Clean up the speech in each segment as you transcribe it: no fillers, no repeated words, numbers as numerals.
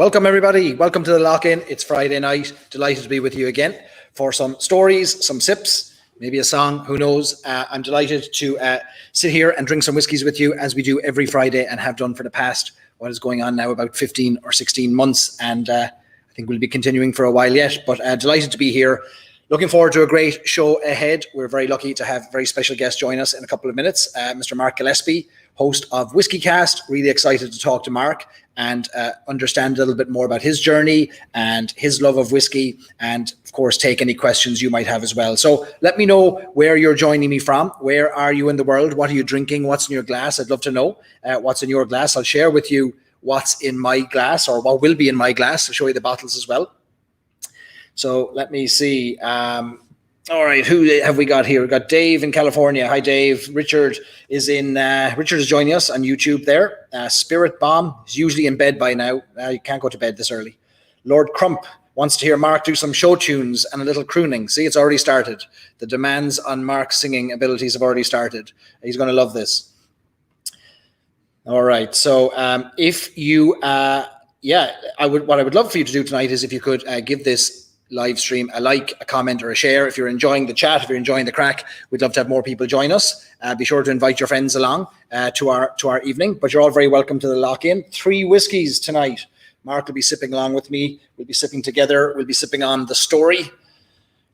Welcome, everybody. Welcome to the lock-in. It's Friday night. Delighted to be with you again for some stories, some sips, maybe a song, who knows. I'm delighted to sit here and drink some whiskies with you as we do every Friday and have done for the past, what is going on now, about 15 or 16 months. And I think we'll be continuing for a while yet, but delighted to be here. Looking forward to a great show ahead. We're very lucky to have a very special guest join us in a couple of minutes, Mr. Mark Gillespie, host of WhiskyCast. Really excited to talk to Mark and understand a little bit more about his journey and his love of whiskey, and of course take any questions you might have as well. So let me know where you're joining me from. Where are you in the world? What are you drinking? What's in your glass? I'd love to know what's in your glass. I'll share with you what's in my glass, or what will be in my glass. I'll show you the bottles as well. So let me see. All right, who have we got here? We've got Dave in California. Hi, Dave. Richard is joining us on YouTube there. Spirit Bomb is usually in bed by now. You can't go to bed this early. Lord Crump wants to hear Mark do some show tunes and a little crooning. See, it's already started. The demands on Mark's singing abilities have already started. He's going to love this. All right, so if you, what I would love for you to do tonight is if you could give this live stream a like, a comment, or a share. If you're enjoying the chat, if you're enjoying the crack, we'd love to have more people join us. Be sure to invite your friends along to our evening, but you're all very welcome to the lock-in. 3 whiskies tonight. Mark will be sipping along with me. We'll be sipping together. We'll be sipping on The Story,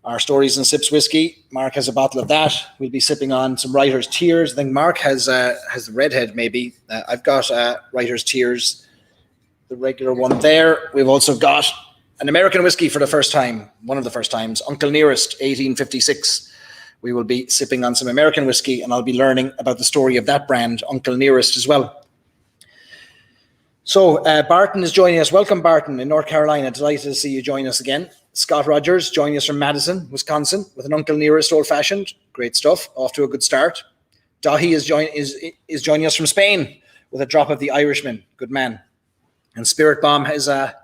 our Stories and Sips whiskey. Mark has a bottle of that. We'll be sipping on some Writer's Tears. I think Mark has the Redhead maybe. I've got Writer's Tears, the regular one there. We've also got an American whiskey for the first time, one of the first times, Uncle Nearest, 1856. We will be sipping on some American whiskey, and I'll be learning about the story of that brand, Uncle Nearest, as well. So Barton is joining us. Welcome, Barton, in North Carolina. Delighted to see you join us again. Scott Rogers joining us from Madison, Wisconsin, with an Uncle Nearest Old Fashioned. Great stuff. Off to a good start. Dahi is joining us from Spain with a drop of the Irishman. Good man. And Spirit Bomb has a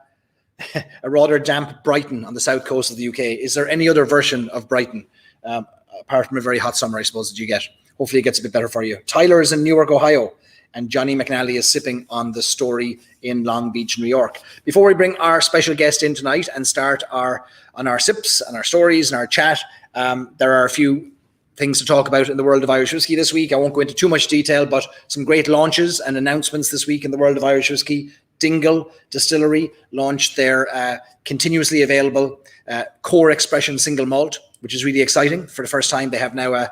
rather damp Brighton on the south coast of the UK. Is there any other version of Brighton, apart from a very hot summer, I suppose, that you get? Hopefully it gets a bit better for you. Tyler is in Newark, Ohio, and Johnny McNally is sipping on The Story in Long Beach, New York. Before we bring our special guest in tonight and start on our sips and our stories and our chat, there are a few things to talk about in the world of Irish whiskey this week. I won't go into too much detail, but some great launches and announcements this week in the world of Irish whiskey. Dingle Distillery launched their continuously available core expression single malt, which is really exciting. For the first time, they have now a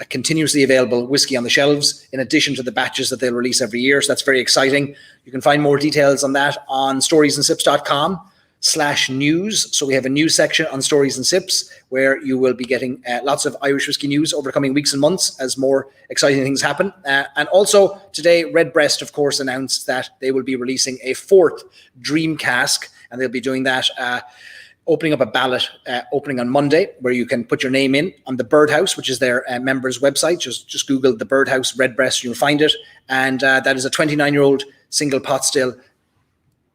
continuously available whiskey on the shelves, in addition to the batches that they'll release every year. So that's very exciting. You can find more details on that on storiesandsips.com/news. So we have a news section on Stories and Sips where you will be getting lots of Irish whiskey news over the coming weeks and months as more exciting things happen. And also today, Redbreast, of course, announced that they will be releasing a 4th Dream Cask, and they'll be doing that, opening up a ballot opening on Monday, where you can put your name in on the Birdhouse, which is their members website. Just Google the Birdhouse Redbreast, you'll find it. And that is a 29-year-old single pot still,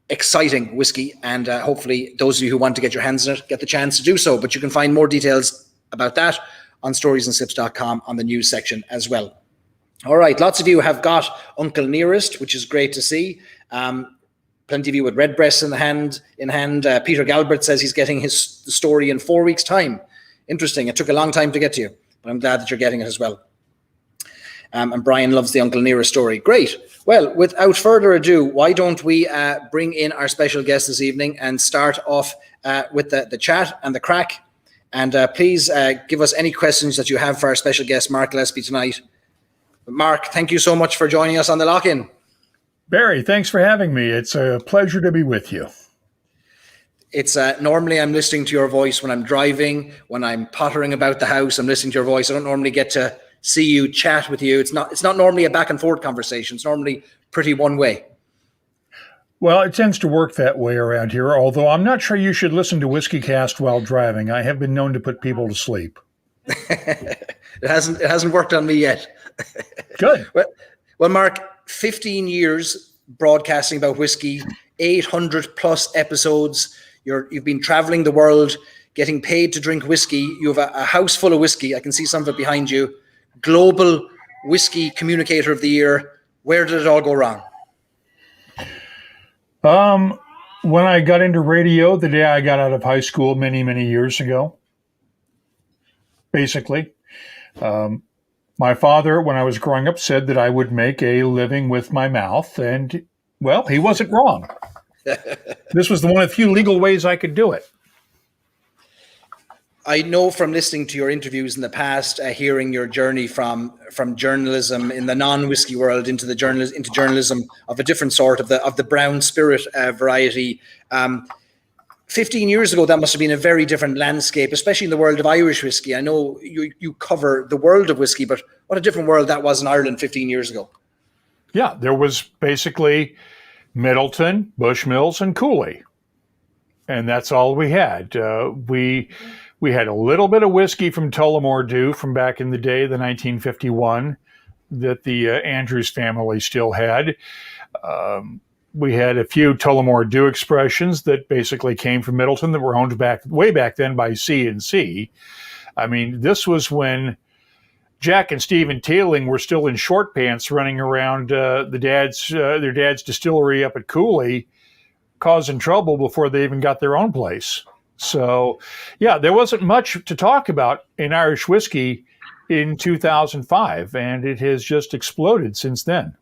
exciting whiskey, and hopefully those of you who want to get your hands on it get the chance to do so. But you can find more details about that on storiesandsips.com on the news section as well. All right, lots of you have got Uncle Nearest, which is great to see. Plenty of you with Redbreast in hand. Peter Galbert says he's getting the story in 4 weeks' time. Interesting. It took a long time to get to you, but I'm glad that you're getting it as well. And Brian loves the Uncle Nearest story. Great. Well, without further ado, why don't we bring in our special guest this evening and start off with the chat and the crack. And please give us any questions that you have for our special guest, Mark Gillespie, tonight. Mark, thank you so much for joining us on the lock-in. Barry, thanks for having me. It's a pleasure to be with you. It's normally I'm listening to your voice when I'm driving, when I'm pottering about the house, I'm listening to your voice. I don't normally get to see you, chat with you. It's not normally a back and forth conversation. It's normally pretty one way. Well, it tends to work that way around here, although I'm not sure you should listen to WhiskyCast while driving. I have been known to put people to sleep. It hasn't worked on me yet. Good. Well, Mark, 15 years broadcasting about whiskey, 800 plus episodes. You've been traveling the world, getting paid to drink whiskey. You have a house full of whiskey. I can see some of it behind you. Global Whiskey Communicator of the Year. Where did it all go wrong? When I got into radio, the day I got out of high school many, many years ago, basically. My father, when I was growing up, said that I would make a living with my mouth, and, well, he wasn't wrong. This was one of the few legal ways I could do it. I know from listening to your interviews in the past, hearing your journey from journalism in the non-whiskey world into journalism of a different sort, of the brown spirit variety. 15 years ago, that must have been a very different landscape, especially in the world of Irish whiskey. I know you cover the world of whiskey, but what a different world that was in Ireland 15 years ago. Yeah, there was basically Middleton, Bushmills, and Cooley. And that's all we had. We had a little bit of whiskey from Tullamore Dew from back in the day, the 1951, that the Andrews family still had. We had a few Tullamore Dew expressions that basically came from Middleton that were owned way back then by C&C. I mean, this was when Jack and Stephen Teeling were still in short pants running around their dad's distillery up at Cooley, causing trouble before they even got their own place. So, yeah, there wasn't much to talk about in Irish whiskey in 2005, and it has just exploded since then.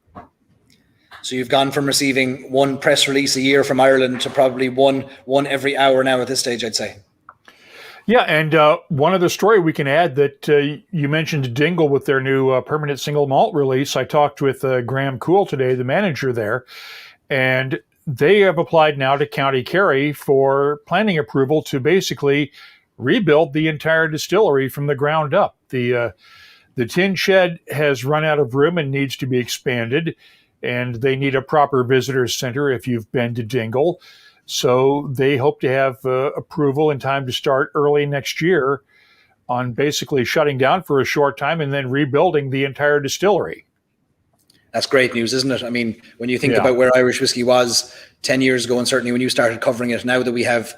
So you've gone from receiving one press release a year from Ireland to probably one every hour now at this stage, I'd say. Yeah, and one other story we can add that you mentioned Dingle with their new permanent single malt release. I talked with Graham Cool today, the manager there, and they have applied now to County Kerry for planning approval to basically rebuild the entire distillery from the ground up. The tin shed has run out of room and needs to be expanded, and they need a proper visitor center if you've been to Dingle. So they hope to have approval in time to start early next year on basically shutting down for a short time and then rebuilding the entire distillery. That's great news, isn't it? I mean, when you think about where Irish whiskey was 10 years ago, and certainly when you started covering it, now that we have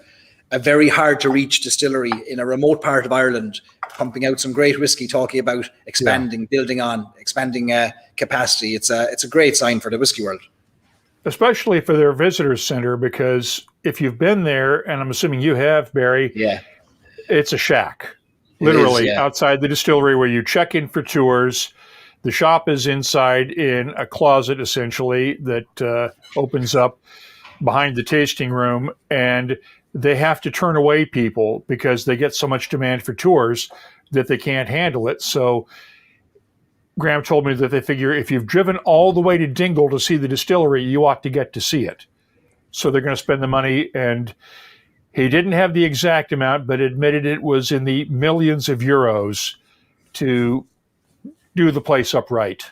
a very hard to reach distillery in a remote part of Ireland, pumping out some great whiskey, talking about expanding, building on, expanding capacity. It's a great sign for the whiskey world. Especially for their visitor center, because if you've been there, and I'm assuming you have, Barry, it's a shack, literally outside the distillery where you check in for tours. The shop is inside in a closet, essentially, that opens up behind the tasting room, and they have to turn away people because they get so much demand for tours that they can't handle it. So Graham told me that they figure if you've driven all the way to Dingle to see the distillery, you ought to get to see it. So they're going to spend the money, and he didn't have the exact amount, but admitted it was in the millions of euros to do the place up right.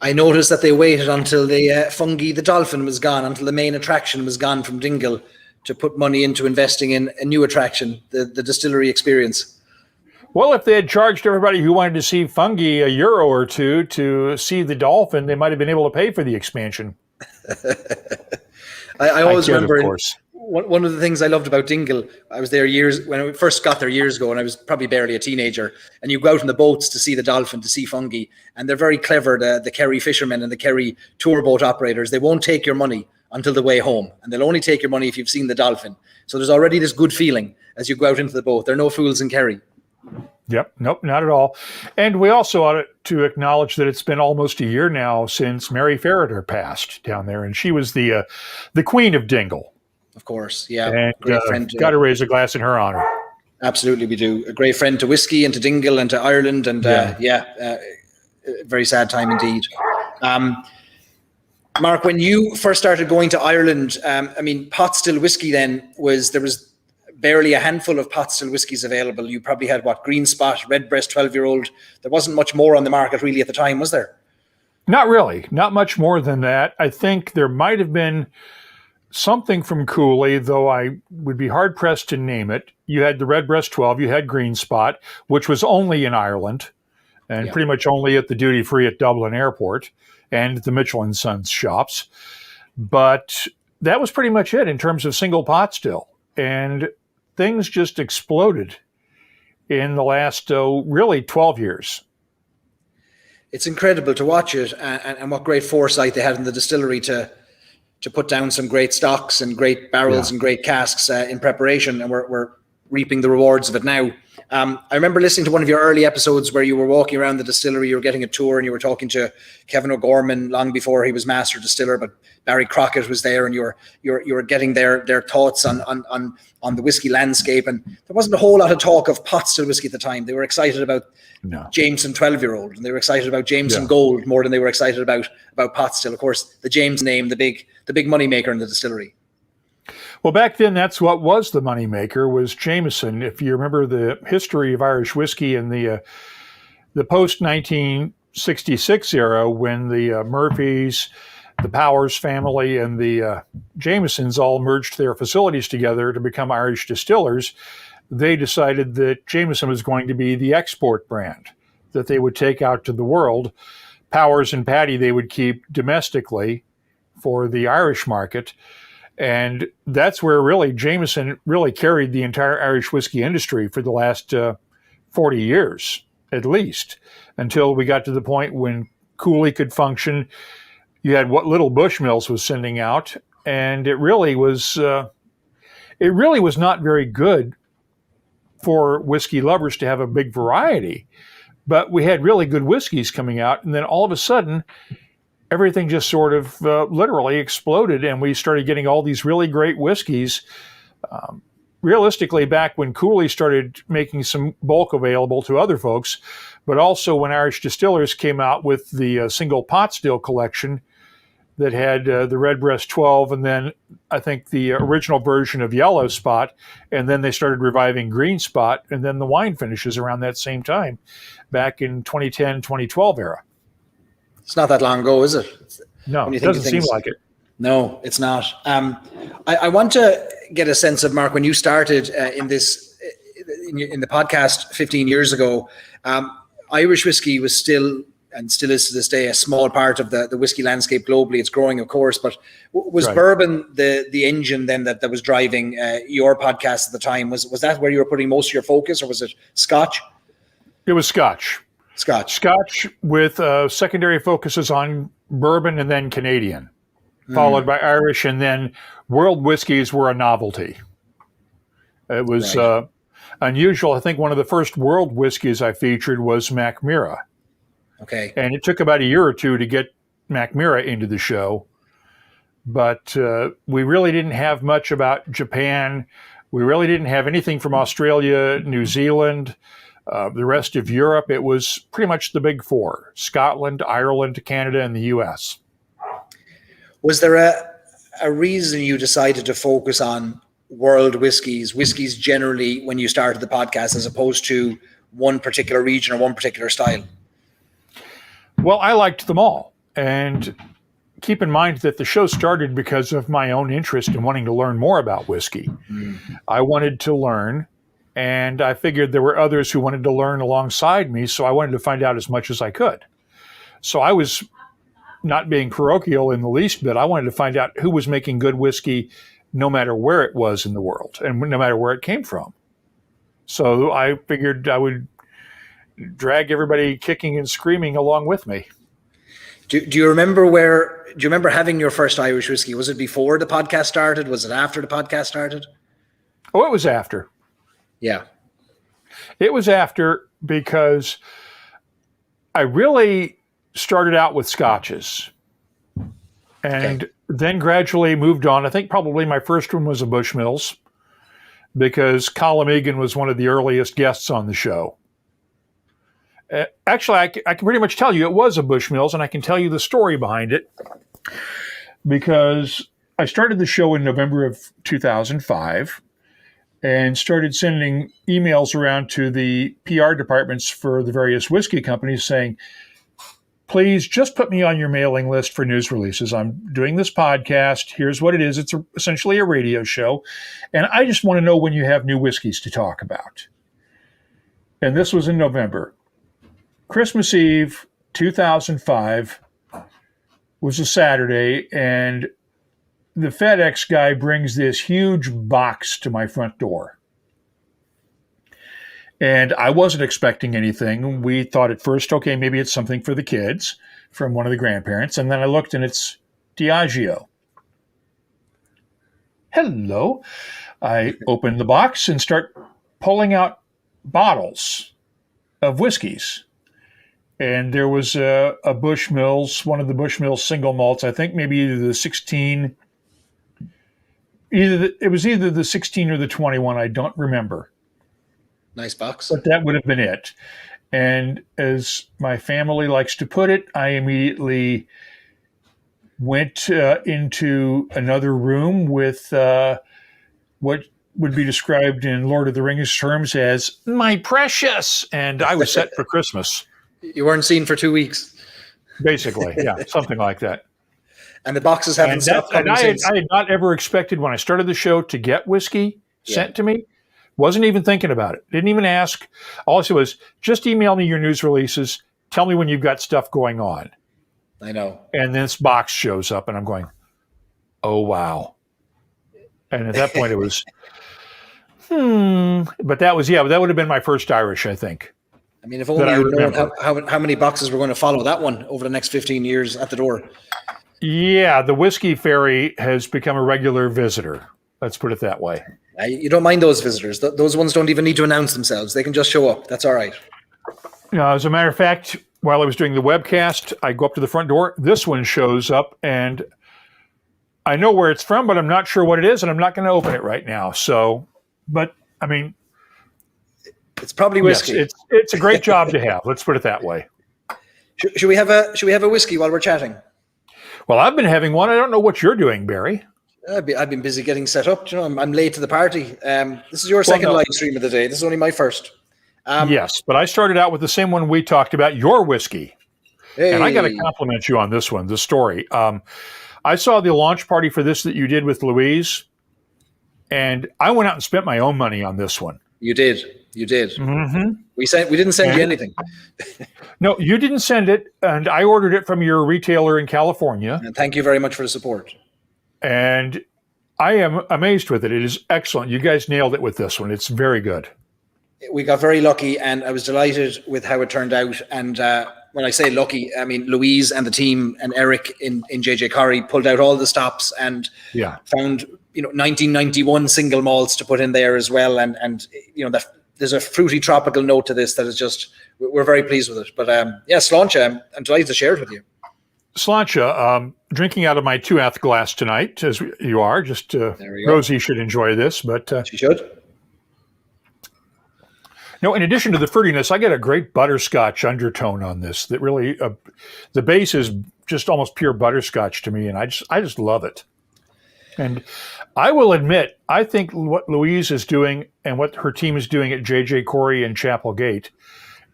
I noticed that they waited until the fungi, the dolphin, was gone, until the main attraction was gone from Dingle, to put money into investing in a new attraction, the distillery experience. Well, if they had charged everybody who wanted to see fungi €1 or $2 to see the dolphin, they might have been able to pay for the expansion. I always remember, of course. One of the things I loved about Dingle, I was there when I first got there years ago, and I was probably barely a teenager, and you go out on the boats to see the dolphin, to see fungi, and they're very clever, the Kerry fishermen and the Kerry tour boat operators. They won't take your money until the way home, and they'll only take your money if you've seen the dolphin. So there's already this good feeling as you go out into the boat. There are no fools in Kerry. Yep, nope, not at all. And we also ought to acknowledge that it's been almost a year now since Mary Ferreter passed down there, and she was the queen of Dingle. Of course, yeah. And great friend. Got to raise a glass in her honor. Absolutely, we do. A great friend to whiskey and to Dingle and to Ireland, and very sad time indeed. Mark, when you first started going to Ireland, pot still whiskey then there was barely a handful of pot still whiskies available. You probably had Green Spot, Redbreast 12-year-old. There wasn't much more on the market really at the time, was there? Not really. Not much more than that. I think there might have been something from Cooley, though I would be hard-pressed to name it. You had the Redbreast 12, you had Green Spot, which was only in Ireland, and pretty much only at the duty-free at Dublin Airport and the Mitchell & Sons shops. But that was pretty much it in terms of single pot still. And things just exploded in the last, really 12 years. It's incredible to watch it, and what great foresight they had in the distillery to to put down some great stocks and great barrels and great casks in preparation, and we're reaping the rewards of it now. I remember listening to one of your early episodes where you were walking around the distillery, you were getting a tour, and you were talking to Kevin O'Gorman long before he was master distiller, but Barry Crockett was there, and you were getting their thoughts on the whiskey landscape. And there wasn't a whole lot of talk of pot still whiskey at the time. They were excited about Jameson 12-year-old, and they were excited about Jameson Gold more than they were excited about pot still. Of course, the James name, the big money maker in the distillery. Well, back then, that's what was the moneymaker, was Jameson. If you remember the history of Irish whiskey in the post-1966 era, when the Murphys, the Powers family, and the Jamesons all merged their facilities together to become Irish distillers, they decided that Jameson was going to be the export brand that they would take out to the world. Powers and Paddy they would keep domestically for the Irish market. And that's where really Jameson really carried the entire Irish whiskey industry for the last 40 years, at least, until we got to the point when Cooley could function. You had what little Bushmills was sending out, and it really was not very good for whiskey lovers to have a big variety. But we had really good whiskeys coming out, and then all of a sudden, everything just sort of literally exploded, and we started getting all these really great whiskeys. Realistically, back when Cooley started making some bulk available to other folks, but also when Irish distillers came out with the single pot still collection that had the Redbreast 12, and then I think the original version of Yellow Spot, and then they started reviving Green Spot, and then the wine finishes around that same time, back in 2010, 2012 era. It's not that long ago, is it? No, it doesn't seem like it. No, it's not. I want to get a sense of, Mark, when you started in the podcast 15 years ago, Irish whiskey was still, and still is to this day, a small part of the whiskey landscape globally. It's growing, of course, but was bourbon the engine then that was driving your podcast at the time? Was that where you were putting most of your focus, or was it Scotch? It was Scotch. Scotch with secondary focuses on bourbon and then Canadian, followed by Irish, and then world whiskeys were a novelty. It was unusual. I think one of the first world whiskeys I featured was Macmira. Okay. And it took about a year or two to get Macmira into the show. But we really didn't have much about Japan. We really didn't have anything from Australia, New Zealand. The rest of Europe, it was pretty much the big four: Scotland, Ireland, Canada, and the US. Was there a reason you decided to focus on world whiskeys generally when you started the podcast, as opposed to one particular region or one particular style? Well, I liked them all. And keep in mind that the show started because of my own interest in wanting to learn more about whiskey. I wanted to learn, and I figured there were others who wanted to learn alongside me, so I wanted to find out as much as I could. So I was not being parochial in the least bit. I wanted to find out who was making good whiskey no matter where it was in the world and no matter where it came from. So I figured I would drag everybody kicking and screaming along with me. Do you remember having your first Irish whiskey? Was it before the podcast started? Was it after the podcast started? Oh, it was after. Yeah. It was after, because I really started out with scotches and then gradually moved on. I think probably my first one was a Bushmills, because Colm Egan was one of the earliest guests on the show. Actually, I can pretty much tell you it was a Bushmills, and I can tell you the story behind it, because I started the show in November of 2005 and started sending emails around to the PR departments for the various whiskey companies saying, please just put me on your mailing list for news releases. I'm doing this podcast. Here's what it is. It's essentially a radio show. And I just want to know when you have new whiskeys to talk about. And this was in November. Christmas Eve, 2005 was a Saturday, and the FedEx guy brings this huge box to my front door. And I wasn't expecting anything. We thought at first, okay, maybe it's something for the kids from one of the grandparents. And then I looked, and it's Diageo. hello. I open the box and start pulling out bottles of whiskeys. And there was a Bushmills, one of the Bushmills single malts, I think maybe either the 16, it was either the 16 or the 21, I don't remember. Nice box. But that would have been it. And as my family likes to put it, I immediately went into another room with what would be described in Lord of the Rings terms as my precious. And I was set for Christmas. You weren't seen for 2 weeks. Basically, yeah, something like that. And the boxes haven't stopped coming since. I had not ever expected when I started the show to get whiskey sent to me. Wasn't even thinking about it. Didn't even ask. All I said was, just email me your news releases. Tell me when you've got stuff going on. I know. And this box shows up, and I'm going, oh, wow. And at that point, it was, But that was, that would have been my first Irish, I think. I mean, if only you know how many boxes we're going to follow that one over the next 15 years at the door. Yeah, the whiskey fairy has become a regular visitor. Let's put it that way. You don't mind those visitors. Those ones don't even need to announce themselves. They can just show up. That's all right. As a matter of fact, while I was doing the webcast, I go up to the front door. This one shows up, and I know where it's from, but I'm not sure what it is, and I'm not going to open it right now. So, but, I mean... It's probably whiskey. Yes, it's a great job to have. Let's put it that way. Should we have a whiskey while we're chatting? Well, I've been having one. I don't know what you're doing, Barry. I've been busy getting set up. I'm late to the party. This is your second live stream of the day. This is only my first. Yes, but I started out with the same one we talked about, your whiskey. Hey. And I got to compliment you on this one, the story. I saw the launch party for this that you did with Louise, and I went out and spent my own money on this one. You did. Mm-hmm. We didn't send you anything. No, you didn't send it, and I ordered it from your retailer in California. And thank you very much for the support. And I am amazed with it. It is excellent. You guys nailed it with this one. It's very good. We got very lucky, and I was delighted with how it turned out. And when I say lucky, I mean Louise and the team and Eric in JJ Corrie pulled out all the stops and found 1991 single malts to put in there as well. And that there's a fruity tropical note to this that is just, we're very pleased with it. But Sláinte, I'm delighted to share it with you. Sláinte, drinking out of my 2-ounce glass tonight, as you are. Just Rosie should enjoy this, but she should. No, in addition to the fruitiness, I get a great butterscotch undertone on this. That really, the base is just almost pure butterscotch to me, and I just love it. And I will admit, I think what Louise is doing and what her team is doing at JJ Corrie and Chapel Gate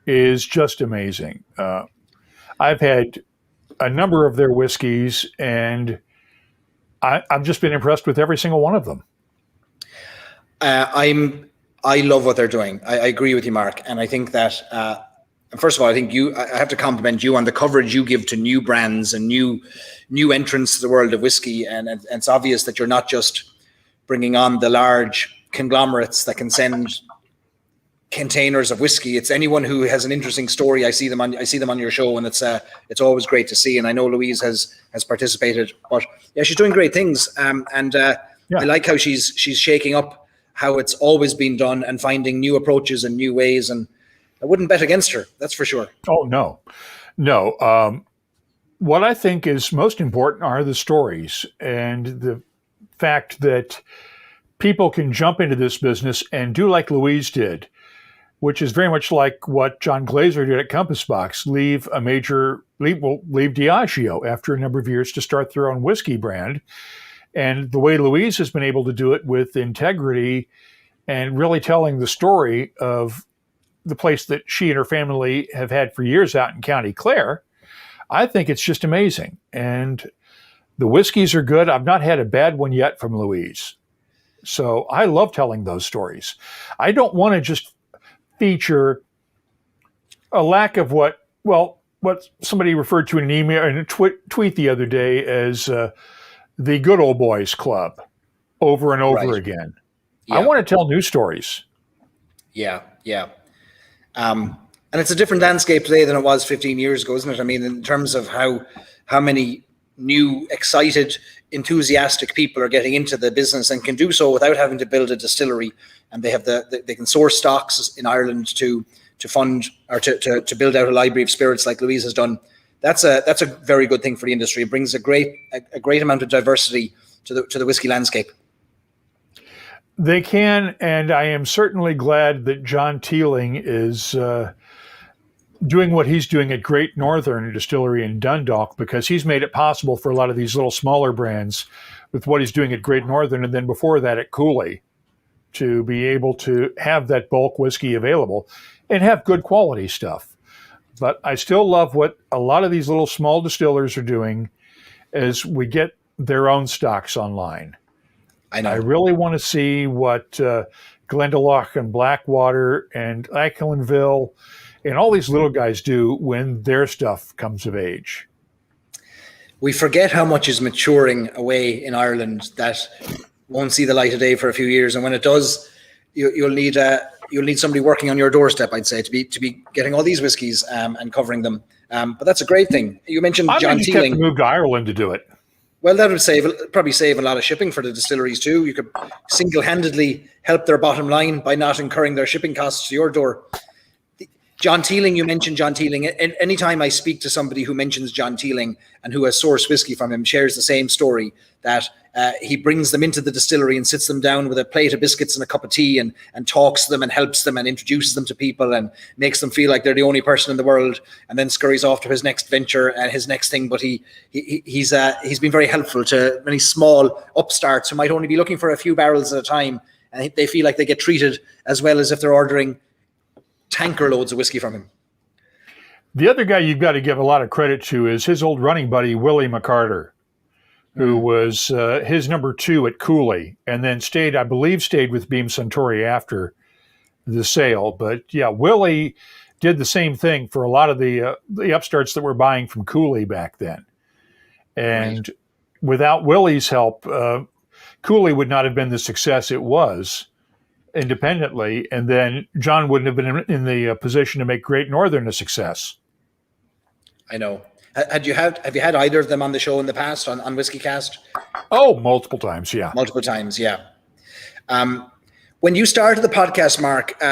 is just amazing. I've had a number of their whiskeys, and I've just been impressed with every single one of them. I love what they're doing. I agree with you, Mark. And I think that, first of all, I have to compliment you on the coverage you give to new brands and new entrants to the world of whiskey. And it's obvious that you're not just bringing on the large conglomerates that can send containers of whiskey. It's anyone who has an interesting story. I see them on your show, and it's always great to see. And I know Louise has participated, but she's doing great things. I like how she's shaking up how it's always been done and finding new approaches and new ways. And I wouldn't bet against her. That's for sure. Oh, no. What I think is most important are the stories and the fact that people can jump into this business and do like Louise did, which is very much like what John Glaser did at Compass Box, leave Diageo after a number of years to start their own whiskey brand. And the way Louise has been able to do it with integrity and really telling the story of the place that she and her family have had for years out in County Clare, I think it's just amazing. And the whiskeys are good. I've not had a bad one yet from Louise. So I love telling those stories. I don't want to just feature a lack of what somebody referred to in an email and a tweet the other day as the good old boys club over and over again. Yeah. I want to tell new stories. Yeah. And it's a different landscape today than it was 15 years ago, isn't it? I mean, in terms of how many new, excited, enthusiastic people are getting into the business and can do so without having to build a distillery, and they have they can source stocks in Ireland to fund or to build out a library of spirits like Louise has done. That's a very good thing for the industry. It brings a great amount of diversity to the whiskey landscape. They can, and I am certainly glad that John Teeling is doing what he's doing at Great Northern Distillery in Dundalk, because he's made it possible for a lot of these little smaller brands with what he's doing at Great Northern, and then before that at Cooley, to be able to have that bulk whiskey available and have good quality stuff. But I still love what a lot of these little small distillers are doing as we get their own stocks online. I know. I really want to see what Glendalough and Blackwater and Acklandville and all these little guys do when their stuff comes of age. We forget how much is maturing away in Ireland that won't see the light of day for a few years, and when it does, you'll need somebody working on your doorstep, I'd say, to be getting all these whiskies and covering them. But that's a great thing. You mentioned John Teeling. Have to move to Ireland to do it. Well, that would probably save a lot of shipping for the distilleries too. You could single-handedly help their bottom line by not incurring their shipping costs to your door. John Teeling, you mentioned John Teeling. Anytime I speak to somebody who mentions John Teeling and who has sourced whiskey from him, shares the same story, that he brings them into the distillery and sits them down with a plate of biscuits and a cup of tea and talks to them and helps them and introduces them to people and makes them feel like they're the only person in the world, and then scurries off to his next venture and his next thing. But he's been very helpful to many small upstarts who might only be looking for a few barrels at a time, and they feel like they get treated as well as if they're ordering tanker loads of whiskey from him. The other guy you've got to give a lot of credit to is his old running buddy, Willie McCarter, who was his number 2 at Cooley, and then stayed with Beam Suntory after the sale. But yeah, Willie did the same thing for a lot of the upstarts that were buying from Cooley back then. And without Willie's help, Cooley would not have been the success it was independently, and then John wouldn't have been in the position to make Great Northern a success. I know. Have you had either of them on the show in the past on WhiskyCast? Oh, multiple times, yeah. Multiple times, yeah. When you started the podcast, Mark,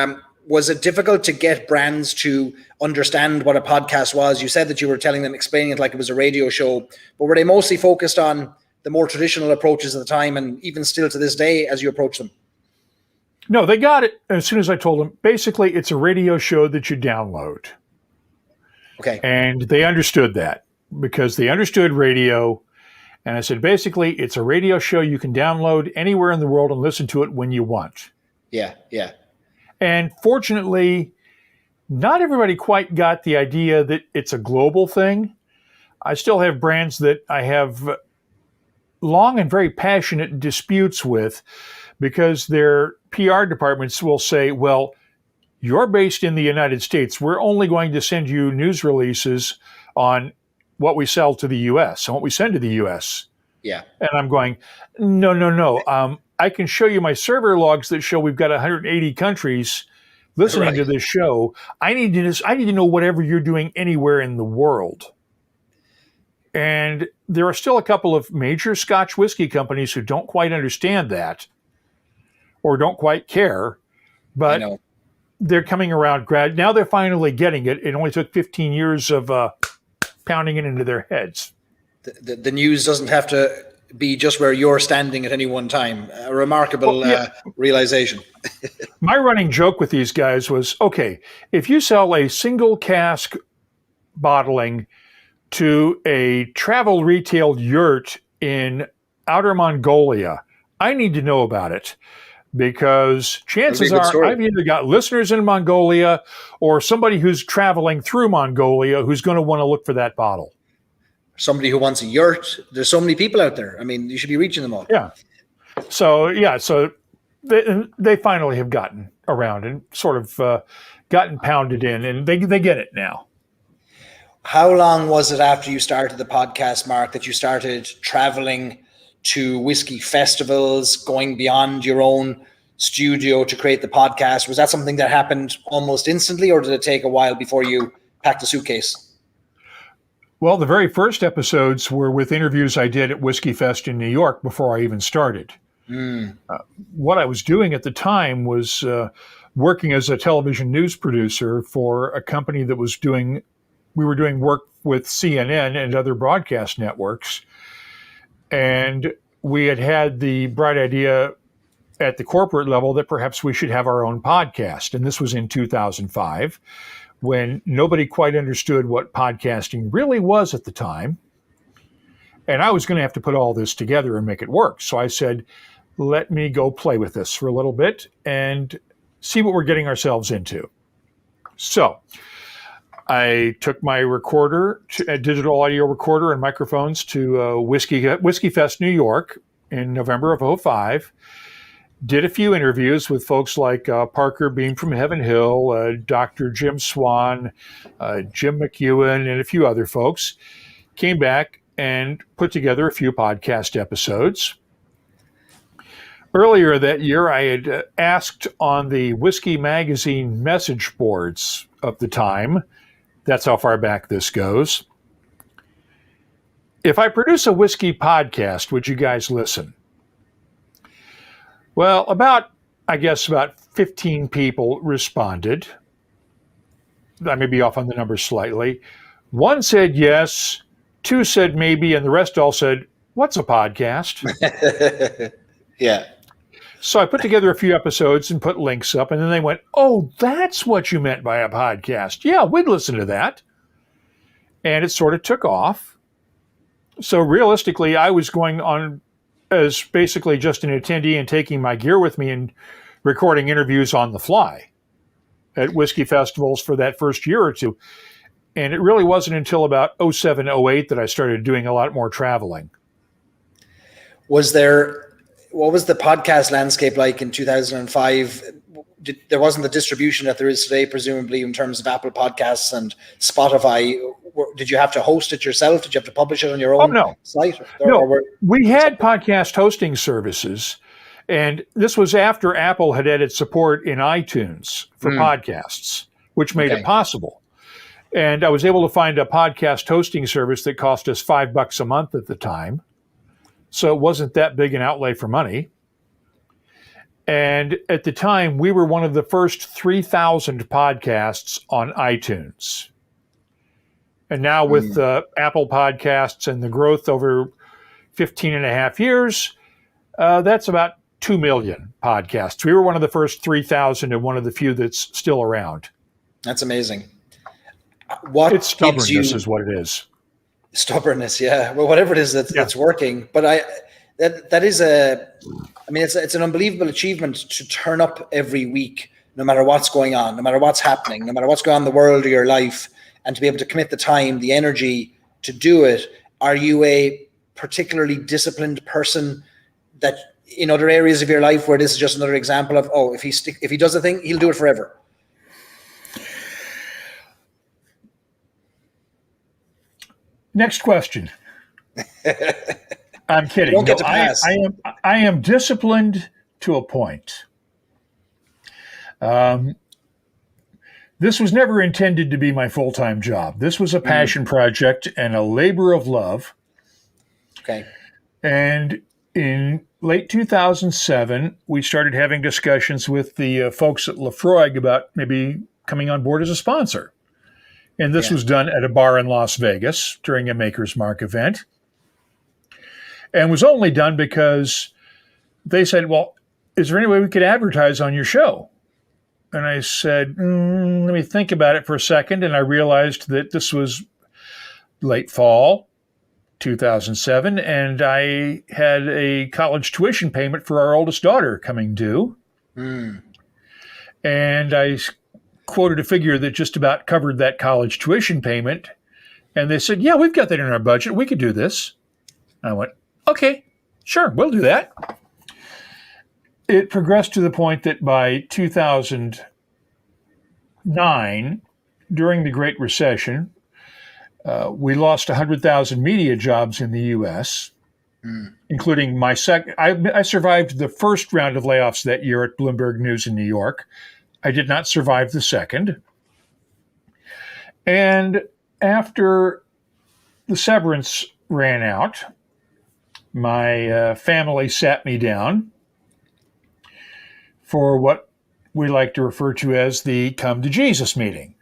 was it difficult to get brands to understand what a podcast was? You said that you were explaining it like it was a radio show, but were they mostly focused on the more traditional approaches at the time, and even still to this day as you approach them? No, they got it as soon as I told them. Basically, it's a radio show that you download. Okay. And they understood that because they understood radio. And I said, basically, it's a radio show you can download anywhere in the world and listen to it when you want. Yeah, yeah. And fortunately, not everybody quite got the idea that it's a global thing. I still have brands that I have long and very passionate disputes with because their PR departments will say, well, you're based in the United States. We're only going to send you news releases on what we sell to the U.S. and what we send to the U.S. Yeah. And I'm going, no. I can show you my server logs that show we've got 180 countries listening to this show. I need to know whatever you're doing anywhere in the world. And there are still a couple of major Scotch whiskey companies who don't quite understand that or don't quite care, but they're coming around. Now they're finally getting it. It only took 15 years of pounding it into their heads. The news doesn't have to be just where you're standing at any one time. A remarkable realization. My running joke with these guys was, okay, if you sell a single cask bottling to a travel retail yurt in outer Mongolia, I need to know about it. Because chances are I've either got listeners in Mongolia or somebody who's traveling through Mongolia who's going to want to look for that bottle. Somebody who wants a yurt. There's so many people out there. I mean, you should be reaching them all. Yeah. So they finally have gotten around and sort of gotten pounded in, and they get it now. How long was it after you started the podcast, Mark, that you started traveling to whiskey festivals, going beyond your own studio to create the podcast? Was that something that happened almost instantly, or did it take a while before you packed a suitcase? Well, the very first episodes were with interviews I did at WhiskyFest in New York before I even started. What I was doing at the time was working as a television news producer for a company that was we were doing work with CNN and other broadcast networks. And we had the bright idea at the corporate level that perhaps we should have our own podcast. And this was in 2005, when nobody quite understood what podcasting really was at the time. And I was going to have to put all this together and make it work. So I said, let me go play with this for a little bit and see what we're getting ourselves into. So I took my recorder, a digital audio recorder and microphones to WhiskyFest New York in November of 2005. Did a few interviews with folks like Parker Beam from Heaven Hill, Dr. Jim Swan, Jim McEwen, and a few other folks. Came back and put together a few podcast episodes. Earlier that year, I had asked on the Whiskey Magazine message boards of the time, that's how far back this goes, if I produce a whiskey podcast, would you guys listen? Well, about 15 people responded. I may be off on the numbers slightly. One said yes, two said maybe, and the rest all said, what's a podcast? Yeah. So I put together a few episodes and put links up, and then they went, oh, that's what you meant by a podcast. Yeah, we'd listen to that. And it sort of took off. So realistically, I was going on as basically just an attendee and taking my gear with me and recording interviews on the fly at whiskey festivals for that first year or two. And it really wasn't until about 07, 08 that I started doing a lot more traveling. What was the podcast landscape like in 2005? There wasn't the distribution that there is today, presumably, in terms of Apple Podcasts and Spotify. Did you have to host it yourself? Did you have to publish it on your own site? We had podcast hosting services, and this was after Apple had added support in iTunes for podcasts, which made it possible. And I was able to find a podcast hosting service that cost us $5 a month at the time. So it wasn't that big an outlay for money. And at the time, we were one of the first 3,000 podcasts on iTunes. And now with Apple Podcasts and the growth over 15 and a half years, that's about 2 million podcasts. We were one of the first 3,000 and one of the few that's still around. That's amazing. It's stubbornness is what it is. Stubbornness, yeah. Well, whatever it is that's working. But it's an unbelievable achievement to turn up every week, no matter what's going on, no matter what's happening, no matter what's going on in the world or your life, and to be able to commit the time, the energy to do it. Are you a particularly disciplined person that in other areas of your life where this is just another example of, if he does a thing, he'll do it forever? Next question. I'm kidding. Don't get to pass. I am disciplined to a point. This was never intended to be my full-time job. This was a passion project and a labor of love. Okay. And in late 2007, we started having discussions with the folks at Lafroig about maybe coming on board as a sponsor. And this was done at a bar in Las Vegas during a Maker's Mark event. And was only done because they said, well, is there any way we could advertise on your show? And I said, let me think about it for a second. And I realized that this was late fall 2007, and I had a college tuition payment for our oldest daughter coming due. And I quoted a figure that just about covered that college tuition payment. And they said, yeah, we've got that in our budget. We could do this. And I went, okay, sure, we'll do that. It progressed to the point that by 2009, during the Great Recession, we lost 100,000 media jobs in the U.S., including my second. I survived the first round of layoffs that year at Bloomberg News in New York. I did not survive the second. And after the severance ran out, my family sat me down for what we like to refer to as the Come to Jesus meeting,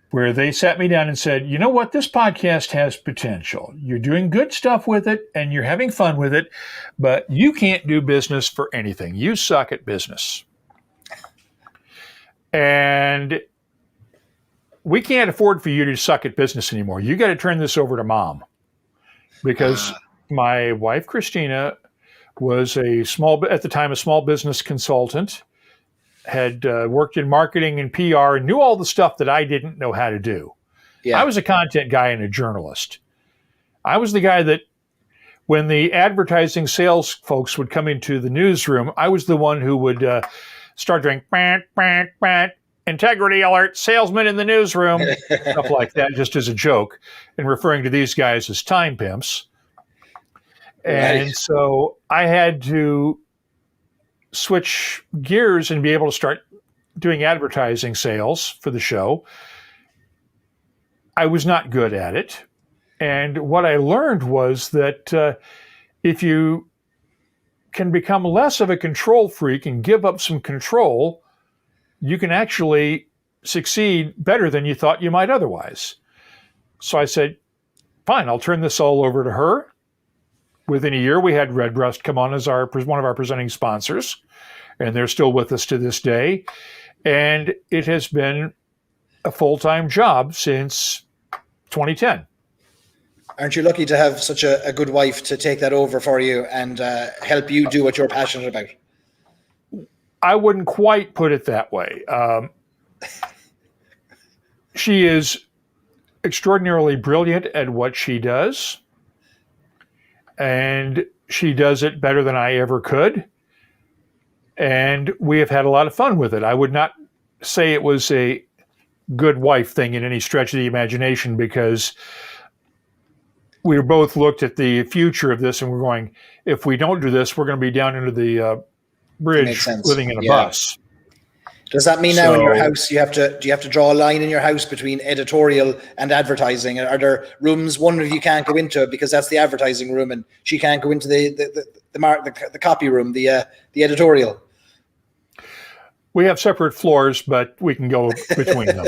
where they sat me down and said, you know what, this podcast has potential. You're doing good stuff with it and you're having fun with it, but you can't do business for anything. You suck at business. And we can't afford for you to suck at business anymore. You got to turn this over to Mom. Because my wife, Christina, was at the time, a small business consultant, had worked in marketing and PR, and knew all the stuff that I didn't know how to do. Yeah. I was a content guy and a journalist. I was the guy that when the advertising sales folks would come into the newsroom, I was the one who would start doing integrity alert, salesman in the newsroom, stuff like that, just as a joke, and referring to these guys as time pimps. And so I had to switch gears and be able to start doing advertising sales for the show. I was not good at it. And what I learned was that if you can become less of a control freak and give up some control, you can actually succeed better than you thought you might otherwise. So I said, fine, I'll turn this all over to her. Within a year, we had Redbreast come on as one of our presenting sponsors, and they're still with us to this day. And it has been a full-time job since 2010. Aren't you lucky to have such a good wife to take that over for you and help you do what you're passionate about? I wouldn't quite put it that way. She is extraordinarily brilliant at what she does, and she does it better than I ever could. And we have had a lot of fun with it. I would not say it was a good wife thing in any stretch of the imagination, because we both looked at the future of this and we're going, if we don't do this, we're going to be down into the bridge living in a bus. Does that mean now in your house do you have to draw a line in your house between editorial and advertising? Are there rooms one of you can't go into because that's the advertising room and she can't go into the copy room, the editorial? We have separate floors, but we can go between them.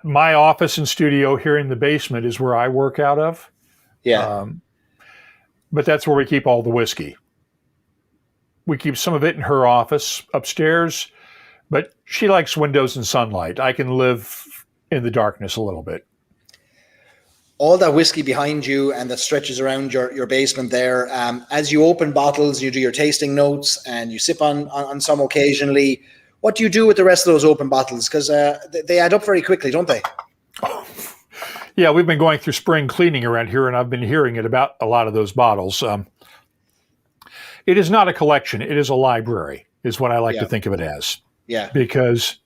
My office and studio here in the basement is where I work out of. Yeah. But that's where we keep all the whiskey. We keep some of it in her office upstairs, but she likes windows and sunlight. I can live in the darkness a little bit. All that whiskey behind you and that stretches around your basement there, as you open bottles, you do your tasting notes and you sip on some occasionally. What do you do with the rest of those open bottles? Because they add up very quickly, don't they? Yeah, we've been going through spring cleaning around here, and I've been hearing it about a lot of those bottles. It is not a collection. It is a library, is what I like to think of it as. Yeah. Because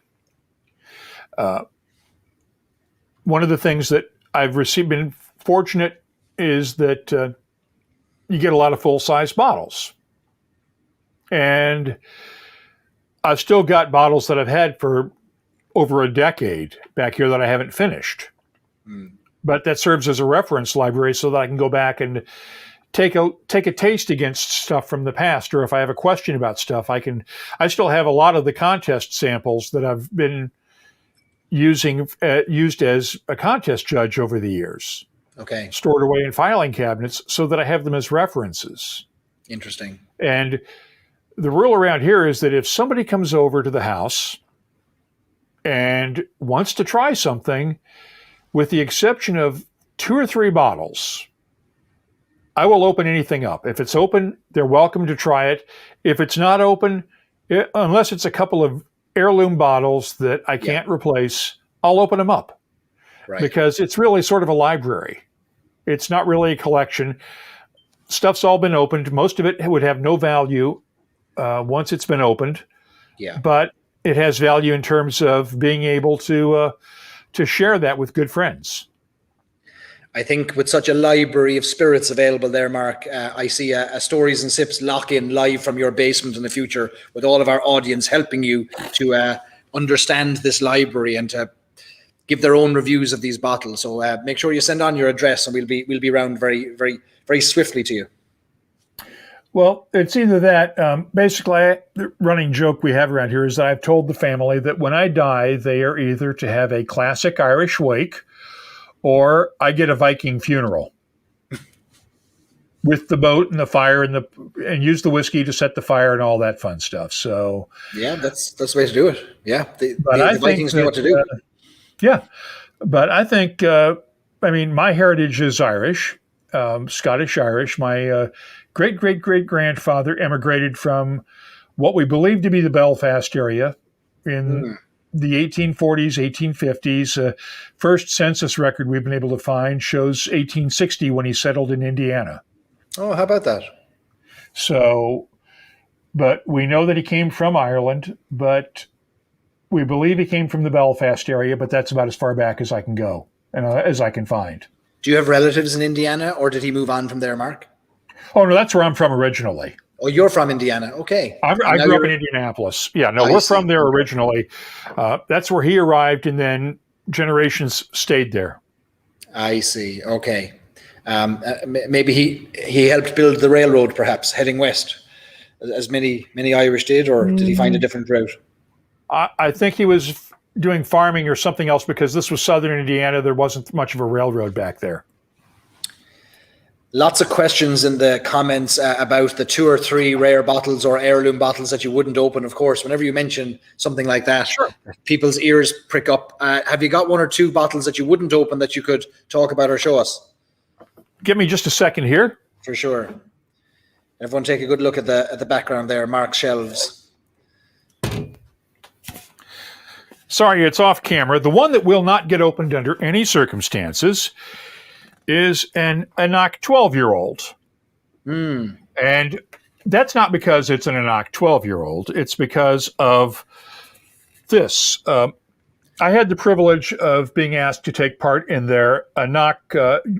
one of the things that I've been fortunate is that you get a lot of full-size bottles. And I've still got bottles that I've had for over a decade back here that I haven't finished. Mm. But that serves as a reference library so that I can go back and take a taste against stuff from the past, or if I have a question about stuff, I still have a lot of the contest samples that I've been used as a contest judge over the years. Okay. Stored away in filing cabinets so that I have them as references. Interesting. And the rule around here is that if somebody comes over to the house and wants to try something, with the exception of 2 or 3 bottles, I will open anything up. If it's open, they're welcome to try it. If it's not open, unless it's a couple of heirloom bottles that I can't replace, I'll open them up. Right. Because it's really sort of a library. It's not really a collection. Stuff's all been opened. Most of it would have no value once it's been opened. Yeah. But it has value in terms of being able to share that with good friends. I think with such a library of spirits available there, Mark, I see a Stories and Sips lock-in live from your basement in the future with all of our audience helping you to understand this library and to give their own reviews of these bottles. So make sure you send on your address, and we'll be around very, very, very swiftly to you. Well, it's either that. Basically, the running joke we have around here is that I've told the family that when I die, they are either to have a classic Irish wake or I get a Viking funeral with the boat and the fire and use the whiskey to set the fire and all that fun stuff. So yeah, that's the way to do it. Yeah, the Vikings knew what to do. Yeah, but I think my heritage is Irish, Scottish Irish. My great-great-great-grandfather emigrated from what we believe to be the Belfast area in the 1840s, 1850s. First census record we've been able to find shows 1860 when he settled in Indiana. Oh, how about that? So, but we know that he came from Ireland, but we believe he came from the Belfast area, but that's about as far back as I can go and as I can find. Do you have relatives in Indiana, or did he move on from there, Mark? Oh, no, that's where I'm from originally. Oh, you're from Indiana. Okay. I grew up in Indianapolis. Yeah, no, we're from there originally. That's where he arrived, and then generations stayed there. I see. Okay. Maybe he helped build the railroad, perhaps, heading west, as many Irish did, or did he find a different route? I think he was doing farming or something else, because this was southern Indiana. There wasn't much of a railroad back there. Lots of questions in the comments about the 2 or 3 rare bottles or heirloom bottles that you wouldn't open. Of course, whenever you mention something like that, sure, people's ears prick up. Have you got 1 or 2 bottles that you wouldn't open that you could talk about or show us? Give me just a second here. For sure. Everyone take a good look at the background there, Mark's shelves. Sorry, it's off camera. The one that will not get opened under any circumstances is an Enoch 12-year-old. And that's not because it's an Enoch 12-year-old. It's because of this. I had the privilege of being asked to take part in their Enoch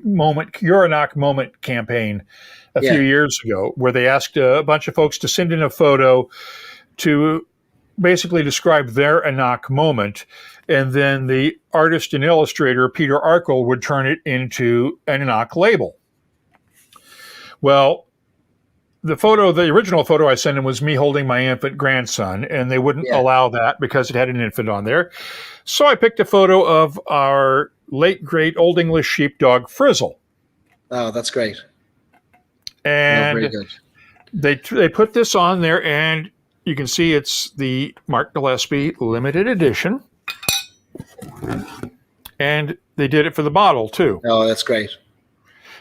Moment, Your Enoch Moment campaign a few years ago, where they asked a bunch of folks to send in a photo to basically describe their Enoch moment, and then the artist and illustrator, Peter Arkell, would turn it into an Enoch label. Well, the original photo I sent him was me holding my infant grandson, and they wouldn't allow that because it had an infant on there. So I picked a photo of our late, great Old English sheepdog, Frizzle. Oh, that's great. And very good. They put this on there, and you can see it's the Mark Gillespie limited edition. And they did it for the bottle, too. Oh, that's great.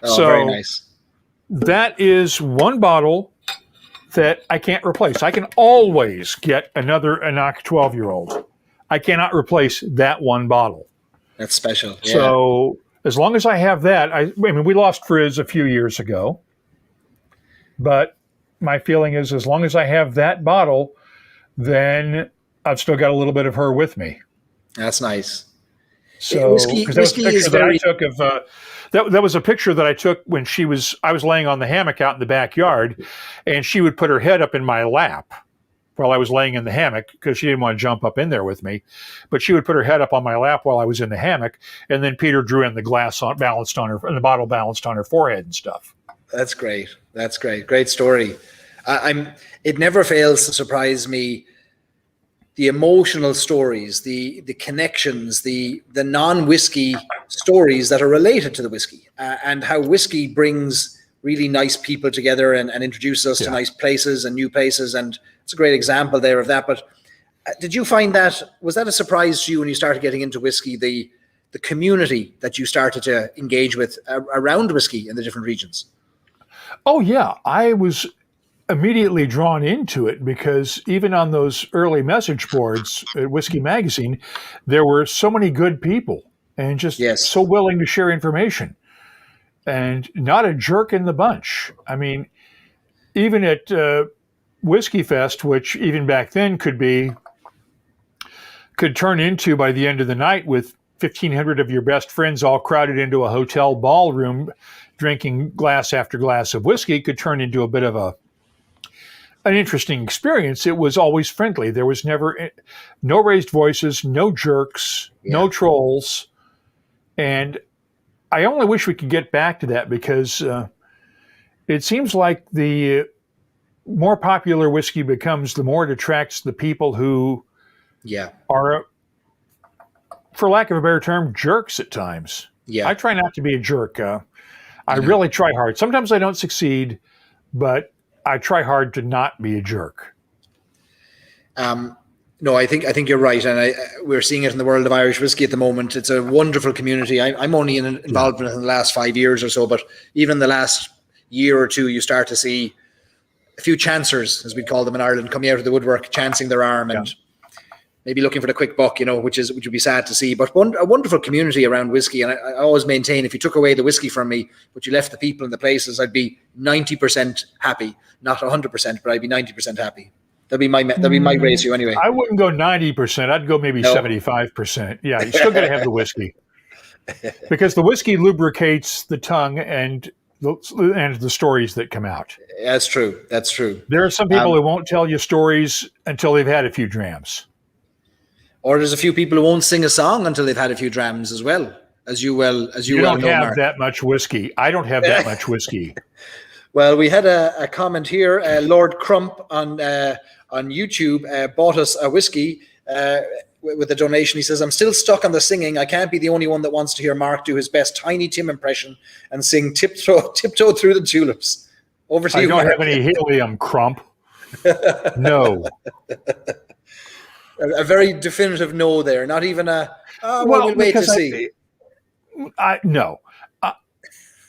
Oh, so very nice. That is one bottle that I can't replace. I can always get another Enoch 12-year-old. I cannot replace that one bottle. That's special. Yeah. So as long as I have that, I mean, we lost Frizz a few years ago. But my feeling is as long as I have that bottle, then I've still got a little bit of her with me. That's nice. So whiskey is very... That was a picture that I took when I was laying on the hammock out in the backyard, and she would put her head up in my lap while I was laying in the hammock because she didn't want to jump up in there with me. But she would put her head up on my lap while I was in the hammock, and then Peter drew in the glass balanced on her, and the bottle balanced on her forehead and stuff. That's great. That's great. Great story. It never fails to surprise me, the emotional stories, the connections, the non-whiskey stories that are related to the whiskey, and how whiskey brings really nice people together and introduces us to nice places and new places. And it's a great example there of that. But did you find was that a surprise to you when you started getting into whiskey, the community that you started to engage with around whiskey in the different regions? Oh, yeah. I was immediately drawn into it because even on those early message boards at Whiskey Magazine, there were so many good people and just so willing to share information and not a jerk in the bunch. I mean, even at Whiskey Fest, which even back then could turn into, by the end of the night, with 1,500 of your best friends all crowded into a hotel ballroom drinking glass after glass of whiskey, could turn into a bit of an interesting experience. It was always friendly. There was never no raised voices, no jerks, no trolls. And I only wish we could get back to that because it seems like the more popular whiskey becomes, the more it attracts the people who are, for lack of a better term, jerks at times. Yeah. I try not to be a jerk. I really try hard. Sometimes I don't succeed, but I try hard to not be a jerk. No, I think you're right, and we're seeing it in the world of Irish whiskey at the moment. It's a wonderful community. I'm only involved in it in the last 5 years or so, but even in the last year or two, you start to see a few chancers, as we call them in Ireland, coming out of the woodwork, chancing their arm and maybe looking for the quick buck, which would be sad to see. But a wonderful community around whiskey, and I always maintain, if you took away the whiskey from me, but you left the people and the places, I'd be 90% happy, not 100%, but I'd be 90% happy. That'd be my ratio anyway. I wouldn't go 90%. I'd go maybe 75%. Yeah, you still got to have the whiskey because the whiskey lubricates the tongue and the stories that come out. That's true. There are some people who won't tell you stories until they've had a few drams. Or there's a few people who won't sing a song until they've had a few drams as well, you don't have Mark. That much whiskey. I don't have that much whiskey. Well, we had a comment here. Lord Crump on YouTube bought us a whiskey with a donation. He says, "I'm still stuck on the singing. I can't be the only one that wants to hear Mark do his best Tiny Tim impression and sing tiptoe through the tulips." Over to you, Mark. I don't Mark. have any helium, Crump. No. A very definitive no there. Not even we'll wait to see. No.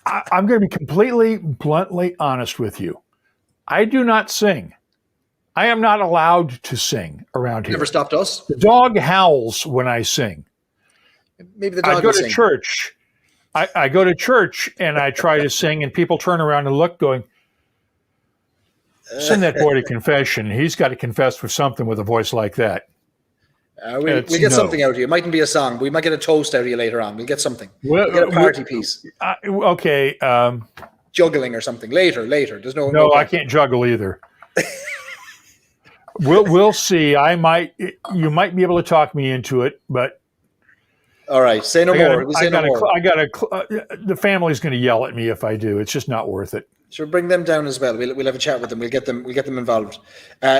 I'm going to be completely bluntly honest with you. I do not sing. I am not allowed to sing around here. Never stopped us. The dog howls when I sing. Maybe the dog I go to church. I go to church and I try to sing, and people turn around and look, going, "Send that boy to confession. He's got to confess for something with a voice like that." We'll get something out of you. It mightn't be a song. We might get a toast out of you later on. We'll get something. We'll get a party piece. Okay. Juggling or something later. There's no. I can't juggle either. We'll see. You might be able to talk me into it, but all right. Say no more. The family's going to yell at me if I do. It's just not worth it. Sure, bring them down as well. We'll have a chat with them. We'll get them involved.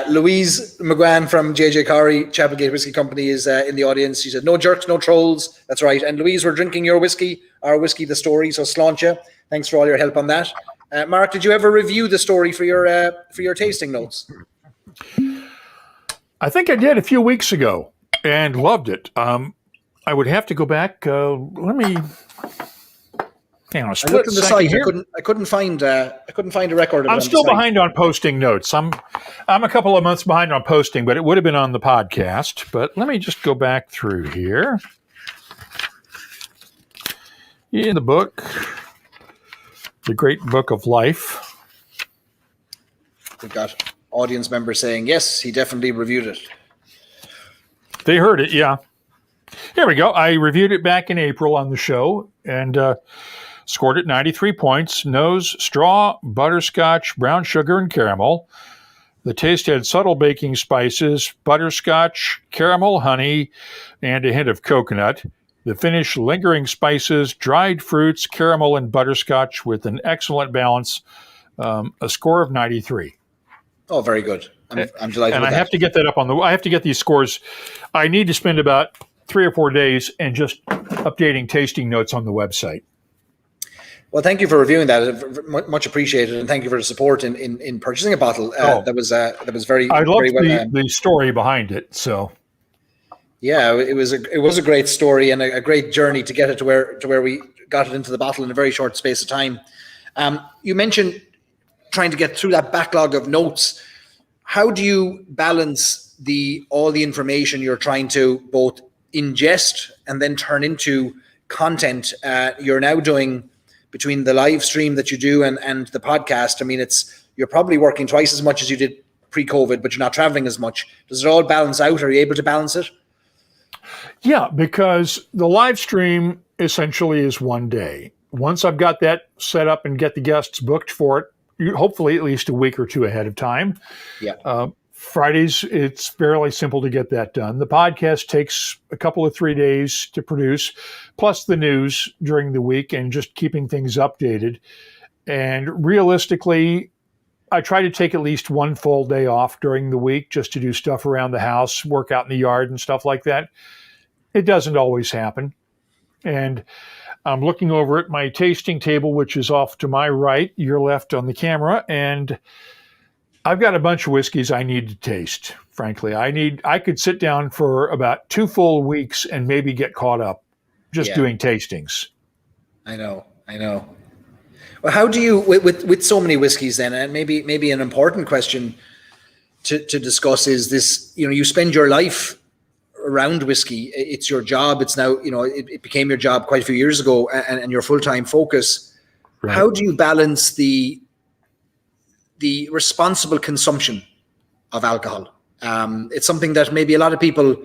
Louise McGuan from JJ Corrie Chapelgate Whiskey Company is in the audience. She said, "No jerks, no trolls." That's right. And Louise, we're drinking your whiskey, our whiskey, the story. So sláinte. Thanks for all your help on that. Mark, did you ever review the story for your tasting notes? I think I did a few weeks ago and loved it. I would have to go back. Let me. Hang on, I looked on the site. I couldn't find a record of it. I'm still behind on posting notes. I'm a couple of months behind on posting, but it would have been on the podcast. But let me just go back through here. In the book, The Great Book of Life. We've got audience members saying, yes, he definitely reviewed it. They heard it, yeah. Here we go. I reviewed it back in April on the show and scored it 93 points. Nose, straw, butterscotch, brown sugar, and caramel. The taste had subtle baking spices, butterscotch, caramel, honey, and a hint of coconut. The finish, lingering spices, dried fruits, caramel, and butterscotch with an excellent balance. A score of 93. Oh, very good. I'm delighted. And I have to get that up I have to get these scores. I need to spend about 3 or 4 days and just updating tasting notes on the website. Well, thank you for reviewing that. Much appreciated, and thank you for the support in purchasing a bottle. That was very. I loved very well, the story behind it. So, yeah, it was a great story and a great journey to get it to where we got it into the bottle in a very short space of time. You mentioned trying to get through that backlog of notes. How do you balance all the information you're trying to both ingest and then turn into content? You're now doing between the live stream that you do and the podcast. I mean, you're probably working twice as much as you did pre-COVID, but you're not traveling as much. Does it all balance out? Are you able to balance it? Yeah, because the live stream essentially is one day. Once I've got that set up and get the guests booked for it, hopefully at least a week or two ahead of time. Yeah. Fridays, it's fairly simple to get that done. The podcast takes a couple of 3 days to produce, plus the news during the week and just keeping things updated. And realistically, I try to take at least one full day off during the week just to do stuff around the house, work out in the yard and stuff like that. It doesn't always happen. And I'm looking over at my tasting table, which is off to my right, your left on the camera, and I've got a bunch of whiskeys I need to taste, frankly. I could sit down for about 2 full weeks and maybe get caught up just doing tastings. I know. Well, how do you, with so many whiskeys then, and maybe an important question to discuss is this, you spend your life around whiskey. It's your job. It's now, it became your job quite a few years ago and your full-time focus. Right. How do you balance the responsible consumption of alcohol? It's something that maybe a lot of people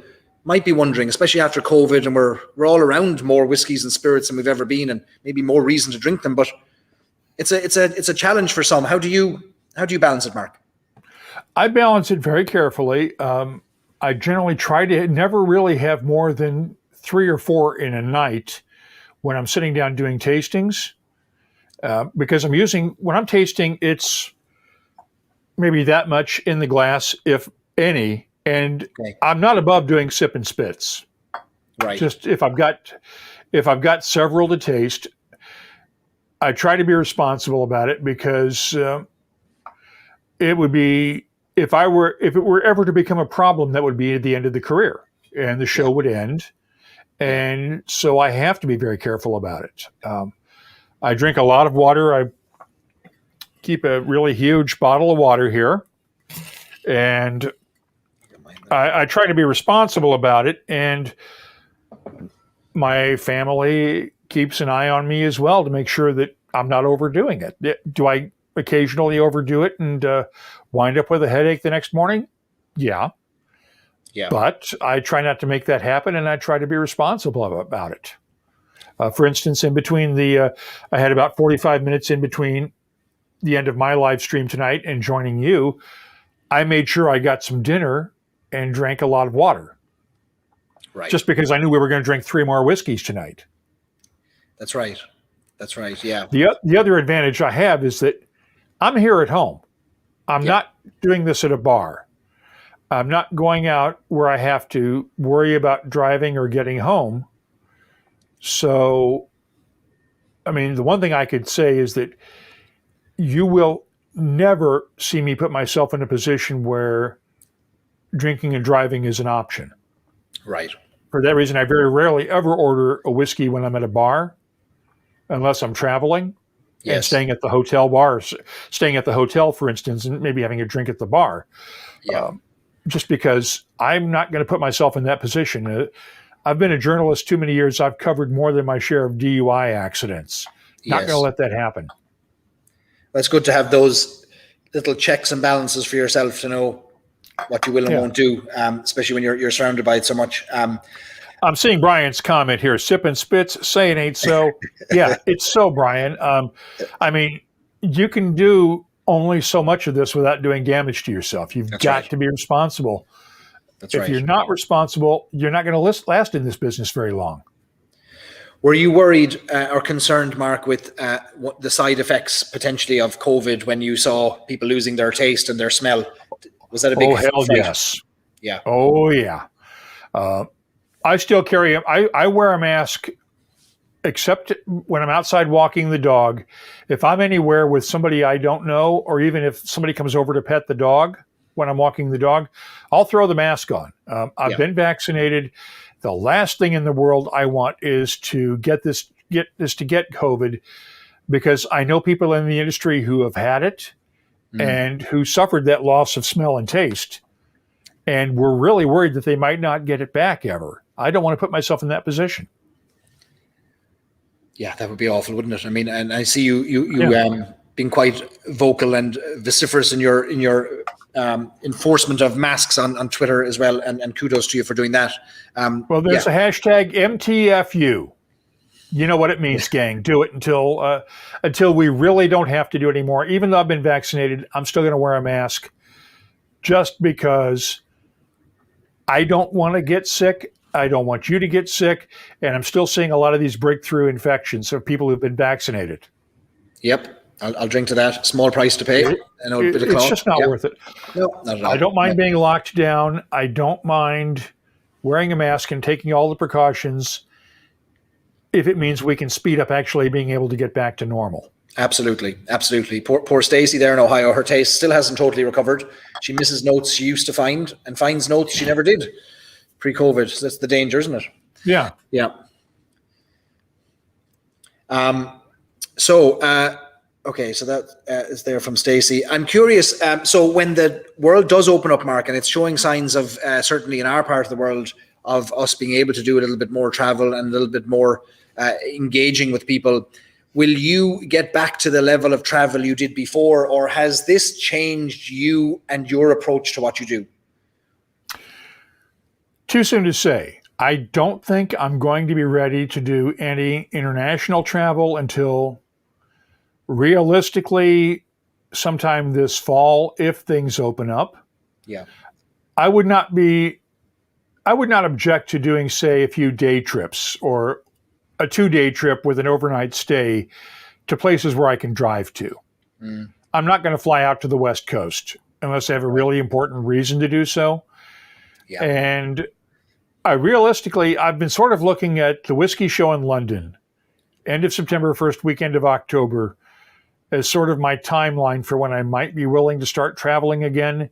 might be wondering, especially after COVID, and we're all around more whiskeys and spirits than we've ever been, and maybe more reason to drink them. But it's a challenge for some. How do you balance it, Mark? I balance it very carefully. I generally try to never really have more than 3 or 4 in a night when I'm sitting down doing tastings, because when I'm tasting, it's maybe that much in the glass, if any, and I'm not above doing sip and spits. Right. Just if I've got several to taste, I try to be responsible about it, because it would be, if it were ever to become a problem, that would be at the end of the career, and the show would end. And so I have to be very careful about it. I drink a lot of water. I keep a really huge bottle of water here, and I try to be responsible about it. And my family keeps an eye on me as well to make sure that I'm not overdoing it. Do I occasionally overdo it and wind up with a headache the next morning? Yeah. But I try not to make that happen, and I try to be responsible about it. For instance, in between I had about 45 minutes in between the end of my live stream tonight and joining you. I made sure I got some dinner and drank a lot of water. Right. Just because I knew we were going to drink 3 more whiskeys tonight. That's right. Yeah. The other advantage I have is that I'm here at home. I'm not doing this at a bar. I'm not going out where I have to worry about driving or getting home. So, I mean, the one thing I could say is that you will never see me put myself in a position where drinking and driving is an option. Right. For that reason, I very rarely ever order a whiskey when I'm at a bar, unless I'm traveling and staying at the hotel bar, staying at the hotel, for instance, and maybe having a drink at the bar. Yeah. Just because I'm not going to put myself in that position. I've been a journalist too many years. I've covered more than my share of DUI accidents. Not going to let that happen. Well, it's good to have those little checks and balances for yourself to know what you will and won't do, especially when you're surrounded by it so much. I'm seeing Brian's comment here. Sip and spits, say it ain't so. Yeah, it's so, Brian. I mean, you can do only so much of this without doing damage to yourself. You've got to be responsible. If you're not responsible, you're not going to last in this business very long. Were you worried or concerned, Mark, with the side effects potentially of COVID when you saw people losing their taste and their smell? Was that a big hell fight? Yes. Yeah. Oh, yeah. I still carry I wear a mask except when I'm outside walking the dog. If I'm anywhere with somebody I don't know, or even if somebody comes over to pet the dog when I'm walking the dog, I'll throw the mask on. I've been vaccinated. The last thing in the world I want is to get COVID, because I know people in the industry who have had it and who suffered that loss of smell and taste, and were really worried that they might not get it back ever. I don't want to put myself in that position. Yeah, that would be awful, wouldn't it? I mean, and I see you being quite vocal and vociferous in your enforcement of masks on Twitter as well, and kudos to you for doing that. Well, there's a hashtag MTFU. You know what it means, gang. Do it until we really don't have to do it anymore. Even though I've been vaccinated, I'm still going to wear a mask just because I don't want to get sick. I don't want you to get sick. And I'm still seeing a lot of these breakthrough infections of people who've been vaccinated. Yep. I'll drink to that. Small price to pay. It's just not worth it. No, not at all. I don't mind being locked down. I don't mind wearing a mask and taking all the precautions if it means we can speed up actually being able to get back to normal. Absolutely. Poor Stacey there in Ohio. Her taste still hasn't totally recovered. She misses notes she used to find and finds notes she never did pre-COVID. So that's the danger, isn't it? Yeah. Okay, so that is there from Stacey. I'm curious. So when the world does open up, Mark, and it's showing signs of certainly in our part of the world of us being able to do a little bit more travel and a little bit more engaging with people, will you get back to the level of travel you did before, or has this changed you and your approach to what you do? Too soon to say. I don't think I'm going to be ready to do any international travel until realistically sometime this fall, if things open up. Yeah. I would not object to doing, say, a few day trips or a 2-day trip with an overnight stay to places where I can drive to. I'm not going to fly out to the West Coast unless I have a really important reason to do so. Yeah. And I've been sort of looking at the whiskey show in London, end of September, first weekend of October, as sort of my timeline for when I might be willing to start traveling again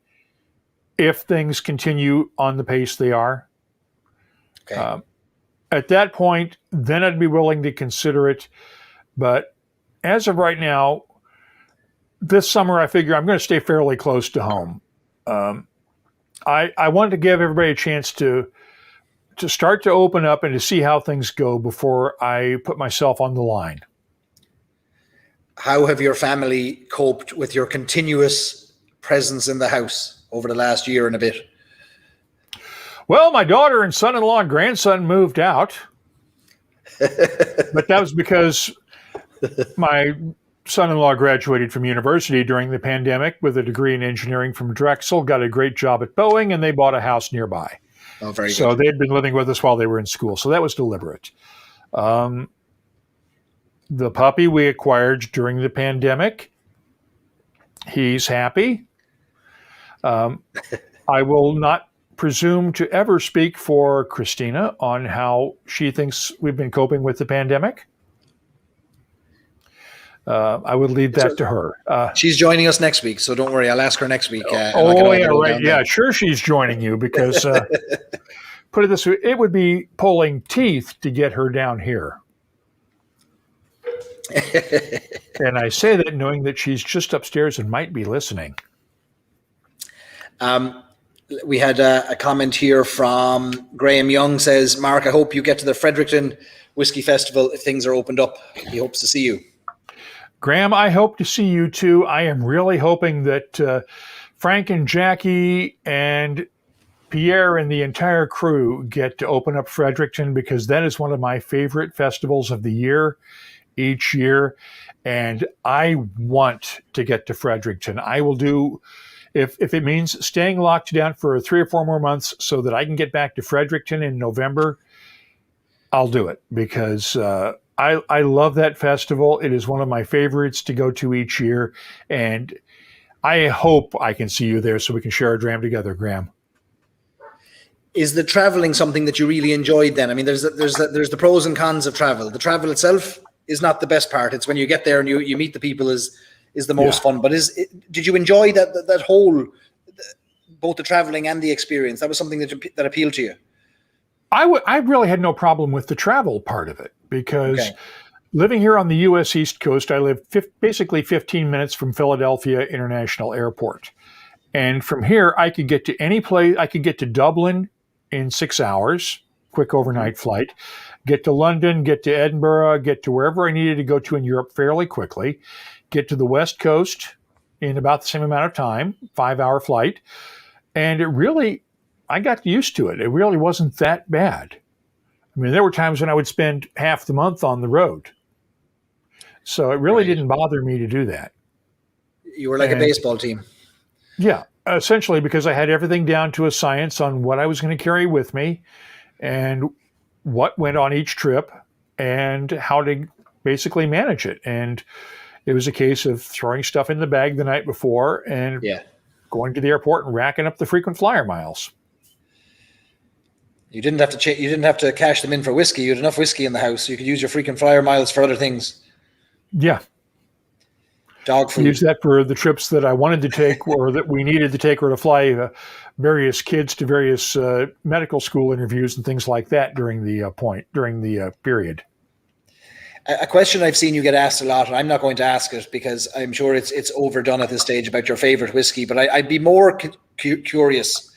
if things continue on the pace they are. Okay. At that point, then I'd be willing to consider it. But as of right now, this summer, I figure I'm going to stay fairly close to home. I wanted to give everybody a chance to start to open up and to see how things go before I put myself on the line. How have your family coped with your continuous presence in the house over the last year and a bit? Well, my daughter and son-in-law and grandson moved out. But that was because my son-in-law graduated from university during the pandemic with a degree in engineering from Drexel, got a great job at Boeing, and they bought a house nearby. Oh, very good. So they'd been living with us while they were in school. So that was deliberate. The puppy we acquired during the pandemic, he's happy. I will not presume to ever speak for Christina on how she thinks we've been coping with the pandemic. I would leave that to her. She's joining us next week, so don't worry. I'll ask her next week. Right. Yeah, sure she's joining you because, put it this way, it would be pulling teeth to get her down here. And I say that knowing that she's just upstairs and might be listening. We had a comment here from Graham Young says, Mark, I hope you get to the Fredericton Whiskey Festival if things are opened up. He hopes to see you. Graham, I hope to see you too. I am really hoping that Frank and Jackie and Pierre and the entire crew get to open up Fredericton, because that is one of my favorite festivals of the year each year. And I want to get to Fredericton. I will do, if it means staying locked down for 3 or 4 more months so that I can get back to Fredericton in November, I'll do it, because I love that festival. It is one of my favorites to go to each year. And I hope I can see you there so we can share a dram together, Graham. Is the traveling something that you really enjoyed then? I mean, there's the pros and cons of travel. The travel itself is not the best part. It's when you get there and you meet the people is the most fun. But did you enjoy that whole, both the traveling and the experience? That was something that appealed to you? I really had no problem with the travel part of it, because living here on the U.S. East Coast, I live basically 15 minutes from Philadelphia International Airport. And from here, I could get to any place. I could get to Dublin in 6 hours, quick overnight flight, get to London, get to Edinburgh, get to wherever I needed to go to in Europe fairly quickly, get to the West Coast in about the same amount of time, 5-hour flight. And I got used to it. It really wasn't that bad. I mean, there were times when I would spend half the month on the road. So it really didn't bother me to do that. You were like a baseball team. Yeah, essentially because I had everything down to a science on what I was going to carry with me and what went on each trip and how to basically manage it. And it was a case of throwing stuff in the bag the night before and going to the airport and racking up the frequent flyer miles. You didn't have to you didn't have to cash them in for whiskey. You had enough whiskey in the house. You could use your frequent flyer miles for other things. Yeah. Dog food. Use that for the trips that I wanted to take or that we needed to take, or to fly various kids to various medical school interviews and things like that during the period. A question I've seen you get asked a lot, and I'm not going to ask it because I'm sure it's overdone at this stage, about your favorite whiskey, but I'd be more curious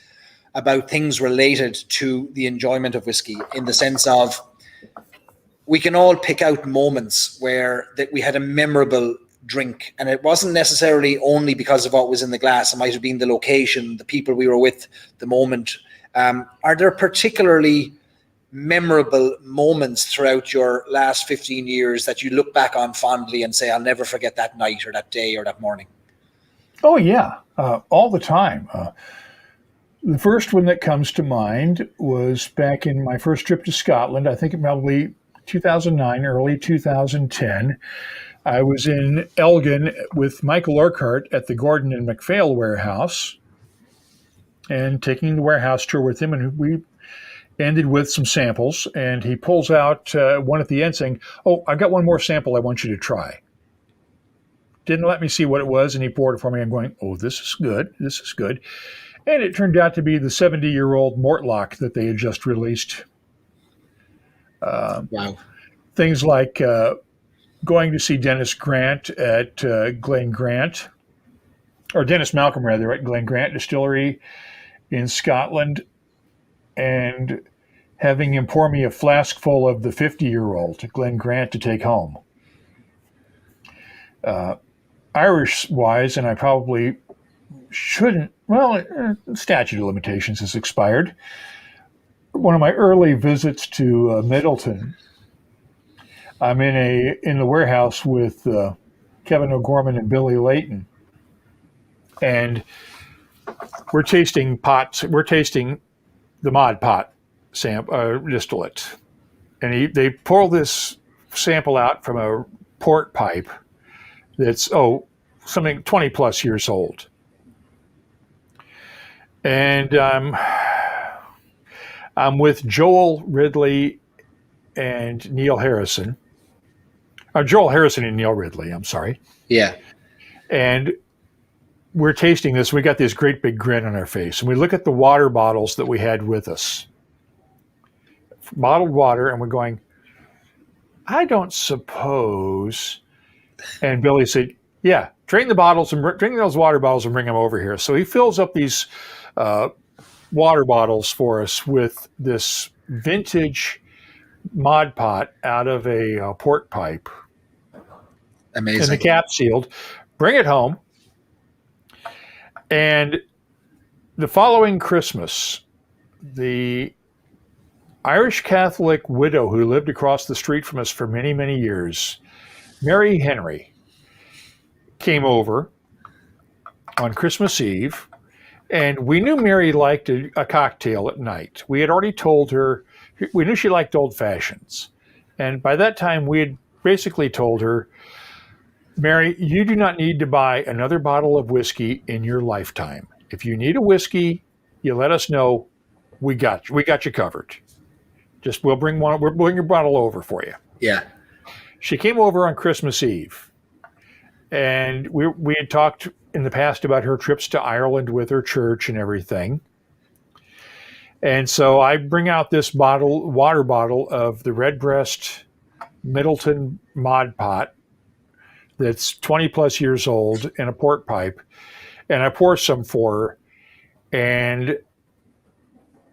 about things related to the enjoyment of whiskey, in the sense of we can all pick out moments where that we had a memorable drink, and it wasn't necessarily only because of what was in the glass. It might have been the location, the people we were with, the moment. Are there particularly memorable moments throughout your last 15 years that you look back on fondly and say, I'll never forget that night or that day or that morning? Oh yeah, all the time. The first one that comes to mind was back in my first trip to Scotland. I think it probably 2009, early 2010. I was in Elgin with Michael Urquhart at the Gordon and MacPhail warehouse and taking the warehouse tour with him. And we ended with some samples. And he pulls out one at the end saying, "Oh, I've got one more sample I want you to try." Didn't let me see what it was. And he poured it for me. I'm going, "Oh, this is good. This is good." And it turned out to be the 70-year-old Mortlock that they had just released. Wow. Things like going to see Dennis Grant at Glen Grant, or Dennis Malcolm rather, at Glen Grant Distillery in Scotland, and having him pour me a flask full of the 50-year-old Glen Grant to take home. Irish-wise, and I probably shouldn't, statute of limitations has expired. One of my early visits to Middleton, I'm in the warehouse with Kevin O'Gorman and Billy Layton, and we're tasting pots. We're tasting the Mod Pot distillate, and they pull this sample out from a port pipe that's something 20 plus years old, and I'm with Joel Ridley and Neil Harrison. Joel Harrison and Neil Ridley, I'm sorry. Yeah. And we're tasting this. We got this great big grin on our face. And we look at the water bottles that we had with us. Bottled water. And we're going, I don't suppose. And Billy said, yeah, drain those water bottles and bring them over here. So he fills up these water bottles for us with this vintage Mod Pot out of a port pipe. Amazing. And the cap sealed. Bring it home. And the following Christmas, the Irish Catholic widow who lived across the street from us for many, many years, Mary Henry, came over on Christmas Eve. And we knew Mary liked a cocktail at night. We had already told her, we knew she liked old fashions. And by that time, we had basically told her, Mary, you do not need to buy another bottle of whiskey in your lifetime. If you need a whiskey, you let us know. We got you covered. We'll bring your bottle over for you. Yeah. She came over on Christmas Eve. And we had talked in the past about her trips to Ireland with her church and everything. And so I bring out this water bottle of the Redbreast Middleton Mod Pot that's 20 plus years old in a port pipe. And I pour some for her. And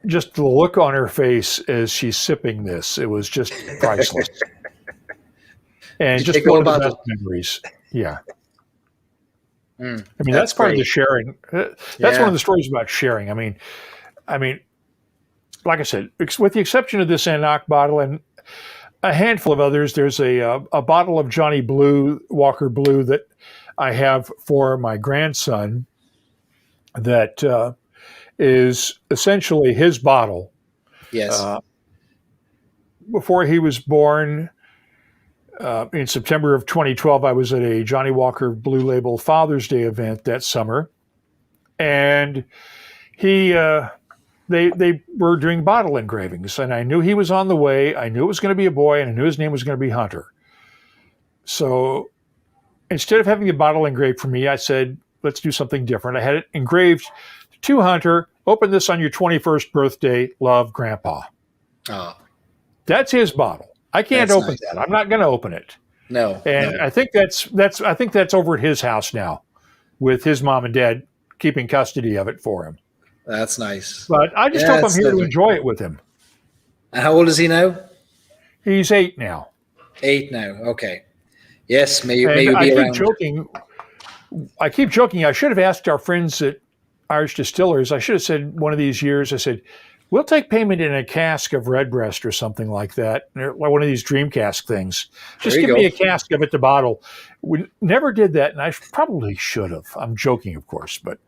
just the look on her face as she's sipping this, it was just priceless. And just one of the best memories. Yeah. I mean, that's part of the sharing. That's one of the stories about sharing. I mean, like I said, with the exception of this Enoch bottle and a handful of others, there's a bottle of Johnny Blue, Walker Blue, that I have for my grandson that is essentially his bottle. Yes. Before he was born, in September of 2012, I was at a Johnny Walker Blue Label Father's Day event that summer, and they were doing bottle engravings, and I knew he was on the way. I knew it was going to be a boy, and I knew his name was going to be Hunter. So instead of having the bottle engraved for me, I said, let's do something different. I had it engraved to Hunter. Open this on your 21st birthday. Love, Grandpa. Oh, That's his bottle. I can't That's open nice. that. I'm not going to open it. no. And no. I think that's over at his house now, with his mom and dad keeping custody of it for him. That's nice. But I just Yeah, hope I'm it's here to lovely. enjoy it with him. And how old is he now? He's 8 now. 8 now. Okay. Yes, may you And be I around. keep joking. I should have asked our friends at Irish Distillers. I should have said one of these years, I said, we'll take payment in a cask of Redbreast or something like that. One of these dream cask things. Just There you give me go. a cask of it to bottle. We never did that, and I probably should have. I'm joking, of course, but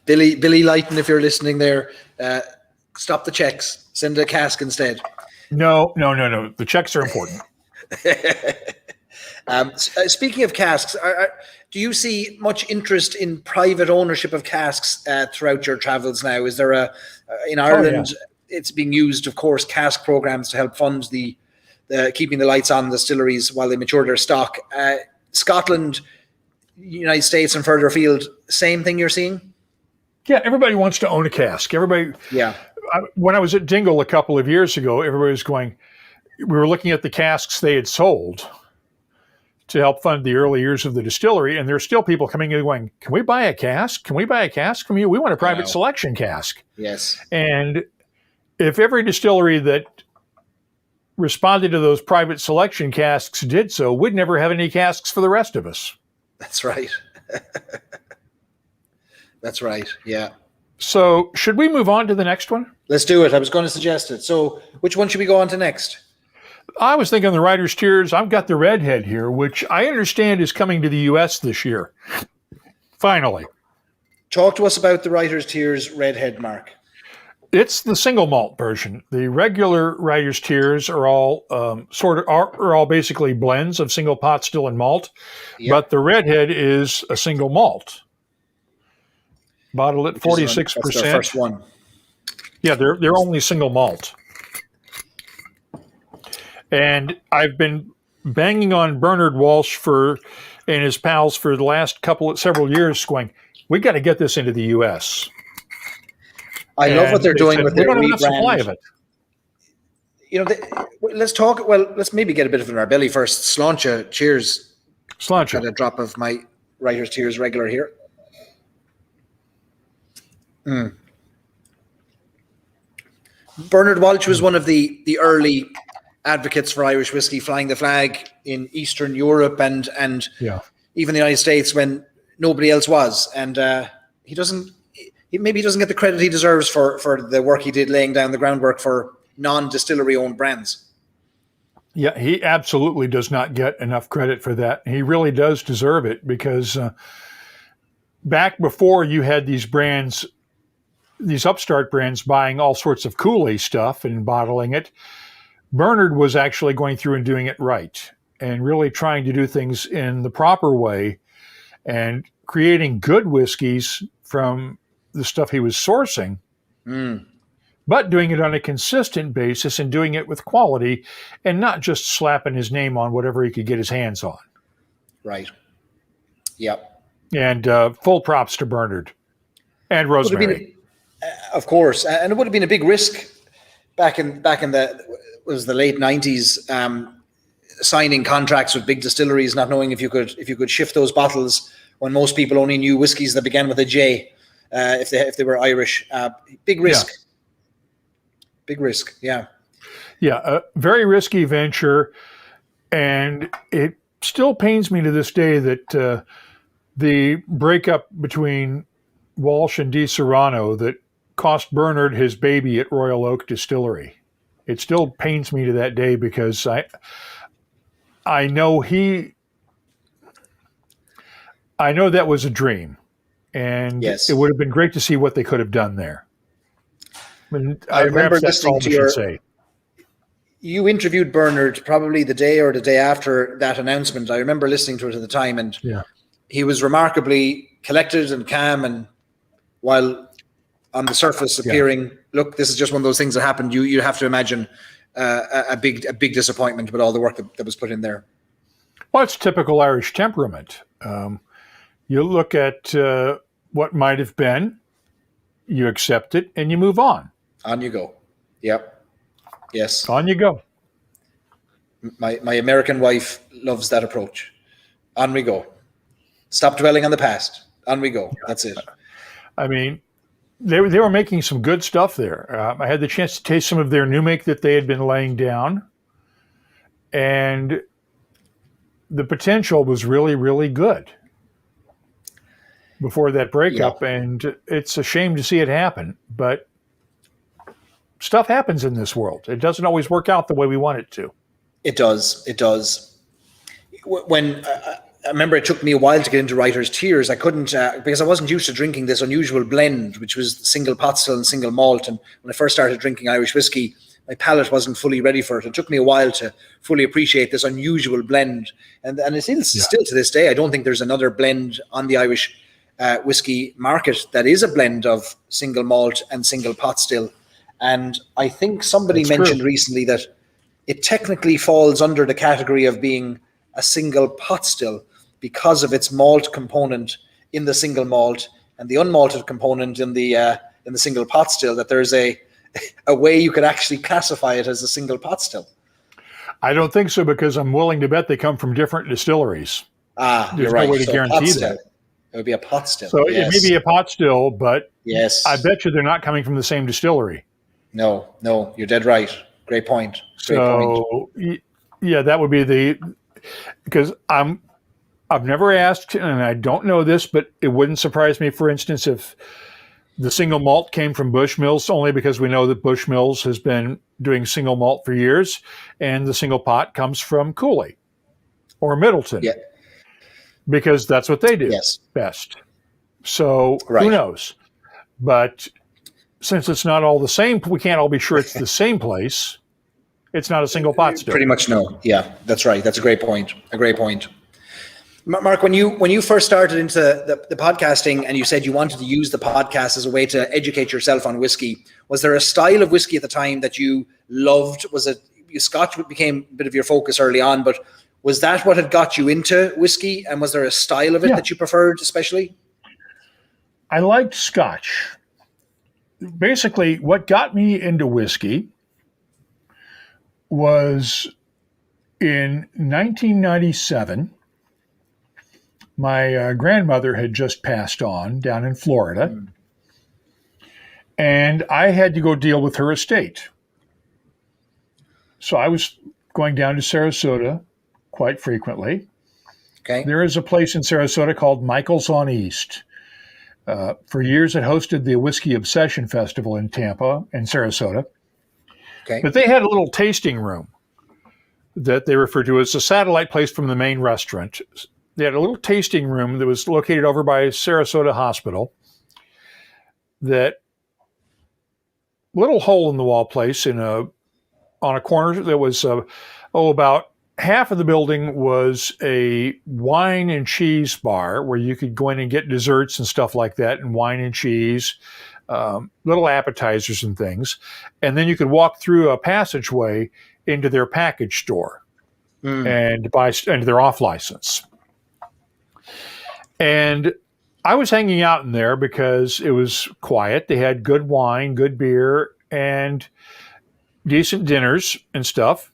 Billy Lighton, if you're listening there, stop the checks. Send a cask instead. no. The checks are important. Speaking of casks, do you see much interest in private ownership of casks throughout your travels now? Is there in Ireland, it's being used, of course, cask programs to help fund the keeping the lights on distilleries while they mature their stock. Scotland, United States, and further afield, same thing you're seeing? Yeah, everybody wants to own a cask. Yeah. When I was at Dingle a couple of years ago, everybody was going, we were looking at the casks they had sold to help fund the early years of the distillery, and there are still people coming in going, can we buy a cask? Can we buy a cask from you? We want a private selection cask. Yes. And if every distillery that responded to those private selection casks did so, we'd never have any casks for the rest of us. That's right. That's right. Yeah. So should we move on to the next one? Let's do it. I was going to suggest it. So which one should we go on to next? I was thinking the Writer's Tears. I've got the Redhead here, which I understand is coming to the U.S. this year. Finally. Talk to us about the Writer's Tears Redhead, Mark. It's the single malt version. The regular Writer's Tears are all are all basically blends of single pot still and malt, but the Redhead is a single malt. Bottled at 46%. That's their first one. Yeah, they're only single malt. And I've been banging on Bernard Walsh and his pals for the last several years, going, we got to get this into the U.S. I love what they're doing with their rebrand. We don't have enough supply of it. You know, let's talk. Well, let's maybe get a bit of it in our belly first. Sláinte, cheers. Sláinte. Got a drop of my Writer's Tears regular here. Bernard Walsh was one of the early advocates for Irish whiskey, flying the flag in Eastern Europe and even the United States when nobody else was. And he doesn't get the credit he deserves for the work he did laying down the groundwork for non-distillery owned brands. Yeah, he absolutely does not get enough credit for that. He really does deserve it, because back before you had these brands, these upstart brands buying all sorts of Kool-Aid stuff and bottling it, Bernard was actually going through and doing it right and really trying to do things in the proper way and creating good whiskeys from the stuff he was sourcing, but doing it on a consistent basis and doing it with quality and not just slapping his name on whatever he could get his hands on. Right. Yep. And full props to Bernard and Rosemary. Of course. And it would have been a big risk back in the late 90s, signing contracts with big distilleries, not knowing if you could shift those bottles when most people only knew whiskies that began with a J, if they were Irish. Big risk. Yeah. Big risk. Yeah. Yeah. A very risky venture. And it still pains me to this day that the breakup between Walsh and Di Serrano that cost Bernard his baby at Royal Oak Distillery. It still pains me to that day because I know that was a dream, and Yes. it would have been great to see what they could have done there. I remember perhaps that's listening all to we should say. You interviewed Bernard probably the day or the day after that announcement. I remember listening to it at the time, and he was remarkably collected and calm, and while on the surface appearing, look, this is just one of those things that happened. You have to imagine a big disappointment with all the work that was put in there. Well, it's typical Irish temperament. You look at what might have been, you accept it, and you move on. On you go. Yep. Yes. On you go. My American wife loves that approach. On we go. Stop dwelling on the past. On we go. That's it. I mean, they were making some good stuff there. I had the chance to taste some of their new make that they had been laying down, and the potential was really, really good before that breakup, and it's a shame to see it happen, but stuff happens in this world. It doesn't always work out the way we want it to. It does. It does. When I remember it took me a while to get into Writer's Tears. I couldn't, because I wasn't used to drinking this unusual blend, which was single pot still and single malt. And when I first started drinking Irish whiskey, my palate wasn't fully ready for it. It took me a while to fully appreciate this unusual blend. And it is still to this day, I don't think there's another blend on the Irish whiskey market that is a blend of single malt and single pot still. And I think somebody mentioned recently that it technically falls under the category of being a single pot still because of its malt component in the single malt and the unmalted component in the single pot still, that there's a way you could actually classify it as a single pot still. I don't think so, because I'm willing to bet they come from different distilleries. There's no way to guarantee that. It would be a pot still. So it may be a pot still, but yes, I bet you they're not coming from the same distillery. No, you're dead right. Great point. Yeah, that would be because I've never asked, and I don't know this, but it wouldn't surprise me, for instance, if the single malt came from Bushmills, only because we know that Bushmills has been doing single malt for years, and the single pot comes from Cooley or Middleton. Yeah. Because that's what they do best. So who knows? But since it's not all the same, we can't all be sure it's the same place. It's not a single pot still. Pretty much no. Yeah, that's right. That's a great point. Mark, when you first started into the podcasting and you said you wanted to use the podcast as a way to educate yourself on whiskey, was there a style of whiskey at the time that you loved? Was it Scotch became a bit of your focus early on, but was that what had got you into whiskey? And was there a style of it that you preferred especially? I liked Scotch. Basically, what got me into whiskey was in 1997, my grandmother had just passed on down in Florida, and I had to go deal with her estate. So I was going down to Sarasota quite frequently. Okay. There is a place in Sarasota called Michael's on East. For years, it hosted the Whiskey Obsession Festival in Tampa and Sarasota. Okay. But they had a little tasting room that they referred to as a satellite place from the main restaurant. They had a little tasting room that was located over by Sarasota Hospital. That little hole in the wall place on a corner that was about half of the building was a wine and cheese bar where you could go in and get desserts and stuff like that, and wine and cheese, little appetizers and things. And then you could walk through a passageway into their package store and buy into their off license. And I was hanging out in there because it was quiet. They had good wine, good beer, and decent dinners and stuff,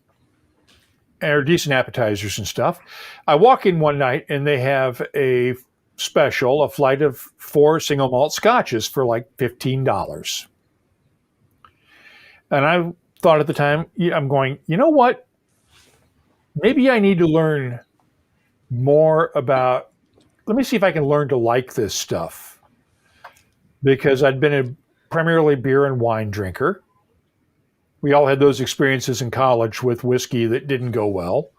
or decent appetizers and stuff. I walk in one night and they have a special, a flight of 4 single malt scotches for like $15. And I thought at the time, I'm going, you know what? Maybe I need to learn more let me see if I can learn to like this stuff. Because I'd been primarily beer and wine drinker. We all had those experiences in college with whiskey that didn't go well,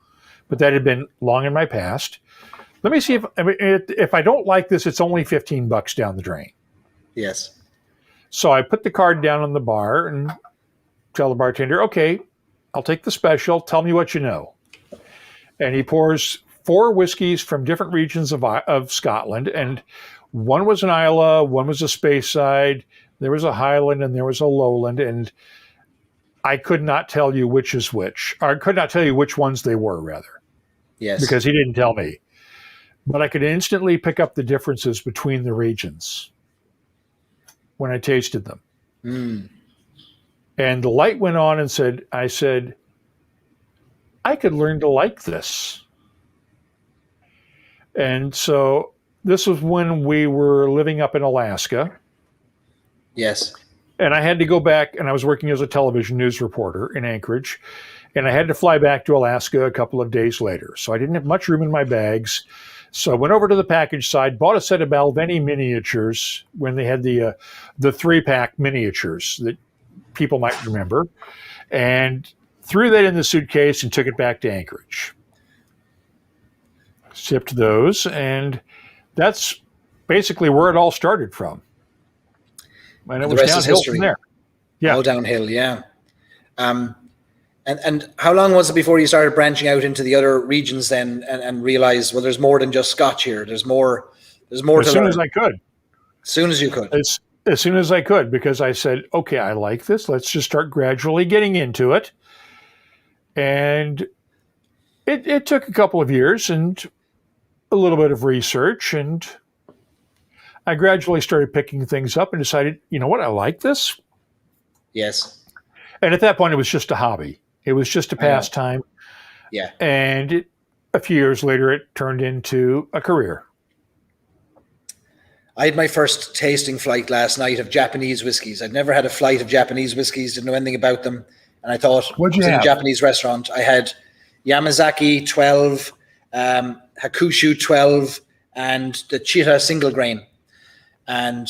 but that had been long in my past. Let me see if I don't like this, it's only $15 down the drain. Yes. So I put the card down on the bar and tell the bartender, okay, I'll take the special. Tell me what you know. And he pours 4 whiskeys from different regions of Scotland. And one was an Islay, one was a Speyside, there was a Highland, and there was a Lowland. And I could not tell you which is which. Or I could not tell you which ones they were, rather. Yes. Because he didn't tell me. But I could instantly pick up the differences between the regions when I tasted them. Mm. And the light went on and I said, I could learn to like this. And so this was when we were living up in Alaska. Yes. And I had to go back, and I was working as a television news reporter in Anchorage. And I had to fly back to Alaska a couple of days later. So I didn't have much room in my bags. So I went over to the package side, bought a set of Balvenie miniatures when they had the 3-pack miniatures that people might remember, and threw that in the suitcase and took it back to Anchorage. Sipped those, and that's basically where it all started from. And it was downhill from there. Yeah. All downhill, yeah. And how long was it before you started branching out into the other regions then and realized, well, there's more than just Scotch here. There's more to learn. As soon as I could. As soon as you could. As soon as I could, because I said, okay, I like this. Let's just start gradually getting into it. And it took a couple of years and a little bit of research, and I gradually started picking things up and decided, you know what, I like this. Yes. And at that point, it was just a hobby. It was just a pastime. Yeah. And a few years later, it turned into a career. I had my first tasting flight last night of Japanese whiskies. I'd never had a flight of Japanese whiskies, didn't know anything about them. And I thought, What'd you in have? a Japanese restaurant, I had Yamazaki 12, Hakushu 12, and the Chita single grain. And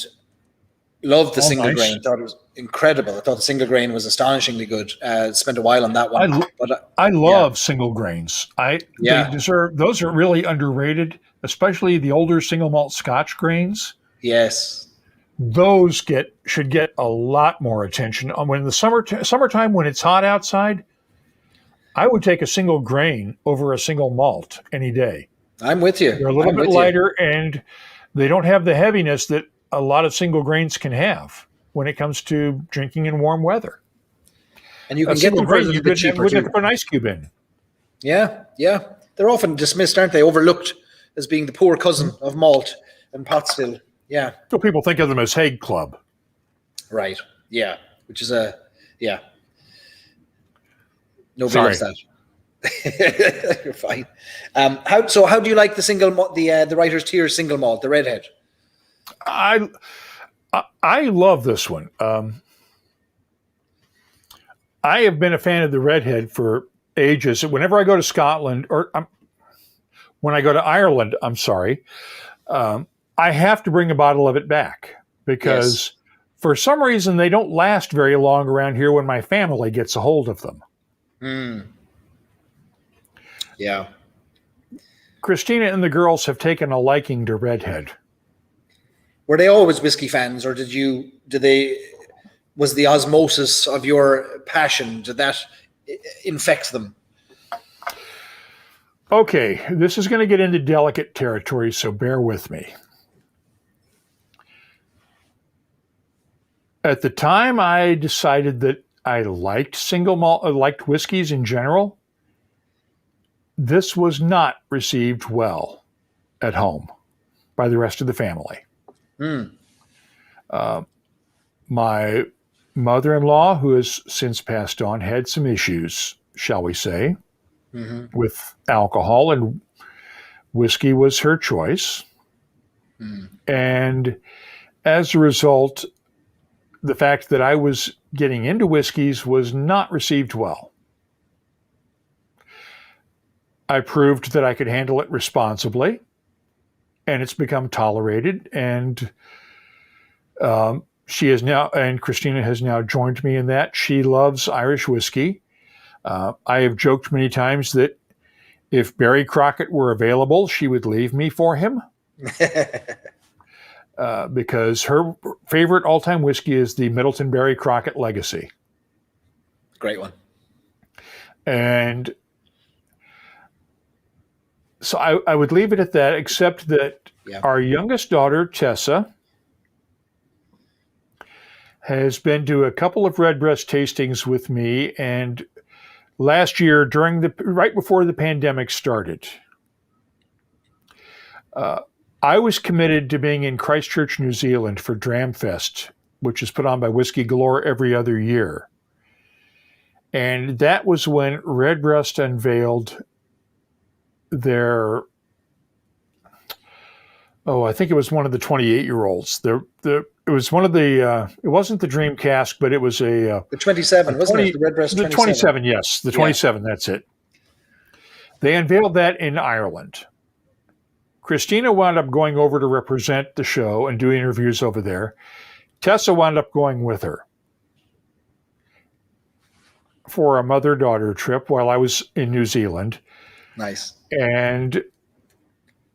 loved the single grain. Thought it was incredible. I thought the single grain was astonishingly good. Spent a while on that one. I love single grains. They deserve, those are really underrated, especially the older single malt Scotch grains. Yes. Those should get a lot more attention. When the summertime, when it's hot outside, I would take a single grain over a single malt any day. I'm with you. They're a little bit lighter, and they don't have the heaviness that a lot of single grains can have when it comes to drinking in warm weather. And you can get them for a little bit cheaper too. Put an ice cube in. Yeah, yeah. They're often dismissed, aren't they? Overlooked as being the poor cousin of malt and pot still. Yeah. So people think of them as Hague Club. Right. Yeah. Which is nobody loves that. You're fine. How do you like the single malt, the Writer's Tier single malt, the Redhead? I love this one. I have been a fan of the Redhead for ages. Whenever I go to Scotland, when I go to Ireland, I have to bring a bottle of it back because for some reason they don't last very long around here when my family gets a hold of them. Mm. Yeah. Christina and the girls have taken a liking to Redhead. Were they always whiskey fans, or was the osmosis of your passion, did that infect them? Okay, this is going to get into delicate territory, so bear with me. At the time I decided that I liked single malt, liked whiskeys in general, this was not received well at home by the rest of the family. Mm. My mother-in-law, who has since passed on, had some issues, shall we say, with alcohol, and whiskey was her choice. Mm. And as a result, the fact that I was getting into whiskeys was not received well. I proved that I could handle it responsibly, and it's become tolerated. And she is now, and Christina has now joined me in that. She loves Irish whiskey. I have joked many times that if Barry Crockett were available, she would leave me for him. Because her favorite all-time whiskey is the Middleton Barry Crockett Legacy. Great one. And so I would leave it at that, except that our youngest daughter, Tessa, has been to a couple of Redbreast tastings with me, and last year, right before the pandemic started, I was committed to being in Christchurch, New Zealand for Dramfest, which is put on by Whiskey Galore every other year. And that was when Redbreast unveiled their, I think it was one of the 28-year-olds. It was one of the, it wasn't the Dream Cask, but it was the 27, wasn't it? The Redbreast 27. The 27, yes. The 27, that's it. They unveiled that in Ireland. Christina wound up going over to represent the show and do interviews over there. Tessa wound up going with her for a mother-daughter trip while I was in New Zealand. Nice. And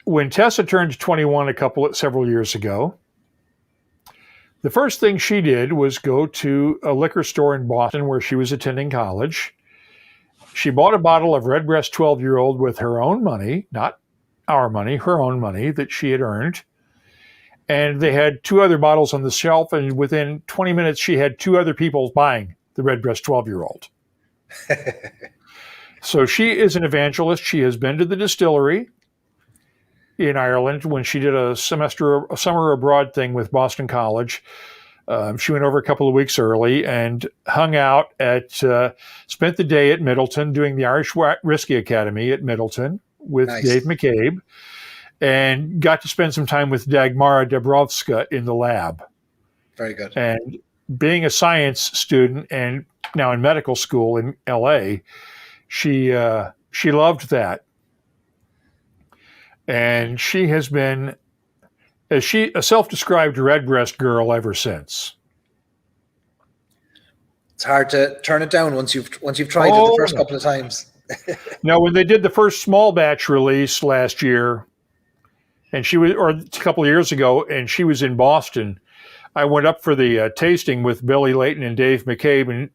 when Tessa turned 21 several years ago, the first thing she did was go to a liquor store in Boston where she was attending college. She bought a bottle of Redbreast 12-year-old with her own money, not our money, her own money that she had earned. And they had 2 other bottles on the shelf, and within 20 minutes, she had 2 other people buying the Redbreast 12-year-old. So she is an evangelist. She has been to the distillery in Ireland when she did a summer abroad thing with Boston College. She went over a couple of weeks early and hung out spent the day at Middleton doing the Irish Whiskey Academy at Middleton with Dave McCabe, and got to spend some time with Dagmara Dabrowska in the lab. Very good. And being a science student and now in medical school in LA, she loved that. And she has been a self-described Redbreast girl ever since. It's hard to turn it down once you've tried it the first couple of times. Now, when they did the first small batch release last year, and a couple of years ago, and she was in Boston, I went up for the tasting with Billy Layton and Dave McCabe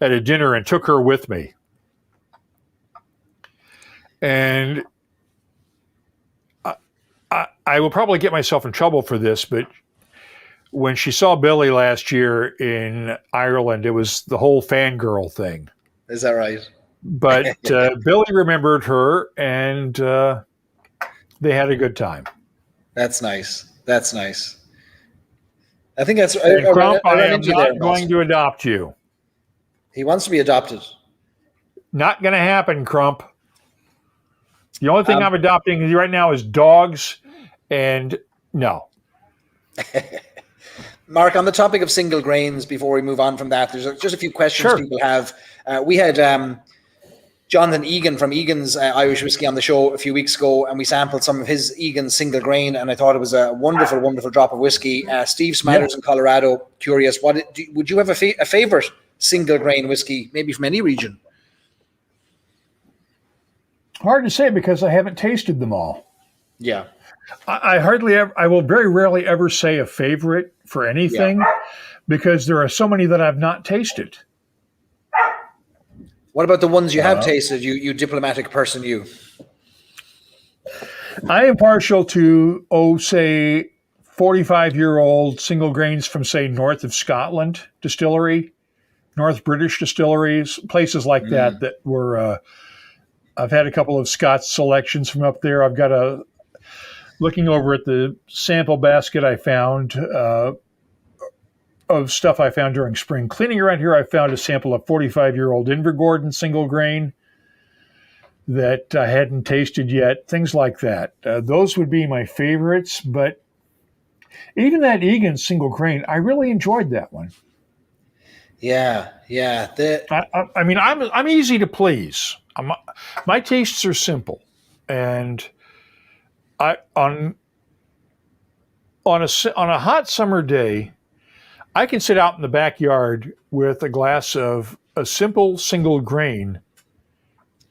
at a dinner and took her with me. And I will probably get myself in trouble for this, but when she saw Billy last year in Ireland, it was the whole fangirl thing. Is that right? But Billy remembered her, and they had a good time. That's nice. That's nice. I think that's... Crump, I am not going to adopt you. He wants to be adopted. Not going to happen, Crump. The only thing I'm adopting right now is dogs, and no. Mark, on the topic of single grains, before we move on from that, there's just a few questions people have. We had Jonathan Egan from Egan's Irish Whiskey on the show a few weeks ago, and we sampled some of his Egan single grain, and I thought it was a wonderful, wonderful drop of whiskey. Steve Smathers in Colorado, curious, would you have a favorite single grain whiskey, maybe from any region? Hard to say because I haven't tasted them all. Yeah. I will very rarely ever say a favorite for anything because there are so many that I've not tasted. What about the ones you have tasted, you diplomatic person, you? I am partial to, say, 45-year-old single grains from, say, north of Scotland distillery, North British distilleries, places like that were... I've had a couple of Scott's selections from up there. I've got looking over at the sample basket I found of stuff I found during spring cleaning around here. I found a sample of 45-year-old Invergordon single grain that I hadn't tasted yet, things like that. Those would be my favorites, but even that Egan single grain, I really enjoyed that one. Yeah. I mean, I'm easy to please. My tastes are simple, and on a hot summer day, I can sit out in the backyard with a glass of a simple single grain,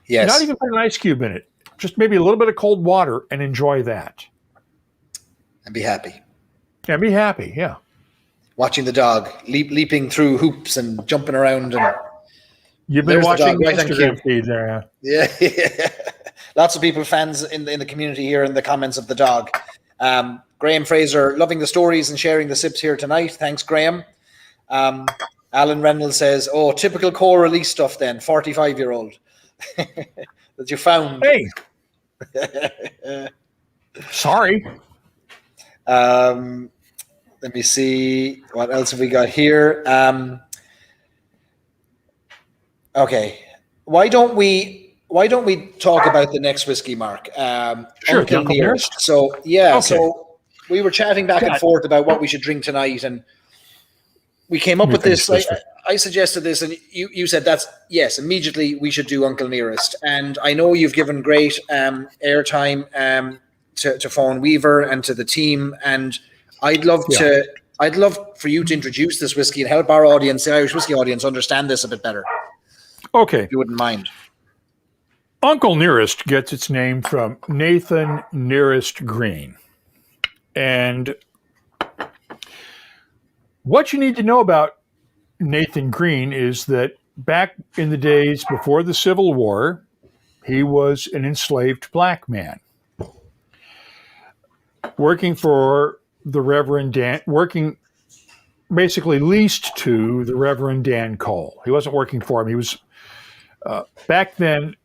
Yes. not even put an ice cube in it, just maybe a little bit of cold water and enjoy that. And be happy. Yeah, be happy, yeah. Watching the dog leaping through hoops and jumping around. And you've been watching the right Instagram feed there. Yeah. Lots of people, fans in the community here in the comments of the dog. Graham Fraser, loving the stories and sharing the sips here tonight. Thanks, Graham. Alan Reynolds says, oh, typical core release stuff then, 45-year-old that you found. Hey. Sorry. Let me see. What else have we got here? Okay. Why don't we talk about the next whiskey, Mark? Sure. Uncle Nearest. So yeah, okay. So we were chatting back and forth about what we should drink tonight, and we came up with this. I suggested this, and you said yes. Immediately we should do Uncle Nearest, and I know you've given great airtime to Fawn Weaver and to the team, and I'd love for you to introduce this whiskey and help our audience, the Irish whiskey audience, understand this a bit better. Okay. If you wouldn't mind. Uncle Nearest gets its name from Nathan Nearest Green. And what you need to know about Nathan Green is that back in the days before the Civil War, he was an enslaved black man. Working for the Reverend Dan, basically leased to the Reverend Dan Cole. He wasn't working for him. He was, back then,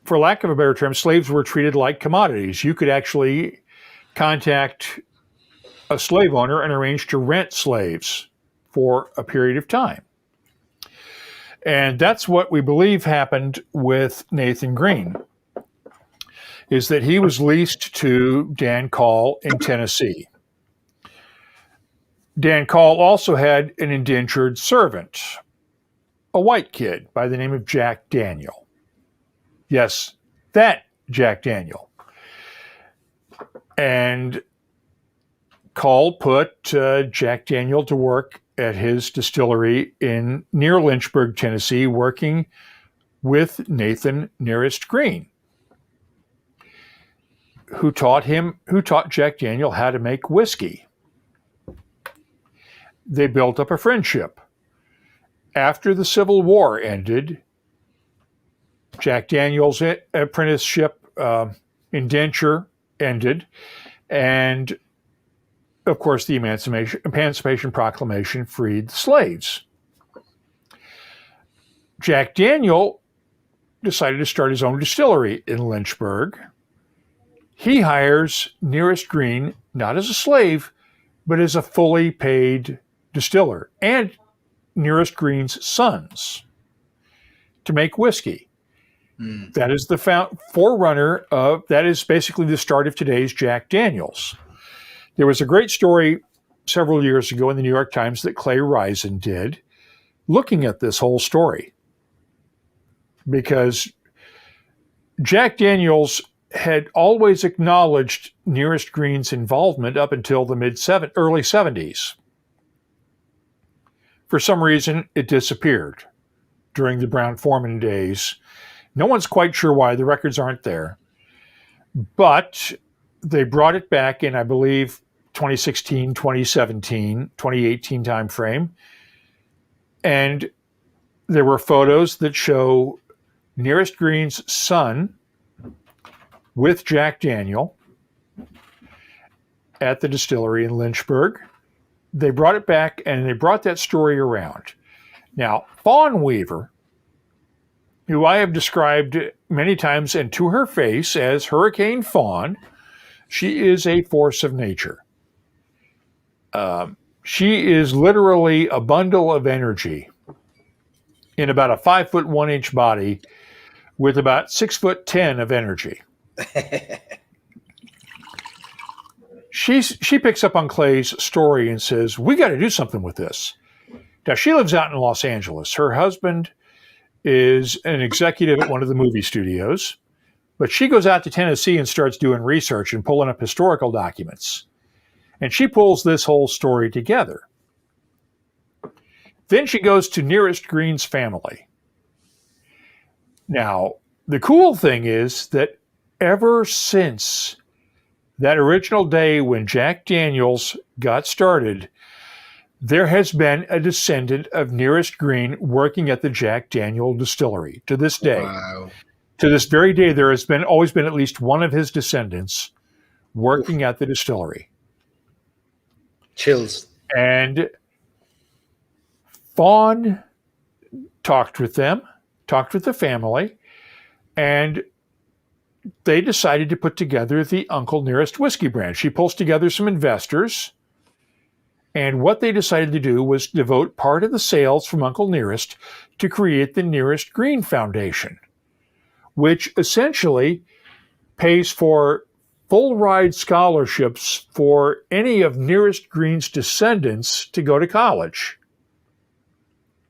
for lack of a better term, slaves were treated like commodities. You could actually contact a slave owner and arrange to rent slaves for a period of time. And that's what we believe happened with Nathan Green, is that he was leased to Dan Call in Tennessee. Dan Call also had an indentured servant, a white kid by the name of Jack Daniel. Yes, that Jack Daniel. And Call put Jack Daniel to work at his distillery near Lynchburg, Tennessee, working with Nathan Nearest Green, who taught Jack Daniel how to make whiskey. They built up a friendship. After the Civil War ended, Jack Daniel's apprenticeship indenture ended, and of course the Emancipation Proclamation freed the slaves. Jack Daniel decided to start his own distillery in Lynchburg. He hires Nearest Green, not as a slave, but as a fully paid distiller, and Nearest Green's sons, to make whiskey. That is the forerunner of, that is basically the start of today's Jack Daniels. There was a great story several years ago in the New York Times that Clay Risen did, looking at this whole story. Because Jack Daniels had always acknowledged Nearest Green's involvement up until the early 70s. For some reason, it disappeared during the Brown-Forman days. No one's quite sure why. The records aren't there. But they brought it back in, I believe, 2016, 2017, 2018 timeframe. And there were photos that show Nearest Green's son with Jack Daniel at the distillery in Lynchburg. They brought it back, and they brought that story around. Now, Fawn Weaver, who I have described many times and to her face as Hurricane Fawn, she is a force of nature. She is literally a bundle of energy in about a 5'1" body with about 6'10" of energy. She picks up on Clay's story and says, we got to do something with this. Now, she lives out in Los Angeles. Her husband is an executive at one of the movie studios, but she goes out to Tennessee and starts doing research and pulling up historical documents. And she pulls this whole story together. Then she goes to Nearest Green's family. Now, the cool thing is that ever since that original day when Jack Daniels got started, there has been a descendant of Nearest Green working at the Jack Daniel distillery to this day. Wow. To this very day, there has always been at least one of his descendants working at the distillery. Chills. And Fawn talked with the family, and they decided to put together the Uncle Nearest whiskey brand. She pulls together some investors, and what they decided to do was devote part of the sales from Uncle Nearest to create the Nearest Green Foundation, which essentially pays for full ride scholarships for any of Nearest Green's descendants to go to college.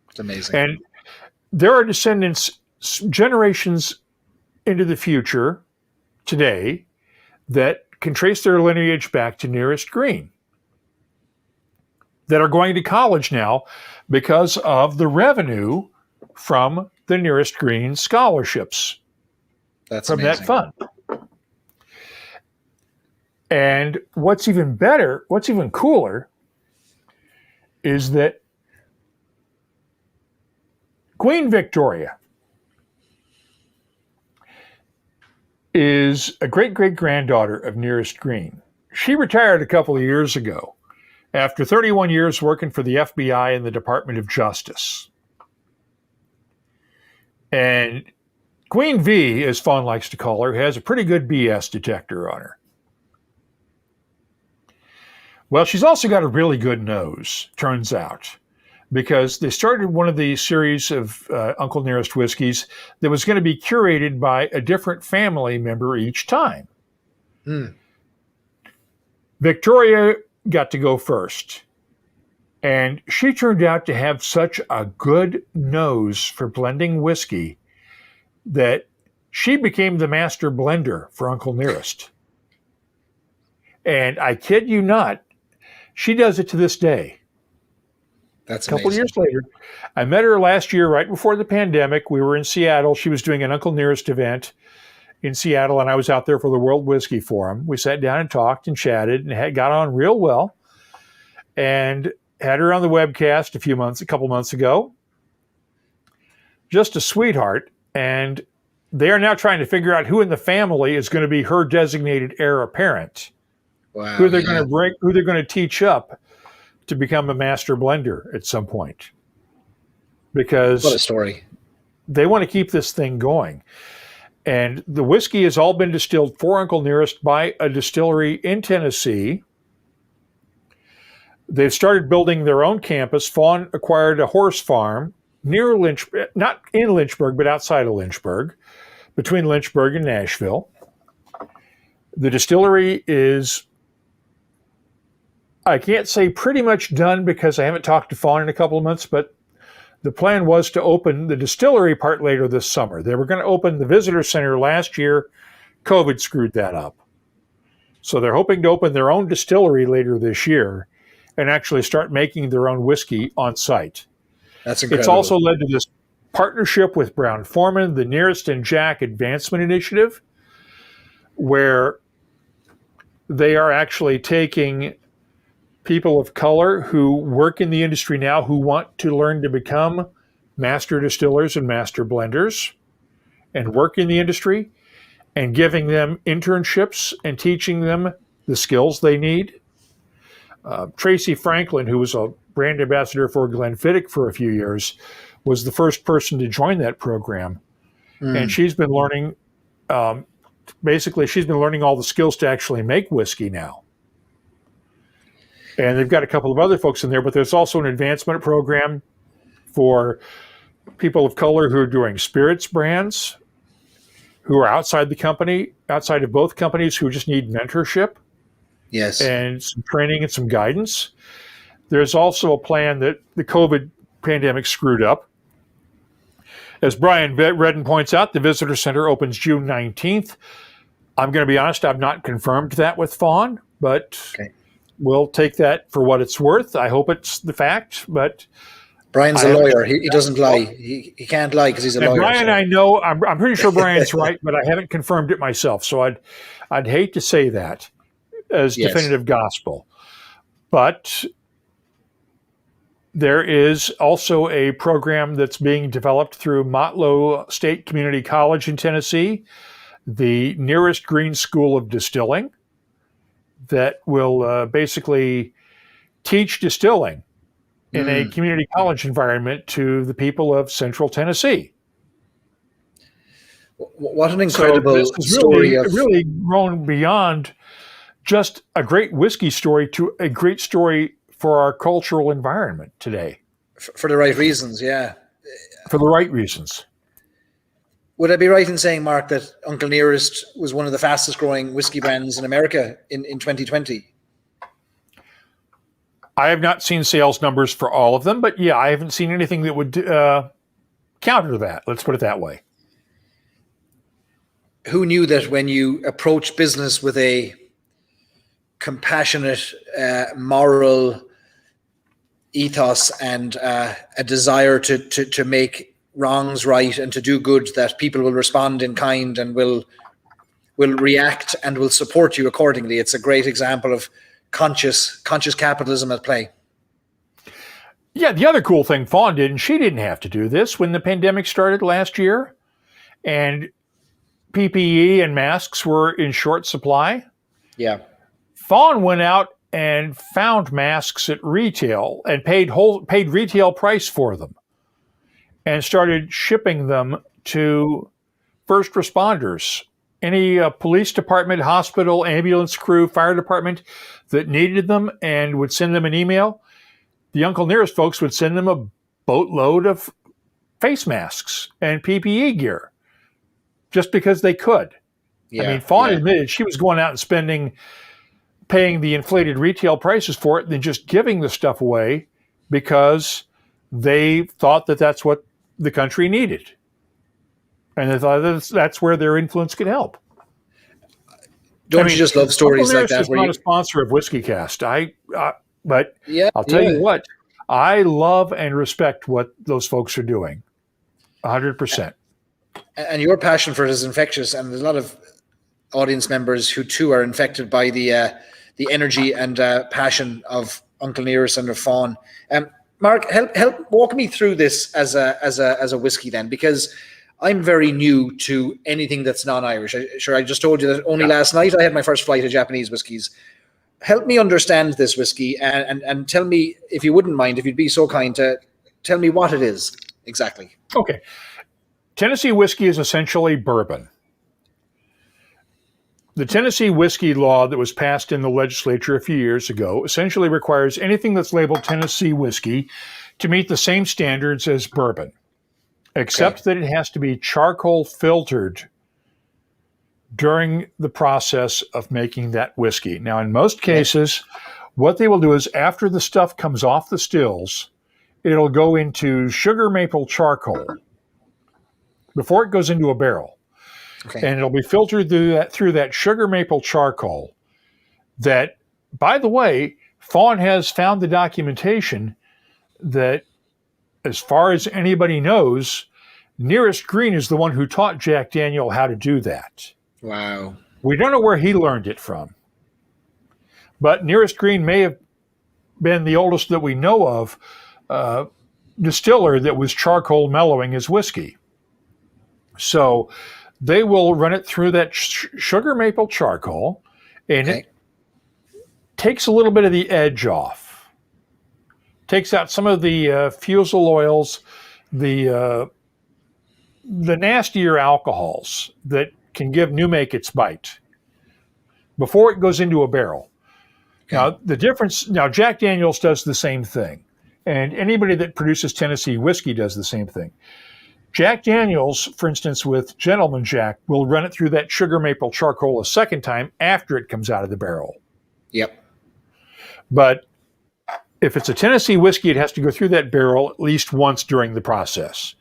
It's amazing. And there are descendants generations into the future today that can trace their lineage back to Nearest Green that are going to college now because of the revenue from the Nearest Green scholarships. That's from amazing. that fund. And what's even better, what's even cooler, is that Queen Victoria is a great-great-granddaughter of Nearest Green. She retired a couple of years ago after 31 years working for the FBI and the Department of Justice. And Queen V, as Fawn likes to call her, has a pretty good BS detector on her. Well, she's also got a really good nose, turns out, because they started one of these series of Uncle Nearest whiskeys that was going to be curated by a different family member each time. Victoria got to go first, and she turned out to have such a good nose for blending whiskey that she became the master blender for Uncle Nearest. And I kid you not, she does it to this day. That's a couple amazing. Years later. I met her last year, right before the pandemic. We were in Seattle. She was doing an Uncle Nearest event in Seattle, and I was out there for the World Whiskey Forum. We sat down and talked and chatted and got on real well, and had her on the webcast a couple months ago. Just a sweetheart. And they are now trying to figure out who in the family is going to be her designated heir apparent. Wow, who they're going to teach up to become a master blender at some point. Because what a story. They want to keep this thing going. And the whiskey has all been distilled for Uncle Nearest by a distillery in Tennessee. They've started building their own campus. Fawn acquired a horse farm near Lynchburg, not in Lynchburg, but outside of Lynchburg, between Lynchburg and Nashville. The distillery is, I can't say pretty much done because I haven't talked to Fawn in a couple of months, but the plan was to open the distillery part later this summer. They were going to open the visitor center last year. COVID screwed that up. So they're hoping to open their own distillery later this year and actually start making their own whiskey on site. That's incredible. It's also led to this partnership with Brown-Forman, the Nearest and Jack Advancement Initiative, where they are actually taking people of color who work in the industry now who want to learn to become master distillers and master blenders and work in the industry, and giving them internships and teaching them the skills they need. Tracy Franklin, who was a brand ambassador for Glenfiddich for a few years, was the first person to join that program. And she's been learning, she's been learning all the skills to actually make whiskey now. And they've got a couple of other folks in there, but there's also an advancement program for people of color who are doing spirits brands, who are outside the company, outside of both companies, who just need mentorship. Yes. And some training and some guidance. There's also a plan that the COVID pandemic screwed up. As Brian Redden points out, the visitor center opens June 19th. I'm going to be honest, I've not confirmed that with Fawn, but we'll take that for what it's worth. I hope it's the fact, but Brian's a lawyer. He doesn't lie. He can't lie because he's a lawyer. Brian, so. I know, I'm pretty sure Brian's right, but I haven't confirmed it myself. So I'd hate to say that as definitive gospel. But there is also a program that's being developed through Motlow State Community College in Tennessee, the Nearest Green School of Distilling, that will basically teach distilling in a community college environment to the people of Central Tennessee. What an incredible story! Really grown beyond just a great whiskey story to a great story for our cultural environment today. For the right reasons, yeah. For the right reasons. Would I be right in saying, Mark, that Uncle Nearest was one of the fastest growing whiskey brands in America in 2020? I have not seen sales numbers for all of them, but yeah, I haven't seen anything that would counter that. Let's put it that way. Who knew that when you approach business with a compassionate, moral ethos and a desire to make wrongs right and to do good, that people will respond in kind and will react and will support you accordingly? It's a great example of conscious capitalism at play. Yeah, the other cool thing Fawn did, and she didn't have to do this when the pandemic started last year and PPE and masks were in short supply. Yeah. Fawn went out and found masks at retail and paid retail price for them and started shipping them to first responders. Any police department, hospital, ambulance crew, fire department that needed them and would send them an email, the Uncle Nearest folks would send them a boatload of face masks and PPE gear just because they could. Yeah, I mean, Fawn admitted she was going out and paying the inflated retail prices for it than just giving the stuff away because they thought that that's what the country needed. And they thought that's where their influence could help. You just love stories like that? I'm not a sponsor of WhiskyCast. But I'll tell you what, I love and respect what those folks are doing, 100%. And your passion for it is infectious, and there's a lot of audience members who too are infected by the energy and passion of Uncle Nearest and of Fawn. Mark, help walk me through this as a whiskey then, because I'm very new to anything that's non-Irish. I just told you that only last night I had my first flight of Japanese whiskies. Help me understand this whiskey and tell me, if you wouldn't mind, if you'd be so kind to tell me what it is exactly. Okay. Tennessee whiskey is essentially bourbon. The Tennessee whiskey law that was passed in the legislature a few years ago essentially requires anything that's labeled Tennessee whiskey to meet the same standards as bourbon, except that it has to be charcoal filtered during the process of making that whiskey. Now, in most cases, what they will do is after the stuff comes off the stills, it'll go into sugar maple charcoal before it goes into a barrel. Okay. And it'll be filtered through that sugar maple charcoal that, by the way, Fawn has found the documentation that, as far as anybody knows, Nearest Green is the one who taught Jack Daniel how to do that. Wow. We don't know where he learned it from. But Nearest Green may have been the oldest that we know of distiller that was charcoal mellowing his whiskey. So they will run it through that sugar maple charcoal, and it takes a little bit of the edge off. Takes out some of the fusel oils, the nastier alcohols that can give new make its bite before it goes into a barrel. Okay. Now Jack Daniel's does the same thing, and anybody that produces Tennessee whiskey does the same thing. Jack Daniel's, for instance, with Gentleman Jack, will run it through that sugar maple charcoal a second time after it comes out of the barrel. Yep. But if it's a Tennessee whiskey, it has to go through that barrel at least once during the process.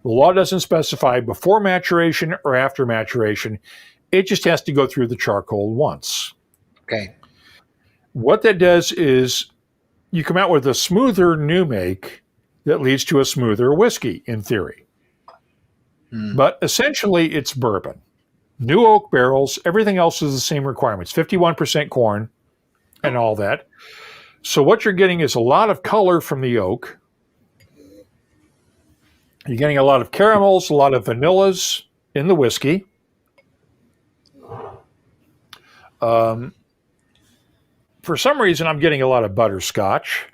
The law doesn't specify before maturation or after maturation. It just has to go through the charcoal once. Okay. What that does is you come out with a smoother new make that leads to a smoother whiskey, in theory. But essentially, it's bourbon. New oak barrels, everything else is the same requirements, 51% corn and all that. So what you're getting is a lot of color from the oak. You're getting a lot of caramels, a lot of vanillas in the whiskey. For some reason, I'm getting a lot of butterscotch.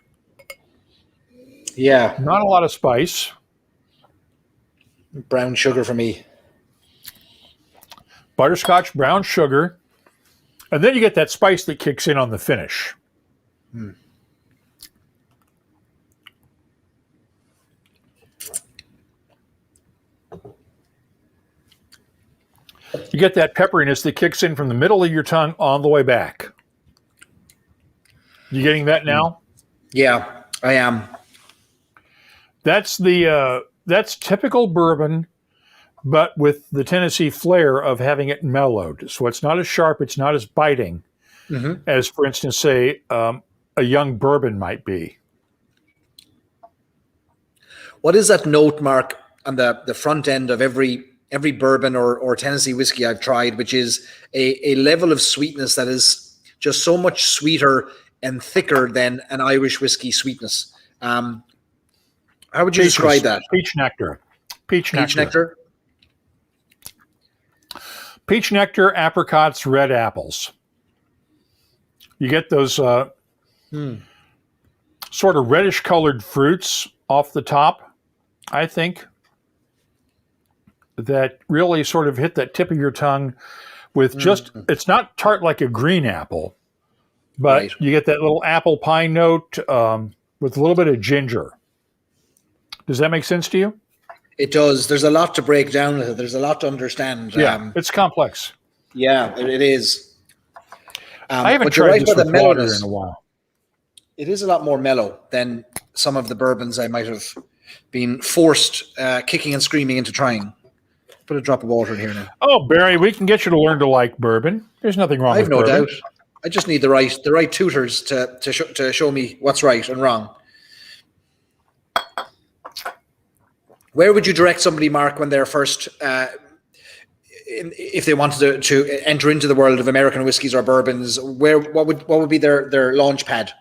Yeah. Not a lot of spice. Brown sugar for me. Butterscotch, brown sugar. And then you get that spice that kicks in on the finish. You get that pepperiness that kicks in from the middle of your tongue on the way back. You getting that now? Yeah, I am. That's typical bourbon, but with the Tennessee flair of having it mellowed. So it's not as sharp, it's not as biting as, for instance, say, a young bourbon might be. What is that note, Mark, on the front end of every bourbon or Tennessee whiskey I've tried, which is a level of sweetness that is just so much sweeter and thicker than an Irish whiskey sweetness? How would you describe that? Peach nectar. Peach nectar? Peach nectar, apricots, red apples. You get those sort of reddish colored fruits off the top, I think, that really sort of hit that tip of your tongue with just, it's not tart like a green apple, but you get that little apple pie note with a little bit of ginger. Does that make sense to you? It does. There's a lot to break down with it. There's a lot to understand. Yeah, it's complex. Yeah, it is. I haven't tried this with water in a while. It is a lot more mellow than some of the bourbons I might have been forced kicking and screaming into trying. Put a drop of water in here now. Oh, Barry, we can get you to learn to like bourbon. There's nothing wrong with bourbon. I have no doubt. I just need the right tutors to show me what's right and wrong. Where would you direct somebody, Mark, when they're first, if they wanted to enter into the world of American whiskies or bourbons? What would be their launch pad?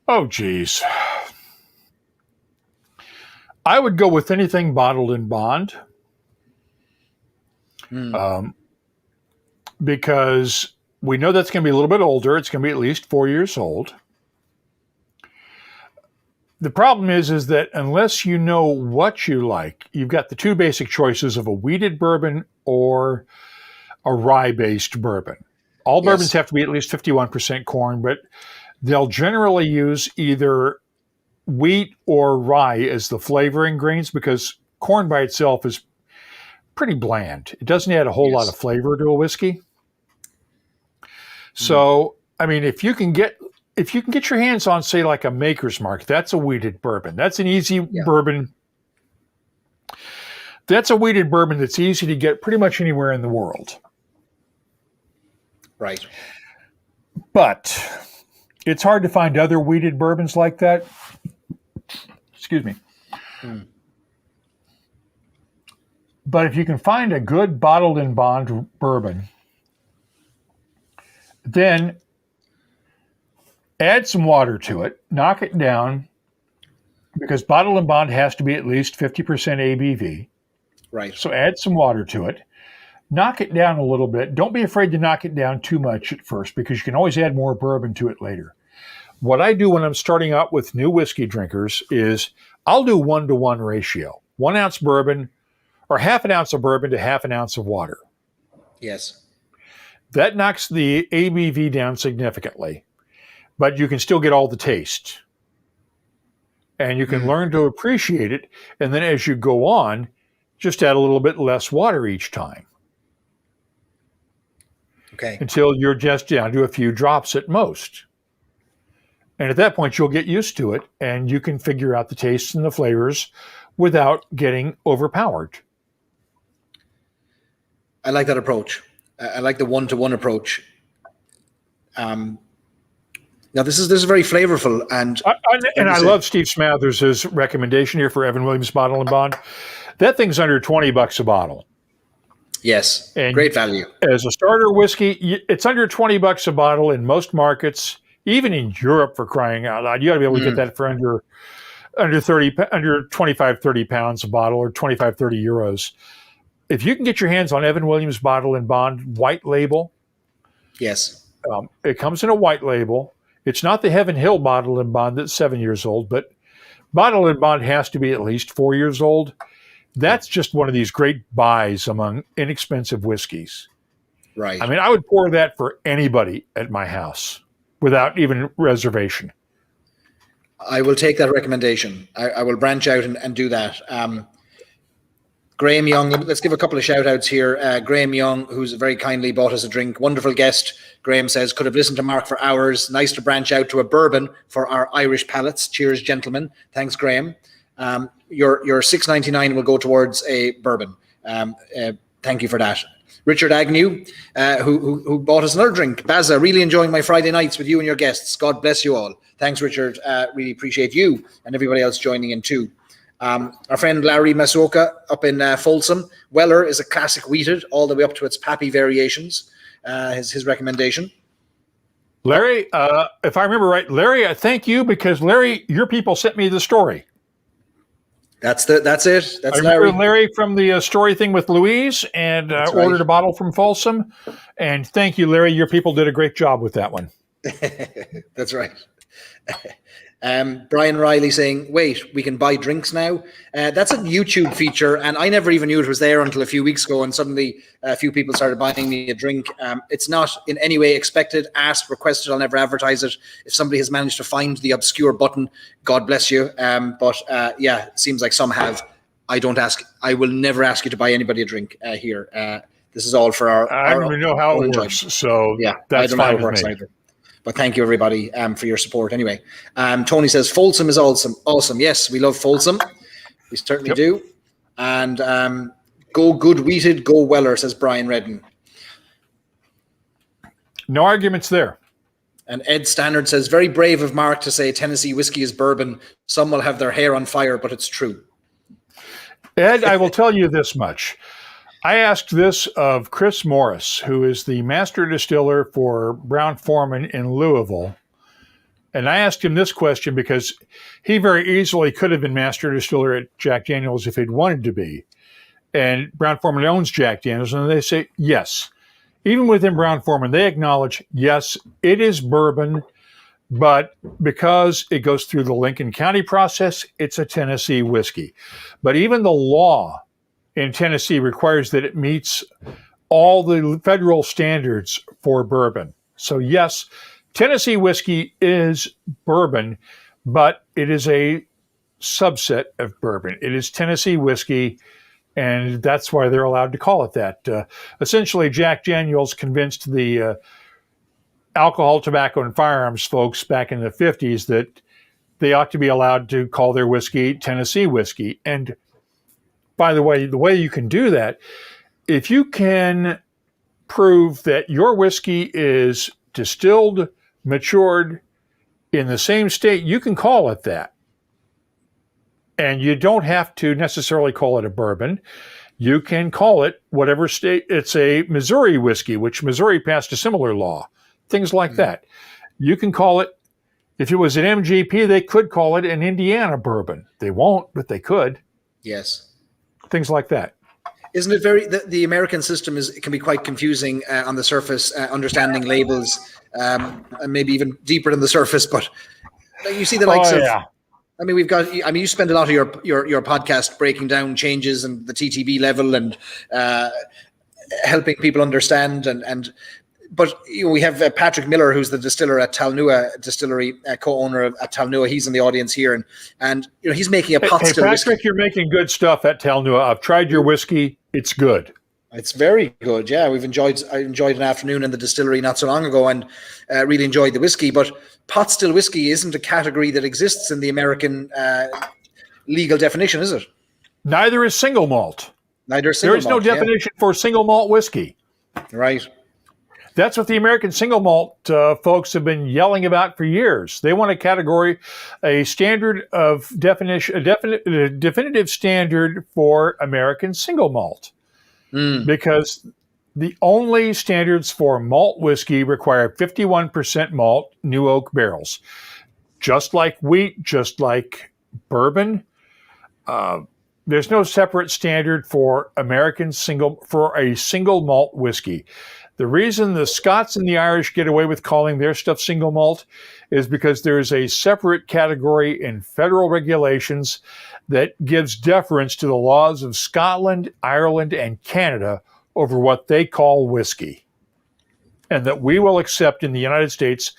Oh, geez. I would go with anything bottled in bond. Because we know that's going to be a little bit older. It's going to be at least 4 years old. The problem is that unless you know what you like, you've got the two basic choices of a wheated bourbon or a rye-based bourbon. All bourbons have to be at least 51% corn, but they'll generally use either wheat or rye as the flavoring grains because corn by itself is pretty bland. It doesn't add a whole lot of flavor to a whiskey. So, I mean, if you can get your hands on, say, like a Maker's Mark, that's a wheated bourbon. That's an easy bourbon. That's a wheated bourbon that's easy to get pretty much anywhere in the world. Right. But it's hard to find other wheated bourbons like that. Excuse me. But if you can find a good bottled in bond bourbon, then add some water to it, knock it down, because bottled in bond has to be at least 50% ABV. Right. So add some water to it, knock it down a little bit. Don't be afraid to knock it down too much at first because you can always add more bourbon to it later. What I do when I'm starting out with new whiskey drinkers is I'll do 1-to-1 ratio. 1 ounce bourbon or half an ounce of bourbon to half an ounce of water. Yes. That knocks the ABV down significantly, but you can still get all the taste. And you can learn to appreciate it. And then as you go on, just add a little bit less water each time. Okay. Until you're just down to a few drops at most. And at that point, you'll get used to it and you can figure out the tastes and the flavors without getting overpowered. I like that approach. I like the 1-to-1 approach. Now this is very flavorful, and I love Steve Smathers' recommendation here for Evan Williams Bottle and Bond. That thing's under $20 a bottle. Yes, and great value. As a starter whiskey, it's under $20 a bottle in most markets, even in Europe, for crying out loud. You got to be able to get that for under 25, 30 pounds a bottle, or 25, 30 euros. If you can get your hands on Evan Williams Bottle and Bond white label. Yes. It comes in a white label. It's not the Heaven Hill Bottle and Bond that's 7 years old, but Bottle and Bond has to be at least 4 years old. That's just one of these great buys among inexpensive whiskeys. Right. I mean, I would pour that for anybody at my house without even reservation. I will take that recommendation. I will branch out and do that. Graham Young, let's give a couple of shout outs here. Graham Young, who's very kindly bought us a drink. Wonderful guest. Graham says, could have listened to Mark for hours. Nice to branch out to a bourbon for our Irish palates. Cheers, gentlemen. Thanks, Graham. Your $6.99 will go towards a bourbon. Thank you for that. Richard Agnew, who bought us another drink. Baza, really enjoying my Friday nights with you and your guests. God bless you all. Thanks, Richard. Really appreciate you and everybody else joining in too. Our friend Larry Masoka up in Folsom. Weller is a classic wheated all the way up to its Pappy variations. His recommendation. Larry, if I remember right, Larry, I thank you because Larry, your people sent me the story. That's it. That's I remember Larry from the story thing with Louise, and ordered a bottle from Folsom. And thank you, Larry. Your people did a great job with that one. That's right. Brian Riley saying, wait, we can buy drinks now. That's a YouTube feature, and I never even knew it was there until a few weeks ago, and suddenly a few people started buying me a drink. It's not in any way expected, asked, requested. I'll never advertise it. If somebody has managed to find the obscure button, God bless you. But it seems like some have. I don't ask. I will never ask you to buy anybody a drink here. This is all for our. I don't even know how it works, so that's fine with me. Either. But thank you, everybody, for your support. Anyway, Tony says, Folsom is awesome. Awesome. Yes, we love Folsom. We certainly do. And go good wheated, go Weller, says Brian Redden. No arguments there. And Ed Stannard says, very brave of Mark to say Tennessee whiskey is bourbon. Some will have their hair on fire, but it's true. Ed, I will tell you this much. I asked this of Chris Morris, who is the master distiller for Brown-Forman in Louisville. And I asked him this question because he very easily could have been master distiller at Jack Daniels if he'd wanted to be. And Brown-Forman owns Jack Daniels, and they say, yes. Even within Brown-Forman, they acknowledge, yes, it is bourbon, but because it goes through the Lincoln County process, it's a Tennessee whiskey. But even the law in Tennessee requires that it meets all the federal standards for bourbon. So yes, Tennessee whiskey is bourbon, but it is a subset of bourbon. It is Tennessee whiskey, and that's why they're allowed to call it that. Essentially, Jack Daniels convinced the alcohol, tobacco, and firearms folks back in the 50s that they ought to be allowed to call their whiskey Tennessee whiskey. And by the way you can do that, if you can prove that your whiskey is distilled, matured in the same state, you can call it that. And you don't have to necessarily call it a bourbon. You can call it whatever state. It's a Missouri whiskey, which Missouri passed a similar law. Things like that. You can call it, if it was an MGP, they could call it an Indiana bourbon. They won't, but they could. Yes. Things like that. Isn't it the American system can be quite confusing on the surface, understanding labels, and maybe even deeper than the surface, but you see the likes of, I mean, you spend a lot of your podcast breaking down changes and the TTB level and helping people understand but we have Patrick Miller, who's the distiller at Talnua Distillery, co-owner at Talnua. He's in the audience here, and he's making a pot still Patrick, whiskey. You're making good stuff at Talnua. I've tried your whiskey; it's good. It's very good. Yeah, I enjoyed an afternoon in the distillery not so long ago, and really enjoyed the whiskey. But pot still whiskey isn't a category that exists in the American legal definition, is it? Neither is single malt. There is no definition for single malt whiskey. Right. That's what the American single malt folks have been yelling about for years. They want a category, a standard of definition, a definitive standard for American single malt. Because the only standards for malt whiskey require 51% malt, new oak barrels. Just like wheat, just like bourbon, there's no separate standard for a single malt whiskey. The reason the Scots and the Irish get away with calling their stuff single malt is because there's a separate category in federal regulations that gives deference to the laws of Scotland, Ireland, and Canada over what they call whiskey. And that we will accept in the United States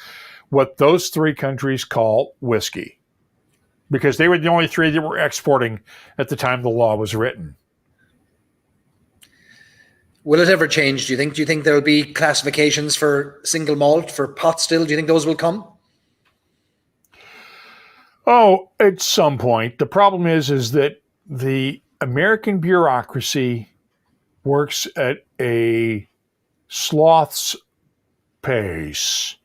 what those three countries call whiskey. Because they were the only three that were exporting at the time the law was written. Will it ever change, do you think? Do you think there will be classifications for single malt, for pot still? Do you think those will come? Oh, at some point. The problem is that the American bureaucracy works at a sloth's pace,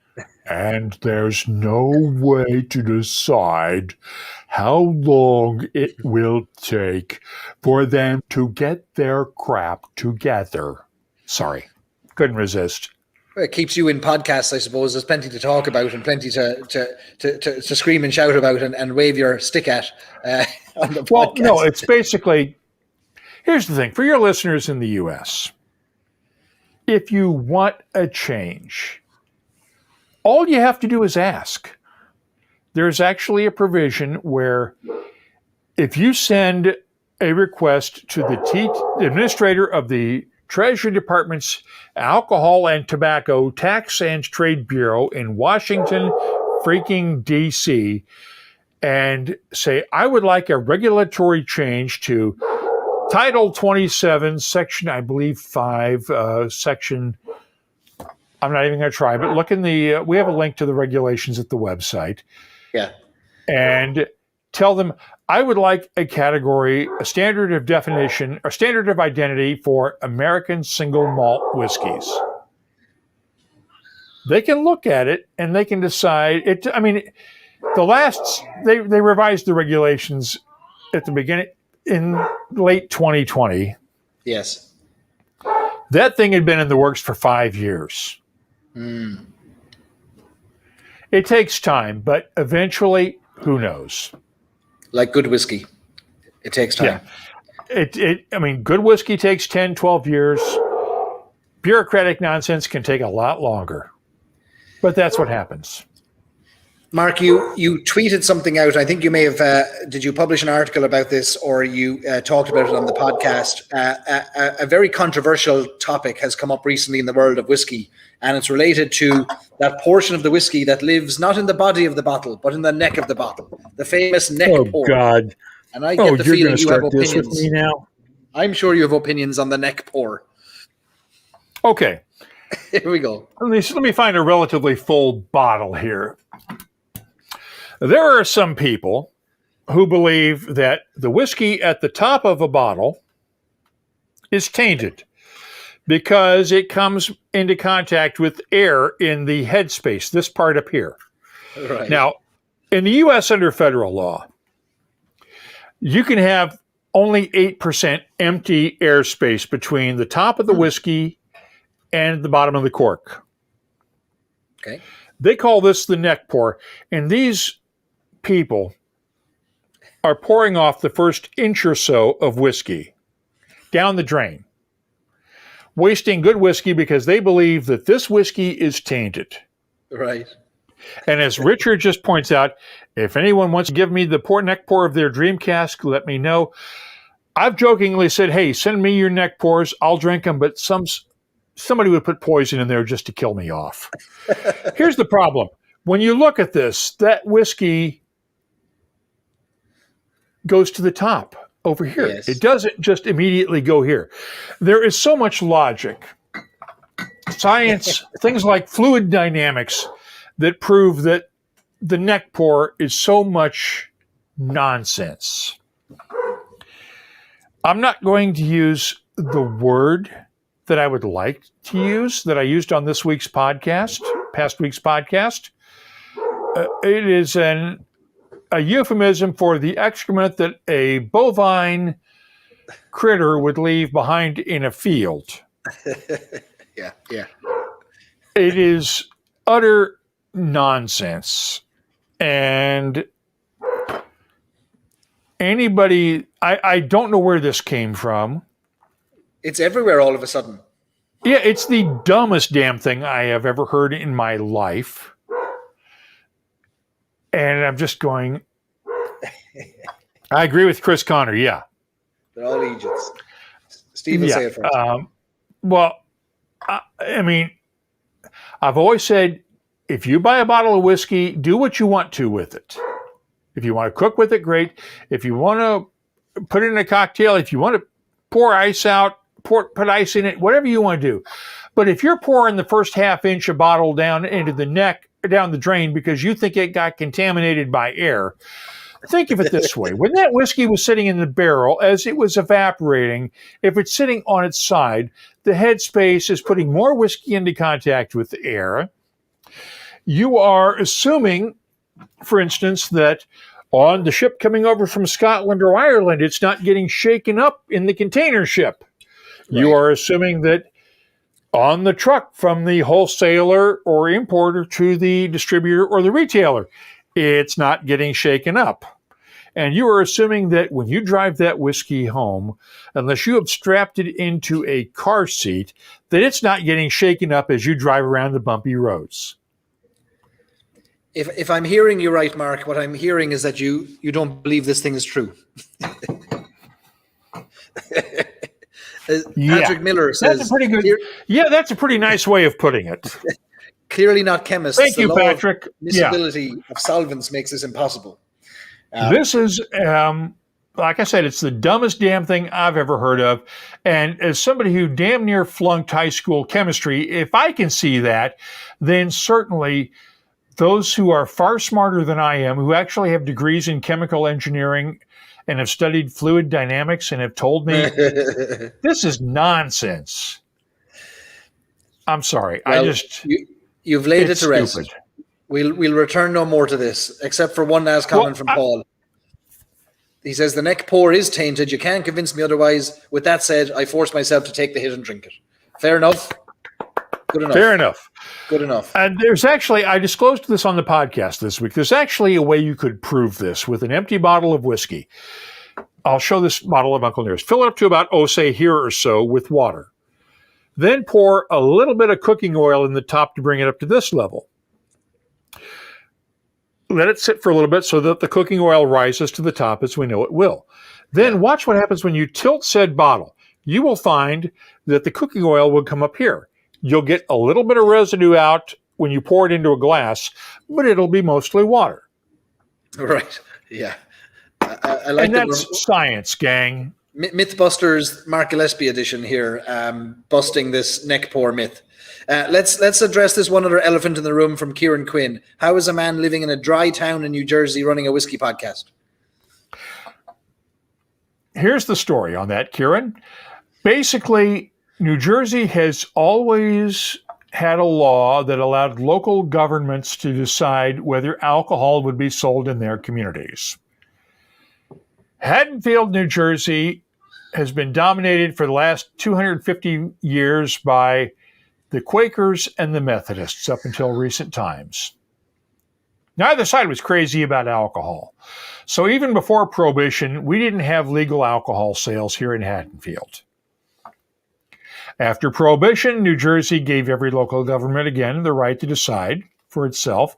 and there's no way to decide how long it will take for them to get their crap together. Sorry, couldn't resist. It keeps you in podcasts, I suppose. There's plenty to talk about and plenty to scream and shout about and wave your stick at on the podcast. Well, no, it's basically, here's the thing. For your listeners in the U.S., if you want a change, all you have to do is ask. There's actually a provision where if you send a request to the administrator of the Treasury Department's Alcohol and Tobacco Tax and Trade Bureau in Washington, freaking D.C., and say, I would like a regulatory change to Title 27, Section, I believe, 5, Section, I'm not even going to try, but look in the, we have a link to the regulations at the website. Yeah. And tell them, I would like a category, a standard of definition, or standard of identity for American single malt whiskeys. They can look at it and they can decide it. I mean, they revised the regulations at the beginning in late 2020. Yes. That thing had been in the works for 5 years. It takes time, but eventually, who knows? Like good whiskey. It takes time. Yeah. I mean, good whiskey takes 10, 12 years. Bureaucratic nonsense can take a lot longer. But that's what happens. Mark, you tweeted something out. I think you may have, did you publish an article about this, or you talked about it on the podcast? A very controversial topic has come up recently in the world of whiskey, and it's related to that portion of the whiskey that lives not in the body of the bottle, but in the neck of the bottle, the famous neck pour. Oh, God. And I get the feeling you have opinions. This with me now? I'm sure you have opinions on the neck pour. Okay. Here we go. Let me find a relatively full bottle here. There are some people who believe that the whiskey at the top of a bottle is tainted because it comes into contact with air in the headspace, this part up here. Right. Now, in the U.S. under federal law, you can have only 8% empty airspace between the top of the whiskey and the bottom of the cork. Okay. They call this the neck pour, and these people are pouring off the first inch or so of whiskey down the drain, wasting good whiskey because they believe that this whiskey is tainted. Right. And as Richard just points out, if anyone wants to give me the neck pour of their dream cask, let me know. I've jokingly said, hey, send me your neck pours. I'll drink them, but somebody would put poison in there just to kill me off. Here's the problem. When you look at this, that whiskey goes to the top over here. Yes. It doesn't just immediately go here. There is so much logic, science, things like fluid dynamics that prove that the neck pour is so much nonsense. I'm not going to use the word that I would like to use that I used on this week's podcast, past week's podcast. It is a euphemism for the excrement that a bovine critter would leave behind in a field. Yeah. It is utter nonsense. And anybody, I don't know where this came from. It's everywhere all of a sudden. Yeah, it's the dumbest damn thing I have ever heard in my life. And I'm just going, I agree with Chris Connor, yeah. They're all Egypts. Steve will say it first. I mean, I've always said, if you buy a bottle of whiskey, do what you want to with it. If you want to cook with it, great. If you want to put it in a cocktail, if you want to pour ice out, put ice in it, whatever you want to do. But if you're pouring the first half inch of bottle down into the neck, down the drain, because you think it got contaminated by air, think of it this way. When that whiskey was sitting in the barrel, as it was evaporating, if it's sitting on its side, the headspace is putting more whiskey into contact with the air. You are assuming, for instance, that on the ship coming over from Scotland or Ireland, it's not getting shaken up in the container ship. Right. You are assuming that on the truck from the wholesaler or importer to the distributor or the retailer, it's not getting shaken up. And you are assuming that when you drive that whiskey home, unless you have strapped it into a car seat, that it's not getting shaken up as you drive around the bumpy roads. If I'm hearing you right, Mark, what I'm hearing is that you don't believe this thing is true. Patrick Miller says, that's a pretty good. That's a pretty nice way of putting it. Clearly not chemists. Thank you, Patrick. Miscibility of solvents makes this impossible. This is, like I said, it's the dumbest damn thing I've ever heard of. And as somebody who damn near flunked high school chemistry, if I can see that, then certainly those who are far smarter than I am, who actually have degrees in chemical engineering and have studied fluid dynamics and have told me this is nonsense. I'm sorry. Well, you've laid it to rest. We'll return no more to this, except for one last comment from Paul. He says, the neck pour is tainted. You can't convince me otherwise. With that said, I force myself to take the hit and drink it. Fair enough? Good enough. Fair enough. Good enough. And there's actually, I disclosed this on the podcast this week, there's actually a way you could prove this with an empty bottle of whiskey. I'll show this bottle of Uncle Nearest. Fill it up to about, say here or so with water. Then pour a little bit of cooking oil in the top to bring it up to this level. Let it sit for a little bit so that the cooking oil rises to the top, as we know it will. Then watch what happens when you tilt said bottle. You will find that the cooking oil will come up here. You'll get a little bit of residue out when you pour it into a glass, but it'll be mostly water. Right. Yeah. I like and that's science, gang. Mythbusters Mark Gillespie edition here, busting this neck pour myth. Let's address this one other elephant in the room from Kieran Quinn. How is a man living in a dry town in New Jersey running a whiskey podcast? Here's the story on that, Kieran. Basically, New Jersey has always had a law that allowed local governments to decide whether alcohol would be sold in their communities. Haddonfield, New Jersey has been dominated for the last 250 years by the Quakers and the Methodists up until recent times. Neither side was crazy about alcohol. So even before Prohibition, we didn't have legal alcohol sales here in Haddonfield. After Prohibition, New Jersey gave every local government, again, the right to decide for itself.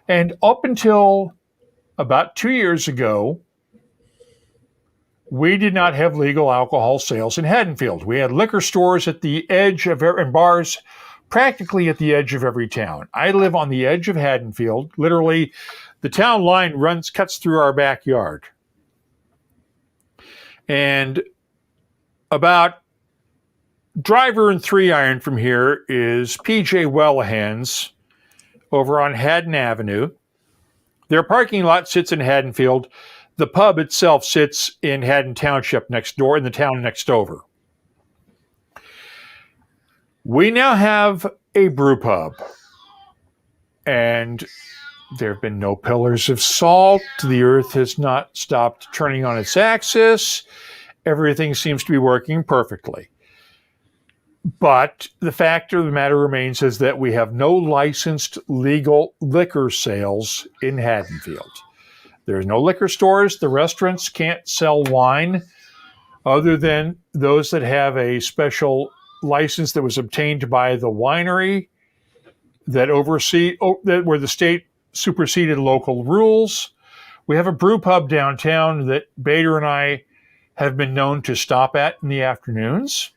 And up until about 2 years ago, we did not have legal alcohol sales in Haddonfield. We had liquor stores at the edge of and bars practically at the edge of every town. I live on the edge of Haddonfield. Literally, the town line cuts through our backyard. And about driver and 3 iron from here is PJ Wellahan's over on Haddon Avenue. Their parking lot sits in Haddonfield. The pub itself sits in Haddon Township next door, in the town next over. We now have a brew pub, and there have been no pillars of salt. The earth has not stopped turning on its axis. Everything seems to be working perfectly. But the fact of the matter remains is that we have no licensed legal liquor sales in Haddonfield. There's no liquor stores. The restaurants can't sell wine other than those that have a special license that was obtained by the winery that where the state superseded local rules. We have a brew pub downtown that Bader and I have been known to stop at in the afternoons.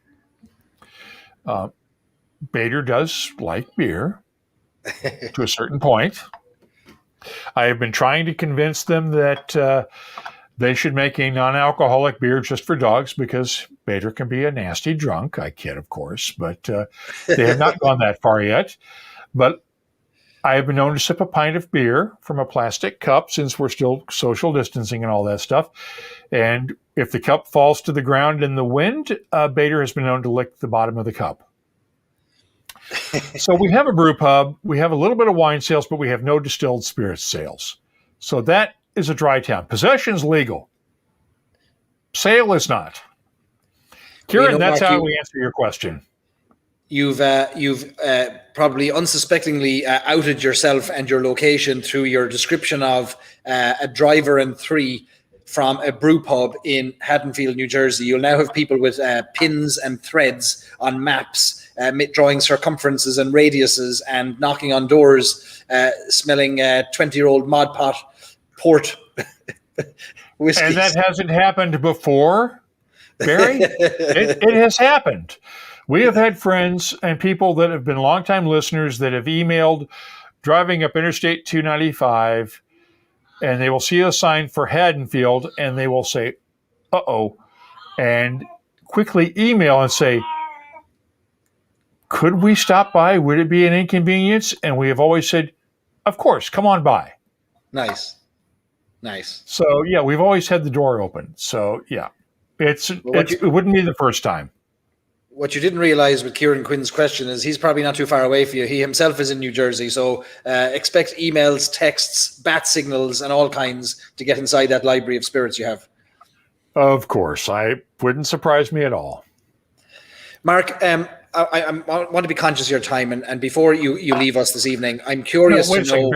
Bader does like beer to a certain point. I have been trying to convince them that they should make a non-alcoholic beer just for dogs because Bader can be a nasty drunk. I kid, of course, but they have not gone that far yet. But I have been known to sip a pint of beer from a plastic cup since we're still social distancing and all that stuff. And if the cup falls to the ground in the wind, Bader has been known to lick the bottom of the cup. So we have a brew pub. We have a little bit of wine sales, but we have no distilled spirits sales. So that is a dry town. Possession's legal. Sale is not. Kieran, that's how we answer your question. You've probably unsuspectingly outed yourself and your location through your description of a driver and three from a brew pub in Haddonfield, New Jersey. You'll now have people with pins and threads on maps, drawing circumferences and radiuses and knocking on doors, smelling 20-year-old Mod Pot port whiskey. And that hasn't happened before, Barry? It has happened. We have had friends and people that have been longtime listeners that have emailed driving up Interstate 295, and they will see a sign for Haddonfield, and they will say, uh-oh, and quickly email and say, could we stop by? Would it be an inconvenience? And we have always said, of course, come on by. Nice. So, yeah, we've always had the door open. So, yeah, it wouldn't be the first time. What you didn't realize with Kieran Quinn's question is he's probably not too far away for you. He himself is in New Jersey. So expect emails, texts, bat signals, and all kinds to get inside that library of spirits you have. Of course. I wouldn't surprise me at all. Mark, I want to be conscious of your time. And before you leave us this evening, I'm curious to know.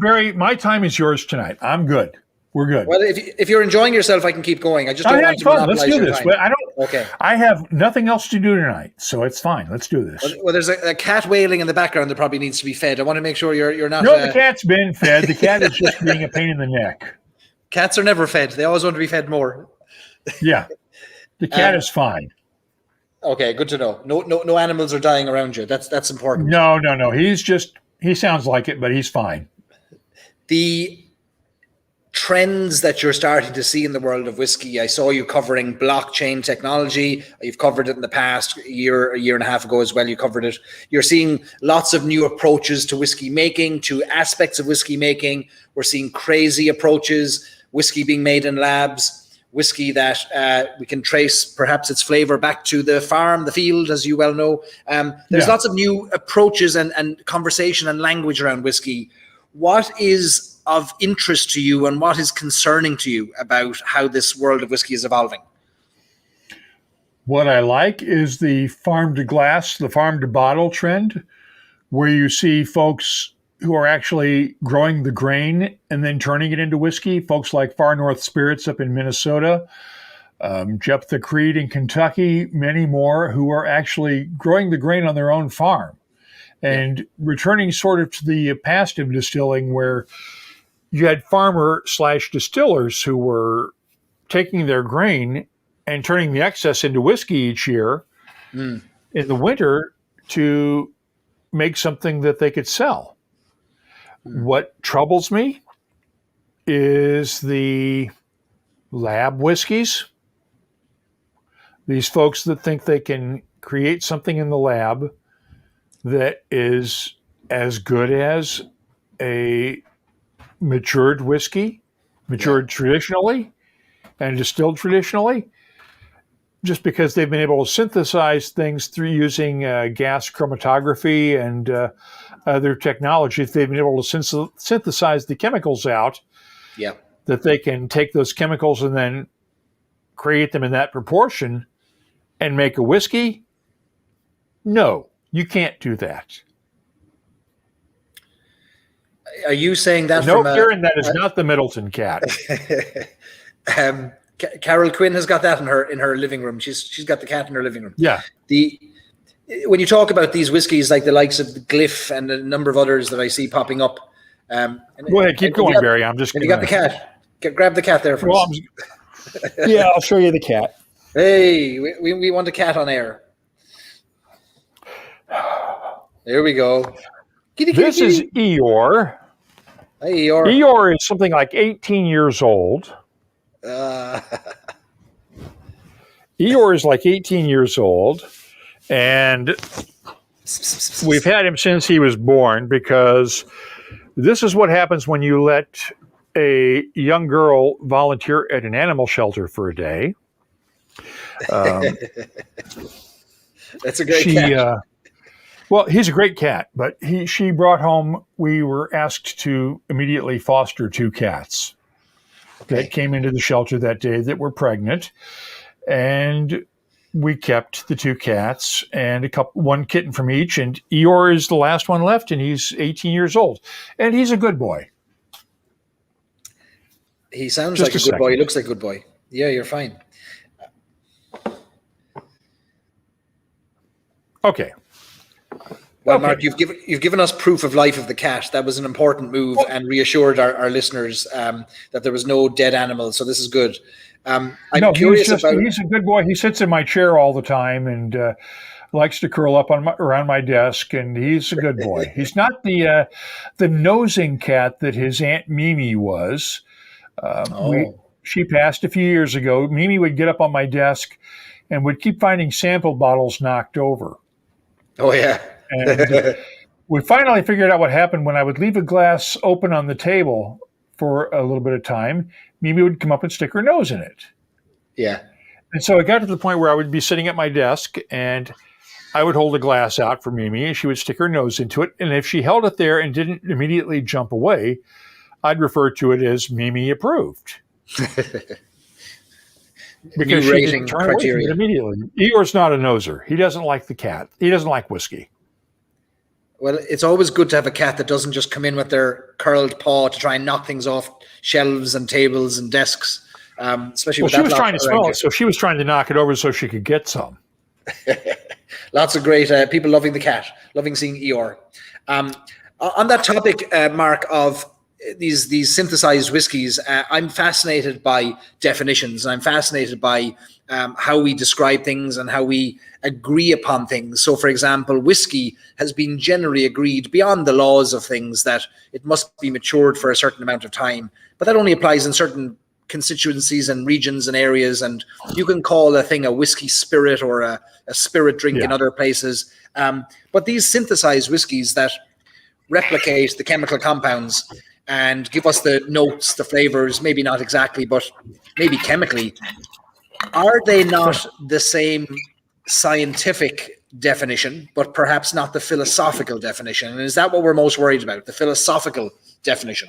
Barry, my time is yours tonight. I'm good. We're good. Well, if you're enjoying yourself, I can keep going. I just don't want to monopolize your time. Let's do this. Okay. I have nothing else to do tonight, so it's fine. Let's do this. Well, there's a cat wailing in the background that probably needs to be fed. I want to make sure you're not. No, the cat's been fed. The cat is just being a pain in the neck. Cats are never fed. They always want to be fed more. Yeah, the cat is fine. Okay, good to know. No animals are dying around you. That's important. No. He sounds like it, but he's fine. The trends that you're starting to see in the world of whiskey. I saw you covering blockchain technology. You've covered it in the past a year and a half ago as well. You covered it. You're seeing lots of new approaches to whiskey making, to aspects of whiskey making. We're seeing crazy approaches, whiskey being made in labs, whiskey that we can trace perhaps its flavor back to the farm, the field, as you well know. There's lots of new approaches and conversation and language around whiskey. What is of interest to you and what is concerning to you about how this world of whiskey is evolving? What I like is the farm to glass, the farm to bottle trend, where you see folks who are actually growing the grain and then turning it into whiskey. Folks like Far North Spirits up in Minnesota, Jephthah Creed in Kentucky, many more who are actually growing the grain on their own farm and returning sort of to the past of distilling where you had farmer/distillers who were taking their grain and turning the excess into whiskey each year in the winter to make something that they could sell. What troubles me is the lab whiskeys. These folks that think they can create something in the lab that is as good as a matured whiskey, traditionally and distilled traditionally. just because they've been able to synthesize things through using gas chromatography and other technologies. They've been able to synthesize the chemicals out. Yeah. That they can take those chemicals and then create them in that proportion and make a whiskey? No, you can't do that. Are you saying that No, Kieran, that is not the Middleton cat. Carol Quinn has got that in her living room. She's got the cat in her living room. Yeah. When you talk about these whiskies, like the likes of the Glyph and a number of others that I see popping up. Go ahead, keep going, Barry. I'm just. You got the cat. Grab the cat there for us. Yeah, I'll show you the cat. Hey, we want a cat on air. There we go. This is Eeyore. Hey, Eeyore. Eeyore is something like 18 years old. Eeyore is like 18 years old, and we've had him since he was born, because this is what happens when you let a young girl volunteer at an animal shelter for a day. That's a great cat. Well, he's a great cat, but she brought home, we were asked to immediately foster 2 cats that came into the shelter that day that were pregnant. And we kept the 2 cats and one kitten from each. And Eeyore is the last one left, and he's 18 years old. And he's a good boy. He sounds like a good boy. He looks like a good boy. Yeah, you're fine. Okay. Well, Mark, you've given us proof of life of the cat. That was an important move and reassured our listeners that there was no dead animal. So this is good. I'm curious about. He's a good boy. He sits in my chair all the time and likes to curl up around my desk, and he's a good boy. He's not the nosing cat that his Aunt Mimi was. She passed a few years ago. Mimi would get up on my desk and would keep finding sample bottles knocked over. Oh, yeah. And we finally figured out what happened when I would leave a glass open on the table for a little bit of time. Mimi would come up and stick her nose in it. Yeah. And so it got to the point where I would be sitting at my desk and I would hold a glass out for Mimi and she would stick her nose into it. And if she held it there and didn't immediately jump away, I'd refer to it as Mimi approved. Because she didn't turn away from it immediately. Eeyore's not a noser. He doesn't like the cat. He doesn't like whiskey. Well, it's always good to have a cat that doesn't just come in with their curled paw to try and knock things off shelves and tables and desks. Especially with that. She was trying to smell it, so she was trying to knock it over so she could get some. Lots of great people loving the cat, loving seeing Eeyore. On that topic, Mark, of these synthesized whiskies, I'm fascinated by definitions, and I'm fascinated by how we describe things and how we agree upon things. So, for example, whiskey has been generally agreed beyond the laws of things that it must be matured for a certain amount of time, but that only applies in certain constituencies and regions and areas, and you can call a thing a whiskey spirit or a spirit drink in other places. But these synthesized whiskies that replicate the chemical compounds and give us the notes, the flavors, maybe not exactly, but maybe chemically, are they not the same scientific definition, but perhaps not the philosophical definition? And is that what we're most worried about, the philosophical definition?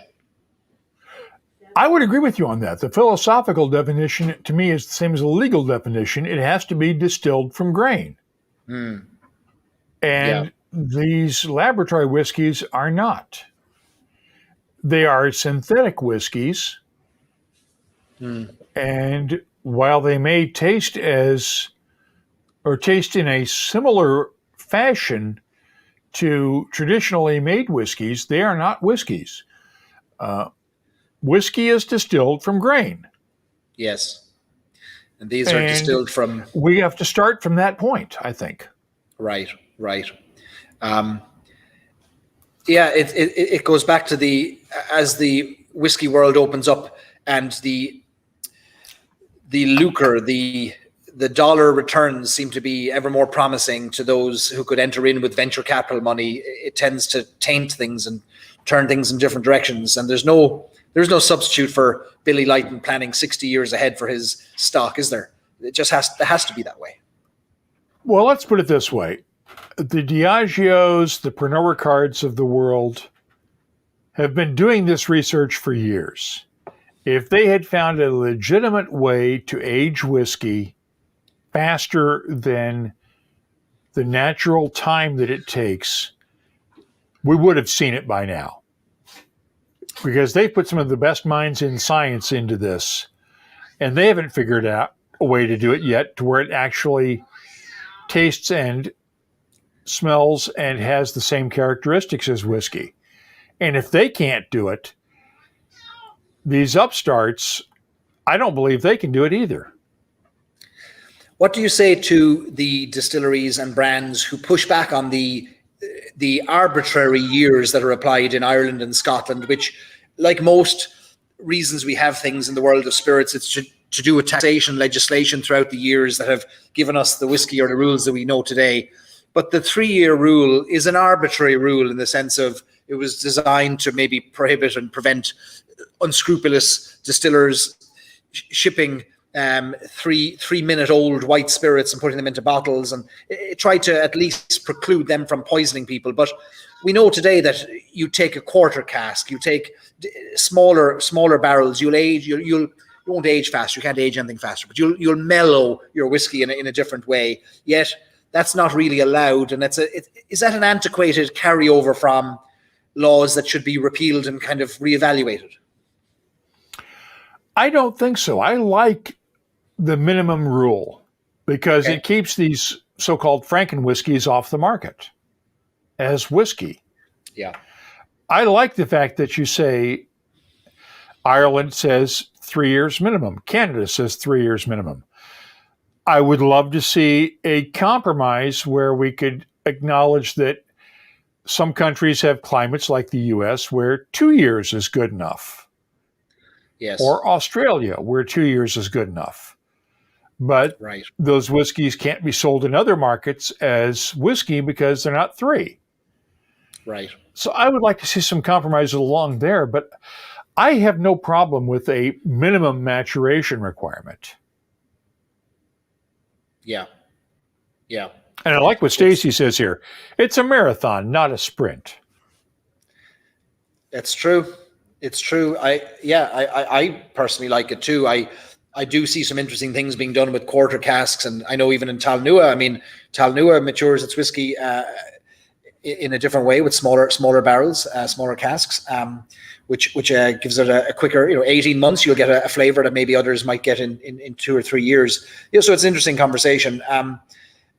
I would agree with you on that. The philosophical definition, to me, is the same as the legal definition. It has to be distilled from grain. And these laboratory whiskeys are not. They are synthetic whiskeys. And while they may taste in a similar fashion to traditionally made whiskeys, they are not whiskeys. Whiskey is distilled from grain. Yes. And these are distilled from... We have to start from that point, I think. Right. It goes back to as the whiskey world opens up and the lucre, the dollar returns seem to be ever more promising to those who could enter in with venture capital money. It tends to taint things and turn things in different directions. And there's no substitute for Billy Lighton planning 60 years ahead for his stock, is there? It has to be that way. Well, let's put it this way. The Diageos, the Pernod Ricards of the world have been doing this research for years. If they had found a legitimate way to age whiskey faster than the natural time that it takes, we would have seen it by now. Because they put some of the best minds in science into this, and they haven't figured out a way to do it yet to where it actually tastes and smells and has the same characteristics as whiskey. And if they can't do it, these upstarts, I don't believe they can do it either. What do you say to the distilleries and brands who push back on the arbitrary years that are applied in Ireland and Scotland, which, like most reasons we have things in the world of spirits, it's to do with taxation legislation throughout the years that have given us the whiskey or the rules that we know today. But the 3-year rule is an arbitrary rule in the sense of it was designed to maybe prohibit and prevent unscrupulous distillers shipping 3-minute-old white spirits and putting them into bottles, and it tried to at least preclude them from poisoning people. But we know today that you take a quarter cask, you take smaller barrels, you won't age fast. You can't age anything faster, but you'll mellow your whiskey in a different way. Yet that's not really allowed, and is that an antiquated carryover from laws that should be repealed and kind of reevaluated? I don't think so. I like the minimum rule because it keeps these so-called Franken whiskeys off the market as whiskey. Yeah. I like the fact that you say Ireland says 3 years minimum. Canada says 3 years minimum. I would love to see a compromise where we could acknowledge that some countries have climates like the US where 2 years is good enough. Yes. Or Australia where 2 years is good enough. But those whiskeys can't be sold in other markets as whiskey because they're not 3. Right. So I would like to see some compromises along there, but I have no problem with a minimum maturation requirement. Yeah. Yeah. And I like what Stacy says here. It's a marathon, not a sprint. It's true. It's true. I personally like it too. I do see some interesting things being done with quarter casks, and I know even in Talnua, Talnua matures its whiskey in a different way with smaller barrels, smaller casks, which gives it a quicker, 18 months, you'll get a flavor that maybe others might get in 2 or 3 years. So it's an interesting conversation.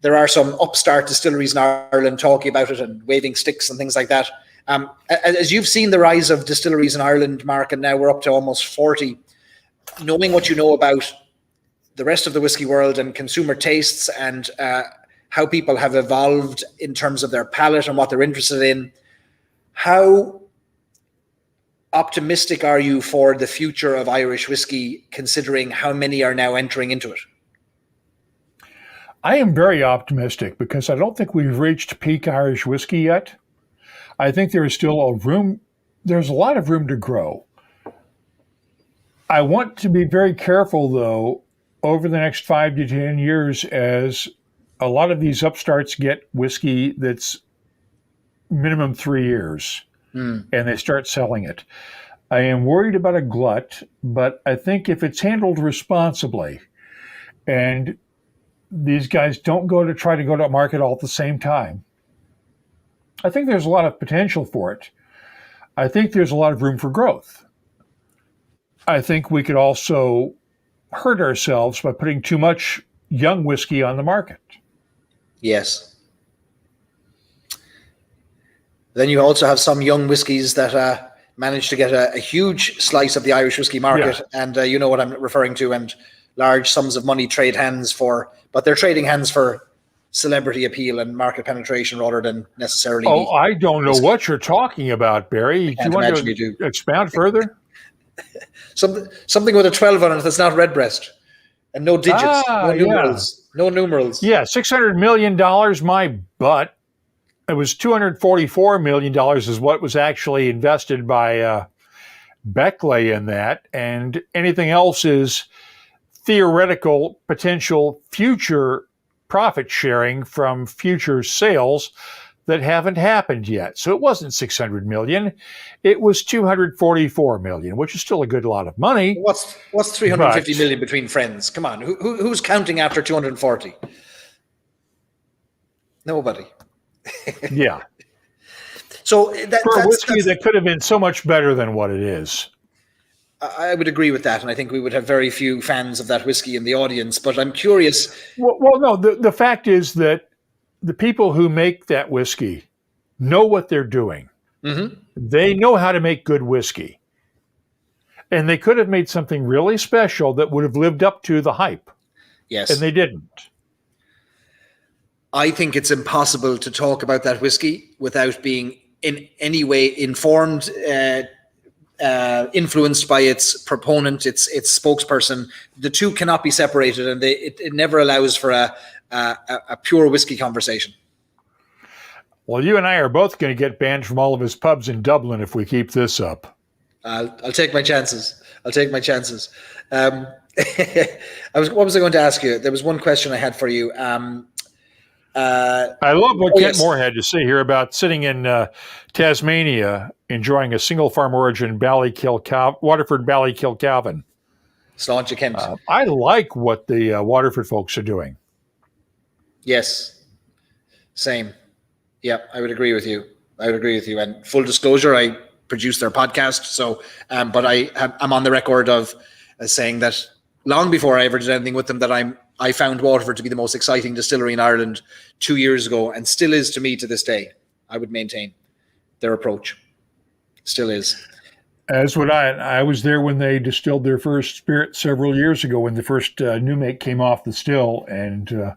There are some upstart distilleries in Ireland talking about it and waving sticks and things like that. As you've seen the rise of distilleries in Ireland, Mark, and now we're up to almost 40, knowing what you know about the rest of the whiskey world and consumer tastes and how people have evolved in terms of their palate and what they're interested in, how optimistic are you for the future of Irish whiskey, considering how many are now entering into it? I am very optimistic because I don't think we've reached peak Irish whiskey yet. I think there is still there's a lot of room to grow. I want to be very careful, though, over the next 5 to 10 years as a lot of these upstarts get whiskey that's minimum 3 years and they start selling it. I am worried about a glut, but I think if it's handled responsibly and these guys don't try to go to market all at the same time, I think there's a lot of potential for it. I think there's a lot of room for growth. I think we could also hurt ourselves by putting too much young whiskey on the market. Yes. Then you also have some young whiskies that manage to get a huge slice of the Irish whiskey market, and you know what I'm referring to, and large sums of money trade hands but they're trading hands for celebrity appeal and market penetration rather than necessarily. Oh, I don't know what you're talking about, Barry. Do you want to expound further? Something with a 12 on it that's not redbreast and no digits, no numerals. No numerals. Yeah, $600 million, my butt. It was $244 million is what was actually invested by Beckley in that. And anything else is theoretical potential future profit sharing from future sales that haven't happened yet. So it wasn't 600 million. It was 244 million, which is still a good lot of money. What's 350 million between friends? Come on. Who's counting after 240? Nobody. Yeah. So for a whiskey that could have been so much better than what it is. I would agree with that, and I think we would have very few fans of that whiskey in the audience, but I'm curious. Well, no, the fact is that the people who make that whiskey know what they're doing. Mm-hmm. They know how to make good whiskey. And they could have made something really special that would have lived up to the hype. Yes. And they didn't. I think it's impossible to talk about that whiskey without being in any way informed, influenced by its proponent, its spokesperson. The two cannot be separated, and it never allows for a pure whiskey conversation. Well, you and I are both going to get banned from all of his pubs in Dublin if we keep this up. I'll take my chances. What was I going to ask you? There was one question I had for you. I love what Kent Moore had to say here about sitting in Tasmania, enjoying a single farm origin Waterford Ballykill Calvin. Sláinte Kent. I like what the Waterford folks are doing. Yes, same. Yeah, I would agree with you. And full disclosure, I produce their podcast. So, but I'm on the record of saying that long before I ever did anything with them, that I found Waterford to be the most exciting distillery in Ireland 2 years ago, and still is to me to this day. I would maintain their approach. Still is. As would I. I was there when they distilled their first spirit several years ago, when the first new make came off the still, and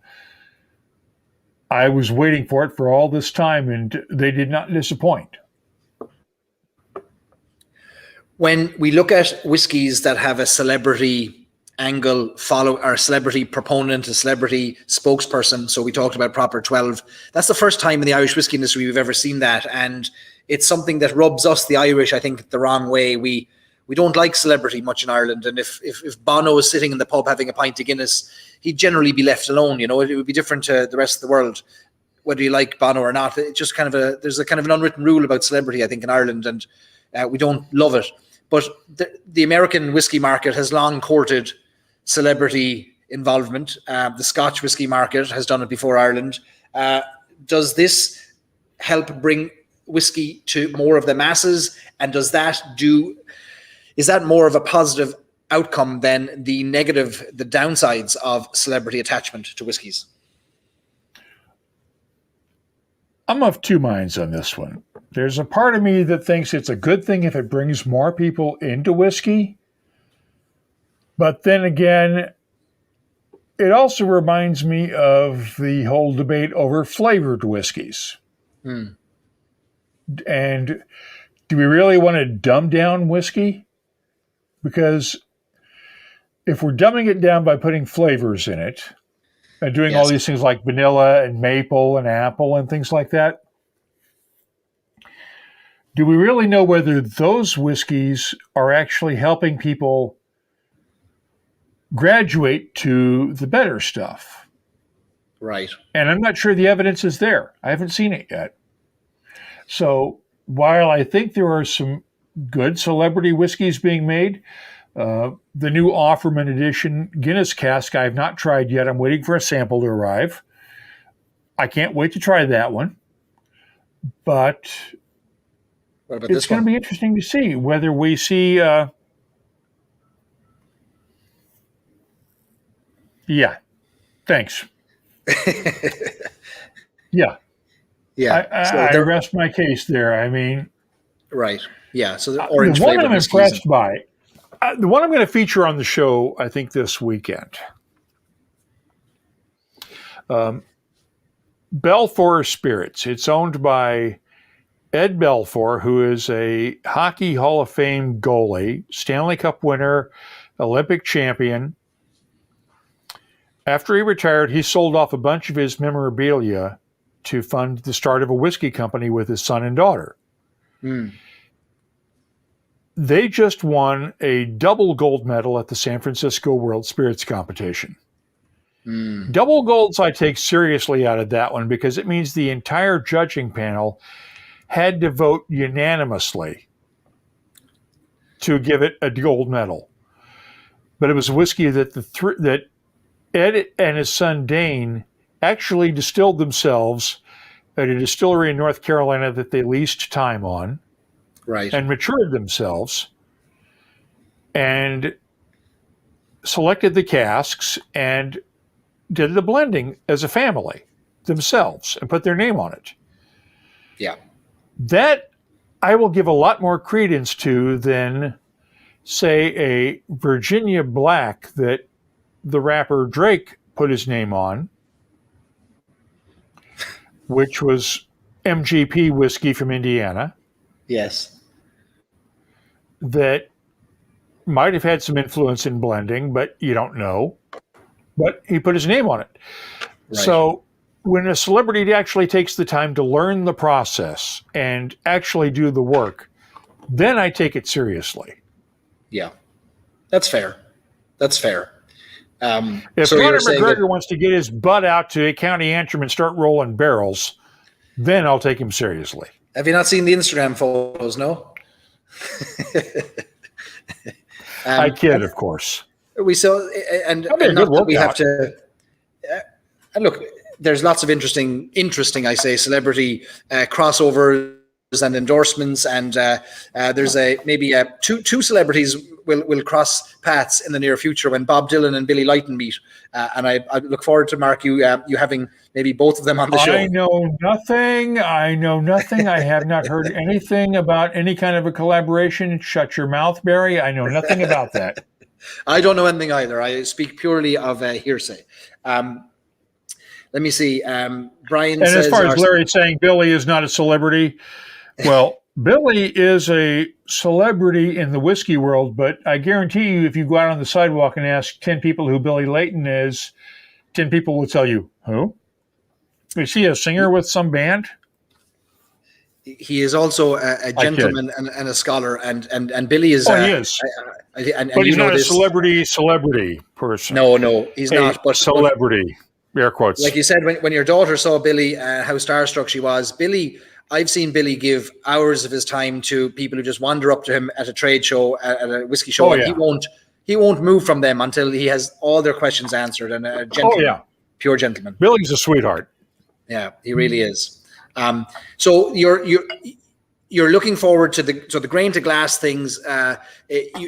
I was waiting for it for all this time, and they did not disappoint. When we look at whiskies that have a celebrity angle, or a celebrity proponent, a celebrity spokesperson, so we talked about Proper 12, that's the first time in the Irish whiskey industry we've ever seen that, and it's something that rubs us, the Irish, I think, the wrong way. We don't like celebrity much in Ireland, and if Bono is sitting in the pub having a pint of Guinness, he'd generally be left alone. It would be different to the rest of the world, whether you like Bono or not. It's just there's a kind of an unwritten rule about celebrity, I think, in Ireland, and we don't love it. But the American whiskey market has long courted celebrity involvement. The Scotch whiskey market has done it before Ireland. Does this help bring whiskey to more of the masses? And is that more of a positive outcome than the downsides of celebrity attachment to whiskies? I'm of two minds on this one. There's a part of me that thinks it's a good thing if it brings more people into whiskey. But then again, it also reminds me of the whole debate over flavored whiskeys. And do we really want to dumb down whiskey? Because if we're dumbing it down by putting flavors in it and doing all these things like vanilla and maple and apple and things like that, do we really know whether those whiskeys are actually helping people graduate to the better stuff? Right. And I'm not sure the evidence is there. I haven't seen it yet. So while I think there are some good celebrity whiskeys being made, the new Offerman edition Guinness Cask I have not tried yet. I'm waiting for a sample to arrive. I can't wait to try that one. But it's going to be interesting to see whether we see... Yeah. Thanks. Yeah. Yeah. I rest my case there. I mean... Right. Yeah. So the orange one I'm impressed by, the one I'm going to feature on the show, I think, this weekend. Belfour Spirits. It's owned by Ed Belfour, who is a Hockey Hall of Fame goalie, Stanley Cup winner, Olympic champion. After he retired, he sold off a bunch of his memorabilia to fund the start of a whiskey company with his son and daughter. they just won a double gold medal at the San Francisco World Spirits Competition. Double golds I take seriously out of that one because it means the entire judging panel had to vote unanimously to give it a gold medal. But it was a whiskey that that Ed and his son Dane actually distilled themselves at a distillery in North Carolina that they leased time on, right, and matured themselves, and selected the casks and did the blending as a family themselves and put their name on it. Yeah. That I will give a lot more credence to than, say, a Virginia Black that the rapper Drake put his name on, which was MGP whiskey from Indiana. Yes. That might have had some influence in blending, but you don't know. But he put his name on it. Right. So when a celebrity actually takes the time to learn the process and actually do the work, then I take it seriously. Yeah, that's fair. That's fair. If Conor McGregor wants to get his butt out to County Antrim and start rolling barrels, then I'll take him seriously. Have you not seen the Instagram photos, no? I kid, of course. We saw, and not that we have to. And look, there's lots of interesting, I say, celebrity crossovers and endorsements, and there's maybe two celebrities will cross paths in the near future when Bob Dylan and Billy Lighton meet, and I look forward to, Mark, you having maybe both of them on the show. I know nothing. I have not heard anything about any kind of a collaboration. Shut your mouth, Barry. I know nothing about that. I don't know anything either. I speak purely of hearsay. Let me see. Brian says, as far as Larry saying Billy is not a celebrity, well, Billy is a celebrity in the whiskey world, but I guarantee you, if you go out on the sidewalk and ask 10 people who Billy Layton is, 10 people will tell you, who? Is he a singer with some band? He is also a gentleman and a scholar, and Billy is. He is. But he's not a celebrity person. No, he's not. But celebrity, air quotes. Like you said, when your daughter saw Billy, how starstruck she was. I've seen Billy give hours of his time to people who just wander up to him at a trade show, at a whiskey show, and he won't move from them until he has all their questions answered. And a gentleman, pure gentleman. Billy's a sweetheart. Yeah, he really is. So you're looking forward to the grain to glass things.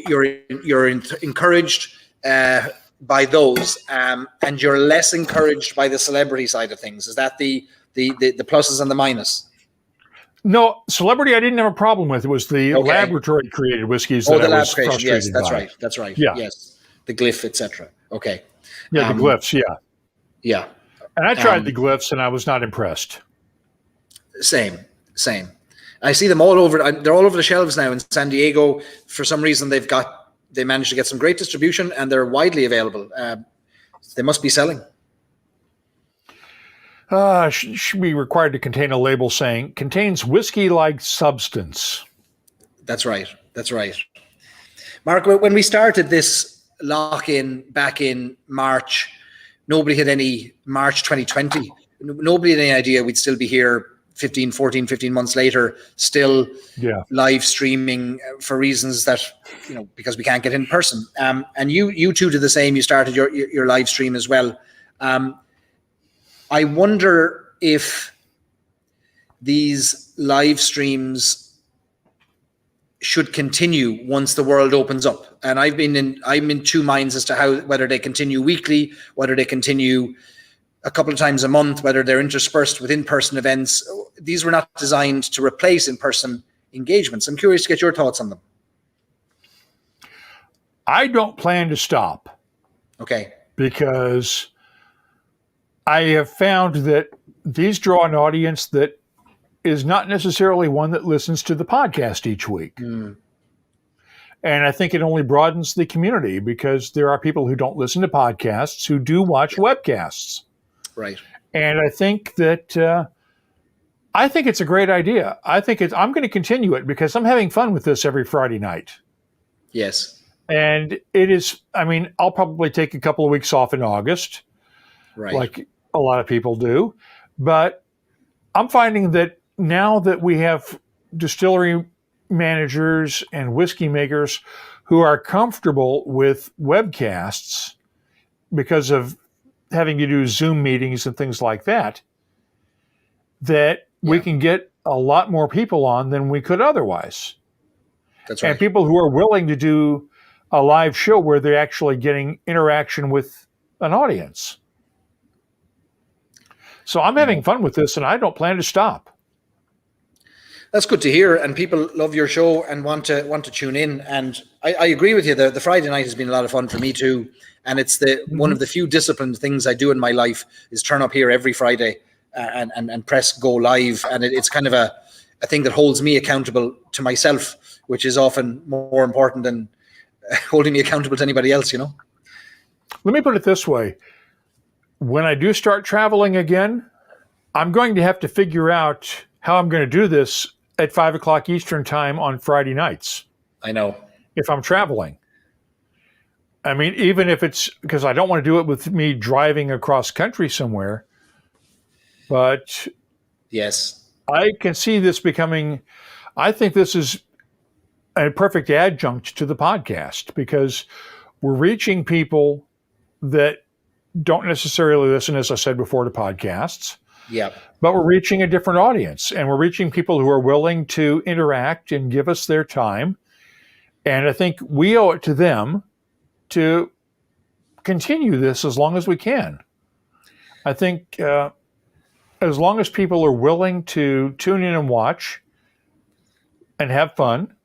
You're encouraged by those, and you're less encouraged by the celebrity side of things. Is that the pluses and the minus? No, celebrity I didn't have a problem with. It was the laboratory created whiskeys that I was frustrated yes, that's by. right. That's right. Yeah. Yes. The glyph, etc. Okay. Yeah, the glyphs, yeah. Yeah. And I tried the glyphs and I was not impressed. Same. I see them all over. They're all over the shelves now in San Diego. For some reason, they managed to get some great distribution, and they're widely available. They must be selling. Should be required to contain a label saying contains whiskey-like substance. That's right. Mark, when we started this lock-in back in March, nobody had any March 2020. Nobody had any idea we'd still be here 15 months later, still live streaming for reasons that, because we can't get in person. And you two did the same. You started your live stream as well. I wonder if these live streams should continue once the world opens up. And I'm in two minds as to whether they continue weekly, whether they continue a couple of times a month, whether they're interspersed with in-person events. These were not designed to replace in-person engagements. I'm curious to get your thoughts on them. I don't plan to stop. Okay. Because I have found that these draw an audience that is not necessarily one that listens to the podcast each week. And I think it only broadens the community because there are people who don't listen to podcasts who do watch webcasts. Right. And I think that I think it's a great idea. I'm going to continue it because I'm having fun with this every Friday night. Yes. And it is, I mean, I'll probably take a couple of weeks off in August, Right. like a lot of people do. But I'm finding that now that we have distillery managers and whiskey makers who are comfortable with webcasts because of having to do Zoom meetings and things like that, that we can get a lot more people on than we could otherwise. That's right. And people who are willing to do a live show where they're actually getting interaction with an audience. So I'm having fun with this, and I don't plan to stop. That's good to hear, and people love your show and want to tune in. And I agree with you. The Friday night has been a lot of fun for me too, and it's one of the few disciplined things I do in my life is turn up here every Friday and press go live, and it's kind of a thing that holds me accountable to myself, which is often more important than holding me accountable to anybody else. Let me put it this way: when I do start traveling again, I'm going to have to figure out how I'm going to do this at 5 o'clock Eastern time on Friday nights. I know. If I'm traveling. I mean, even if it's because I don't want to do it with me driving across country somewhere, but yes, I can see this becoming, I think this is a perfect adjunct to the podcast because we're reaching people that don't necessarily listen, as I said before, to podcasts. Yeah. But we're reaching a different audience, and we're reaching people who are willing to interact and give us their time. And I think we owe it to them to continue this as long as we can. I think as long as people are willing to tune in and watch and have fun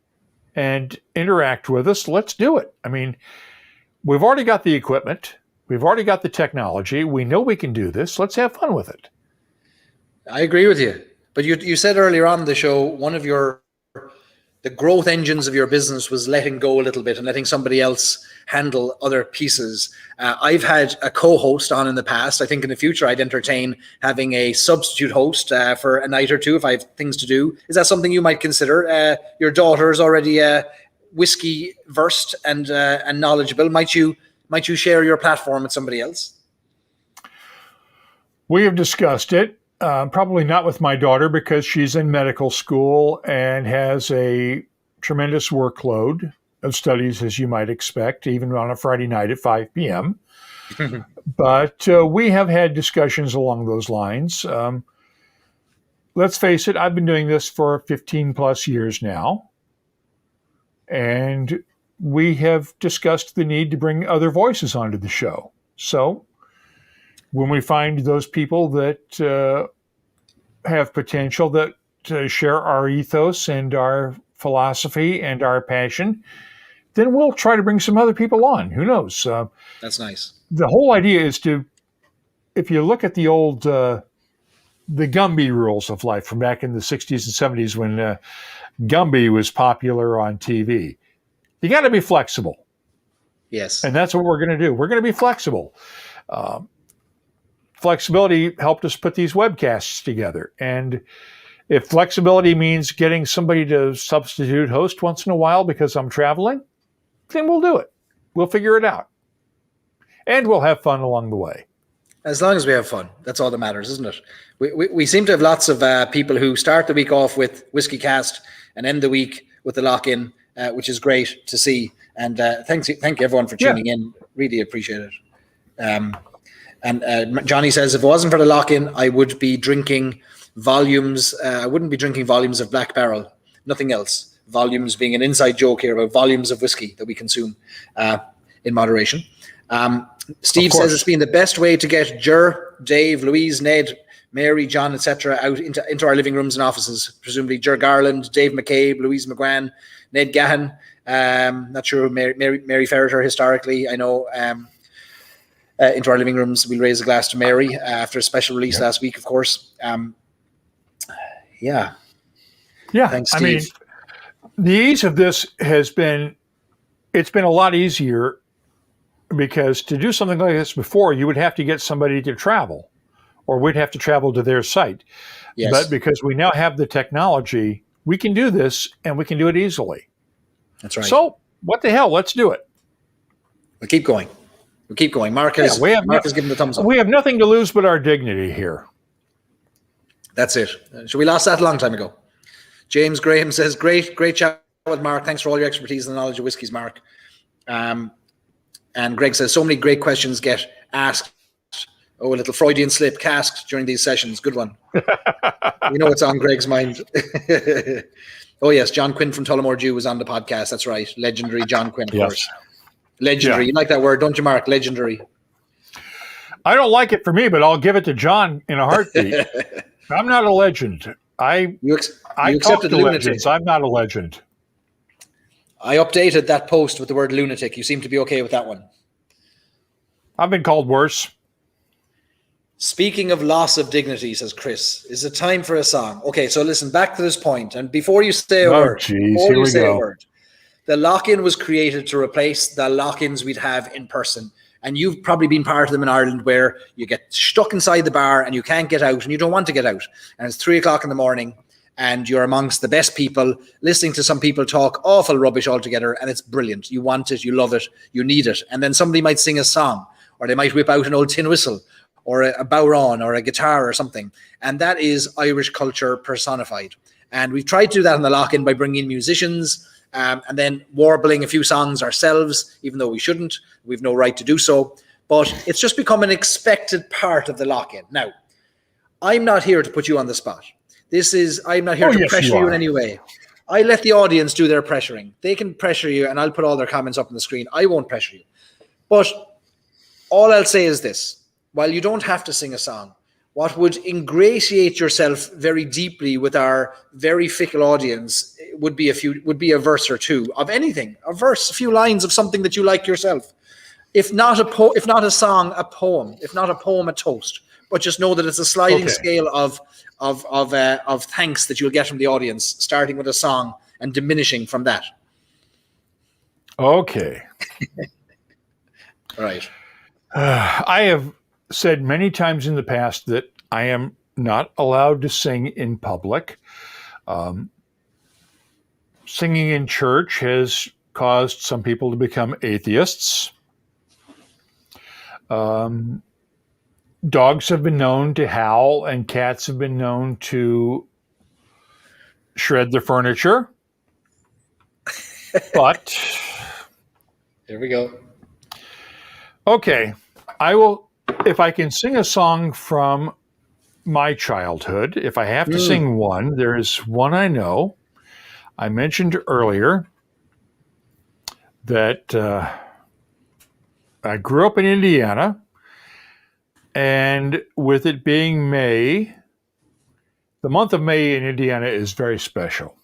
and interact with us, let's do it. I mean, we've already got the equipment. We've already got the technology. We know we can do this. Let's have fun with it. I agree with you. But you said earlier on the show, one of the growth engines of your business was letting go a little bit and letting somebody else handle other pieces. I've had a co-host on in the past. I think in the future I'd entertain having a substitute host for a night or two if I have things to do. Is that something you might consider? Your daughter is already whiskey versed and knowledgeable. Might you share your platform with somebody else? We have discussed it. Probably not with my daughter because she's in medical school and has a tremendous workload of studies, as you might expect, even on a Friday night at 5 p.m. But we have had discussions along those lines. Let's face it, I've been doing this for 15 plus years now. And we have discussed the need to bring other voices onto the show. So when we find those people that have potential that share our ethos and our philosophy and our passion, then we'll try to bring some other people on. Who knows? That's nice. The whole idea is if you look at the old, the Gumby rules of life from back in the 60s and 70s when Gumby was popular on TV, you got to be flexible. Yes. And that's what we're going to do. We're going to be flexible. Flexibility helped us put these webcasts together. And if flexibility means getting somebody to substitute host once in a while because I'm traveling, then we'll do it. We'll figure it out. And we'll have fun along the way. As long as we have fun, that's all that matters, isn't it? We seem to have lots of people who start the week off with WhiskyCast and end the week with the lock-in, which is great to see. And thank you everyone for tuning in. Really appreciate it. And Johnny says, if it wasn't for the lock-in, I would be drinking volumes. I wouldn't be drinking volumes of Black Barrel, nothing else. Volumes being an inside joke here about volumes of whiskey that we consume in moderation. Steve says it's been the best way to get Jer, Dave, Louise, Ned, Mary, John, etc. out into our living rooms and offices. Presumably Jer Garland, Dave McCabe, Louise McGuan, Ned Gahan. Not sure who Mary Ferreter historically. I know into our living rooms. We'll raise a glass to Mary after a special release last week, of course. Yeah. Thanks, Steve. I mean, the ease of this it's been a lot easier because to do something like this before, you would have to get somebody to travel or we'd have to travel to their site. Yes. But because we now have the technology, we can do this, and we can do it easily. That's right. So what the hell? Let's do it. We'll keep going. Mark has given the thumbs up. We have nothing to lose but our dignity here. That's it. So we lost that a long time ago. James Graham says, great chat with Mark. Thanks for all your expertise and knowledge of whiskies, Mark. And Greg says, so many great questions get asked. Oh, a little Freudian slip, Cask during these sessions. Good one. You know what's on Greg's mind. Oh, yes, John Quinn from Tullamore Dew was on the podcast. That's right. Legendary John Quinn, of course. Legendary. Yeah. You like that word, don't you, Mark? Legendary. I don't like it for me, but I'll give it to John in a heartbeat. I'm not a legend. I accepted talk to legends. I'm not a legend. I updated that post with the word lunatic. You seem to be okay with that one. I've been called worse. Speaking of loss of dignity, says Chris, is it time for a song? Okay, so listen, back to this point, and before you say a word, the lock-in was created to replace the lock-ins we'd have in person. And you've probably been part of them in Ireland, where you get stuck inside the bar and you can't get out and you don't want to get out. And it's 3:00 in the morning and you're amongst the best people, listening to some people talk awful rubbish altogether. And it's brilliant. You want it, you love it, you need it. And then somebody might sing a song, or they might whip out an old tin whistle or a bowron or a guitar or something. And that is Irish culture personified. And we've tried to do that in the lock-in by bringing in musicians, and then warbling a few songs ourselves, even though we shouldn't. We've no right to do so. But it's just become an expected part of the lock-in. Now, I'm not here to put you on the spot. I'm not here to pressure you in any way. I let the audience do their pressuring. They can pressure you, and I'll put all their comments up on the screen. I won't pressure you. But all I'll say is this. While you don't have to sing a song, what would ingratiate yourself very deeply with our very fickle audience would be a verse or two of anything, a verse, a few lines of something that you like yourself. If not a song, a poem. If not a poem, a toast. But just know that it's a sliding scale of thanks that you'll get from the audience, starting with a song and diminishing from that. Okay. All right. I have said many times in the past that I am not allowed to sing in public. Singing in church has caused some people to become atheists. Dogs have been known to howl, and cats have been known to shred the furniture. But here we go. Okay, I will. If I can sing a song from my childhood, if I have to sing one, there is one I know. I mentioned earlier that I grew up in Indiana, and with it being May, the month of May in Indiana is very special.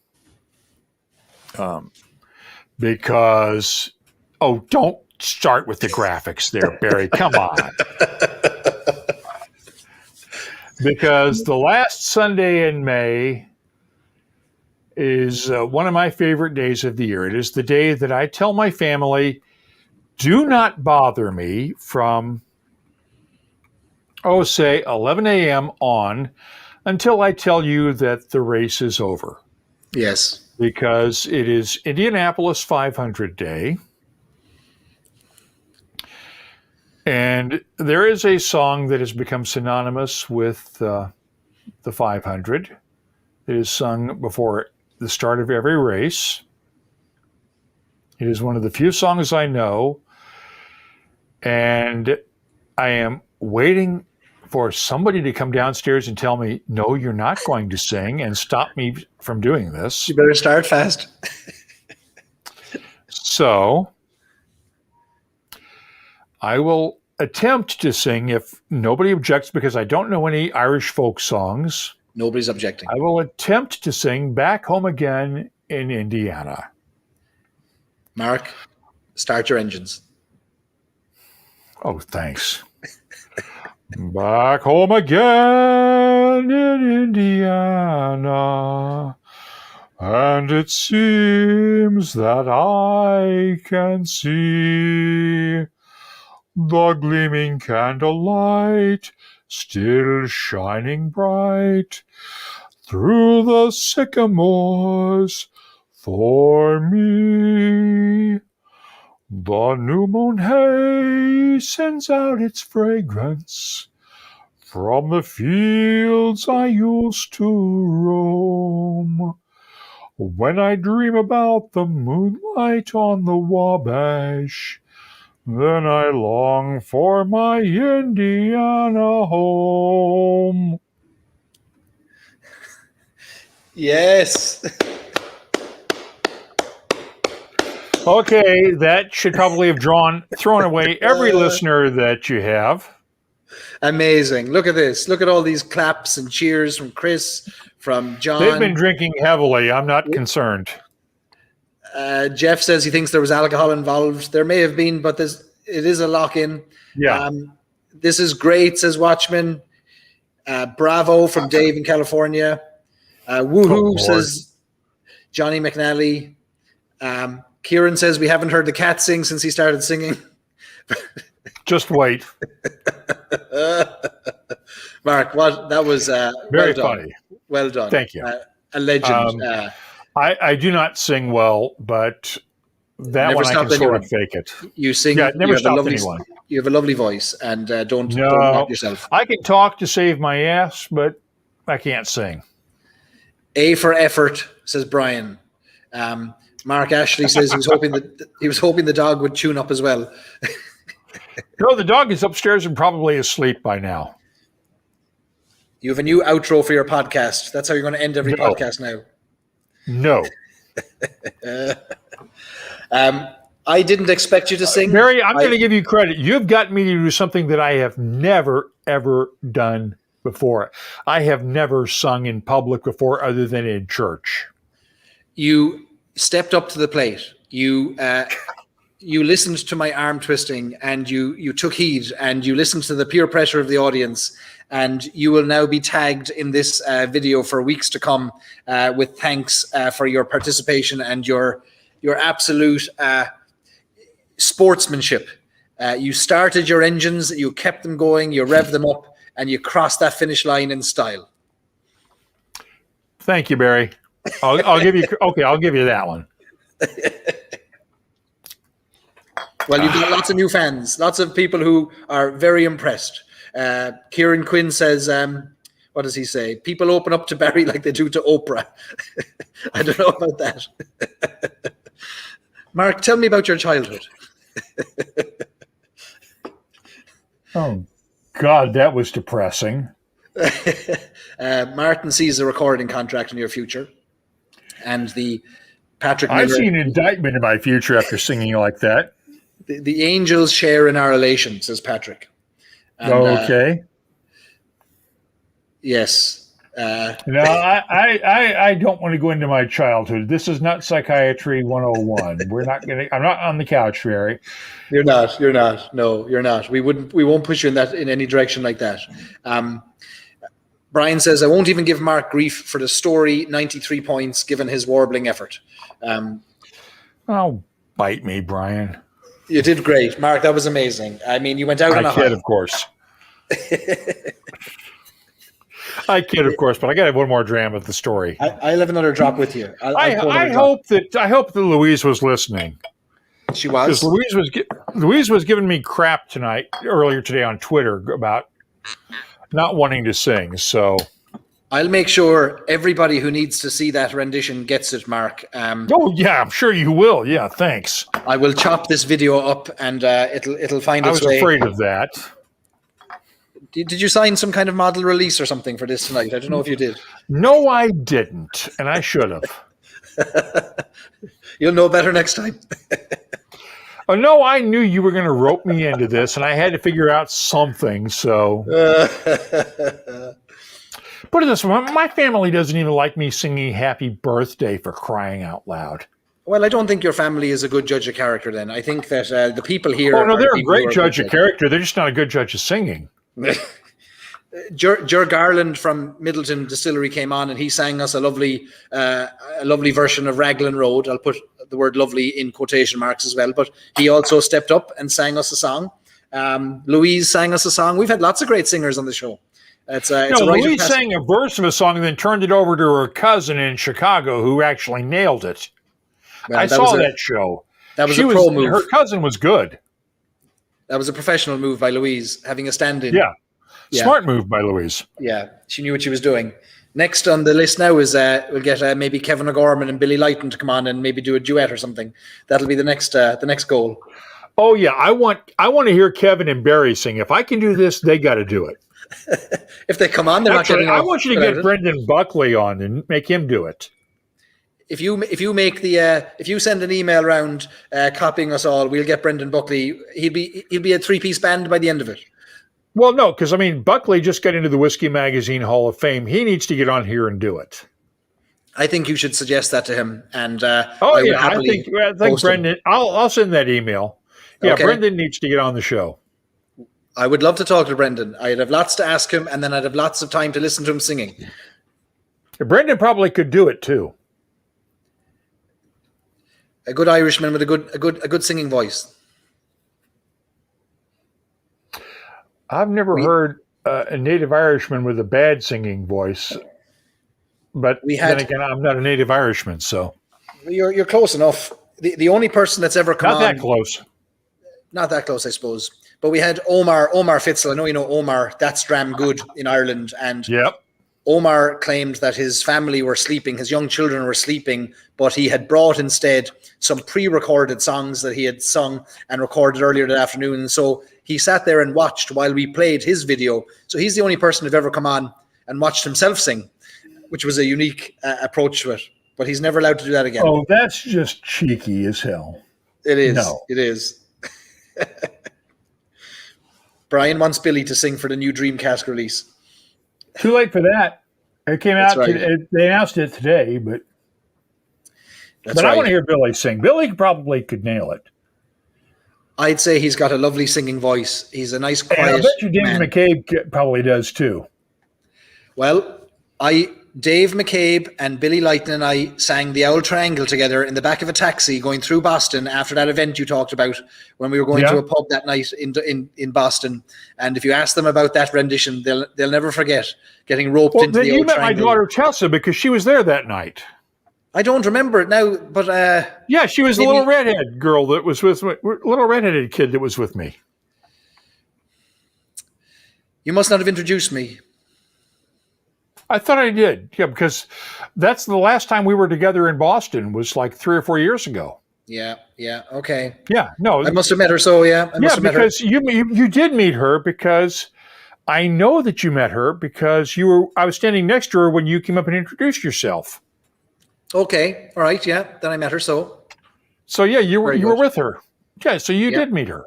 Because, don't start with the graphics there, Barry. Come on. Because the last Sunday in May is one of my favorite days of the year. It is the day that I tell my family, do not bother me from, say 11 a.m. on until I tell you that the race is over. Yes. Because it is Indianapolis 500 Day. And there is a song that has become synonymous with the 500. It is sung before the start of every race. It is one of the few songs I know. And I am waiting for somebody to come downstairs and tell me, no, you're not going to sing, and stop me from doing this. You better start fast. So I will attempt to sing if nobody objects, because I don't know any Irish folk songs. Nobody's objecting. I will attempt to sing Back Home Again in Indiana. Mark, start your engines. Oh, thanks. Back home again in Indiana, and it seems that I can see the gleaming candlelight still shining bright through the sycamores for me. The new moon haze sends out its fragrance from the fields I used to roam. When I dream about the moonlight on the Wabash, then I long for my Indiana home. Yes. Okay, that should probably have thrown away every listener that you have. Amazing. Look at this. Look at all these claps and cheers from Chris, from John. They've been drinking heavily. I'm not concerned. Jeff says he thinks there was alcohol involved. There may have been, but it is a lock-in. Yeah. This is great, says Watchman. Bravo from Dave in California. Woohoo, says Johnny McNally. Kieran says we haven't heard the cat sing since he started singing. Just wait. Mark, that was very well done. funny. Well done. Thank you. A legend. I do not sing well, but that one I can sort of fake it. You sing. Yeah, never stopped anyone. You have a lovely voice, and don't knock yourself. I can talk to save my ass, but I can't sing. A for effort, says Brian. Mark Ashley says he was hoping the dog would tune up as well. No, the dog is upstairs and probably asleep by now. You have a new outro for your podcast. That's how you're going to end every podcast now. No. I didn't expect you to sing. Mary, I'm going to give you credit. You've gotten me to do something that I have never, ever done before. I have never sung in public before other than in church. You stepped up to the plate. You listened to my arm twisting, and you took heed, and you listened to the peer pressure of the audience, and you will now be tagged in this video for weeks to come with thanks for your participation and your absolute sportsmanship. You started your engines, you kept them going, you revved them up, and you crossed that finish line in style. Thank you, Barry. I'll give you that one. Well, you've got lots of new fans, lots of people who are very impressed. Kieran Quinn says, what does he say? People open up to Barry like they do to Oprah. I don't know about that. Mark, tell me about your childhood. Oh, God, that was depressing. Martin sees a recording contract in your future. And the Patrick Miller, I've seen an indictment in my future after singing like that. The angels share in our relation, says Patrick. And, okay. Yes. No, I don't want to go into my childhood. This is not Psychiatry 101. I'm not on the couch, Barry. You're not. No, you're not. We won't push you in any direction like that. Brian says, I won't even give Mark grief for the story, 93 points, given his warbling effort. Oh, bite me, Brian. You did great, Mark. That was amazing. I mean, you went out on a high. I kid, of course. I kid, of course, but I got to have one more dram of the story. I'll have another drop with you. I hope that Louise was listening. She was. Because Louise was giving me crap earlier today on Twitter about not wanting to sing. So I'll make sure everybody who needs to see that rendition gets it, Mark. Oh yeah, I'm sure you will. Yeah, thanks. I will chop this video up, and it'll find its way. I was afraid of that. Did you sign some kind of model release or something for this tonight? I don't know if you did. No, I didn't, and I should have. You'll know better next time. Oh, no, I knew you were going to rope me into this, and I had to figure out something, so. Put it this way, my family doesn't even like me singing Happy Birthday, for crying out loud. Well, I don't think your family is a good judge of character then. I think that the people here... Oh, no, they're a great judge of character. They're just not a good judge of singing. Jer Garland from Middleton Distillery came on, and he sang us a lovely version of Raglan Road. I'll put the word lovely in quotation marks as well, but he also stepped up and sang us a song. Louise sang us a song. We've had lots of great singers on the show. It's a Louise sang a verse of a song and then turned it over to her cousin in Chicago, who actually nailed it. Well, I saw that show. That was a pro move. Her cousin was good. That was a professional move by Louise, having a stand-in. Yeah. Smart move by Louise. Yeah, she knew what she was doing. Next on the list now is we'll get maybe Kevin O'Gorman and Billy Lighton to come on and maybe do a duet or something. That'll be the next goal. Oh yeah, I want to hear Kevin and Barry sing. If I can do this, they got to do it. If they come on, they're Actually, not getting. I want you to get Brendan Buckley on and make him do it. If you make if you send an email around copying us all, we'll get Brendan Buckley. He'll be a 3-piece band by the end of it. Well, no, because Buckley just got into the Whiskey Magazine Hall of Fame. He needs to get on here and do it. I think you should suggest that to him. And I think Brendan. I'll send that email. Yeah, okay. Brendan needs to get on the show. I would love to talk to Brendan. I'd have lots to ask him, and then I'd have lots of time to listen to him singing. Brendan probably could do it too. A good Irishman with a good singing voice. I've never heard a native Irishman with a bad singing voice, but then again, I'm not a native Irishman, so you're close enough. The only person that's ever come not that close, not that close, I suppose. But we had Omar Fitzel. I know you know Omar. That's damn good in Ireland, and Omar claimed that his family were sleeping, his young children were sleeping, but he had brought instead some pre-recorded songs that he had sung and recorded earlier that afternoon. So he sat there and watched while we played his video. So he's the only person who've ever come on and watched himself sing, which was a unique approach to it. But he's never allowed to do that again. Oh, that's just cheeky as hell. It is. No. It is. Brian wants Billy to sing for the new Dreamcast release. Too late for that. It came out. Right. They announced it today, but I want to hear Billy sing. Billy probably could nail it. I'd say he's got a lovely singing voice. He's a nice, quiet man. I bet you Dave McCabe probably does too. Well, Dave McCabe and Billy Lighton and I sang the Owl Triangle together in the back of a taxi going through Boston after that event you talked about when we were going to a pub that night in Boston. And if you ask them about that rendition, they'll never forget getting roped into the Owl Triangle. You met my daughter Tessa because she was there that night. I don't remember it now, but yeah, she was the little redhead girl that was with me, little redheaded kid that was with me. You must not have introduced me. I thought I did. Yeah, because that's the last time we were together in Boston was like 3 or 4 years ago. Yeah. Okay. Yeah. No. I must have met her. So yeah. Because you did meet her because I know that you met her because I was standing next to her when you came up and introduced yourself. Okay. All right. Yeah. Then I met her. So yeah, you were with her. Yeah. So you did meet her.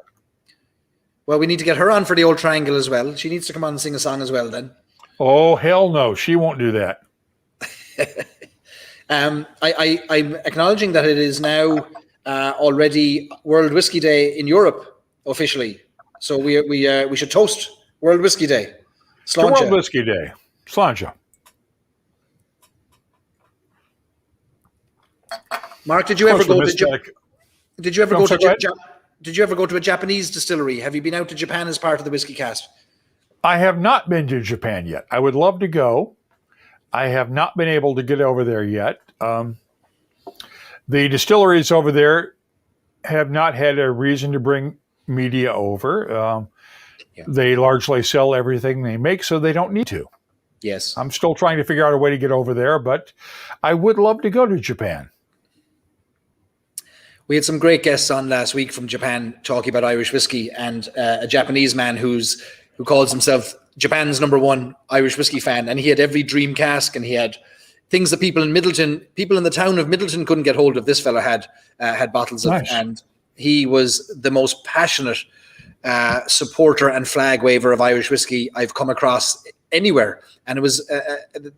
Well, we need to get her on for the Old Triangle as well. She needs to come on and sing a song as well then. Oh, hell no. She won't do that. I'm acknowledging that it is now already World Whiskey Day in Europe officially. So we should toast World Whiskey Day. Sláinte. World Whiskey Day. Sláinte. Mark, did you ever go to a Japanese distillery? Have you been out to Japan as part of the WhiskeyCast? I have not been to Japan yet. I would love to go. I have not been able to get over there yet. The distilleries over there have not had a reason to bring media over. They largely sell everything they make, so they don't need to. Yes. I'm still trying to figure out a way to get over there, but I would love to go to Japan. We had some great guests on last week from Japan talking about Irish whiskey, and a Japanese man who calls himself Japan's #1 Irish whiskey fan, and he had every dream cask, and he had things that people in the town of Middleton couldn't get hold of. This fella had bottles of, and he was the most passionate supporter and flag waver of Irish whiskey I've come across anywhere. And it was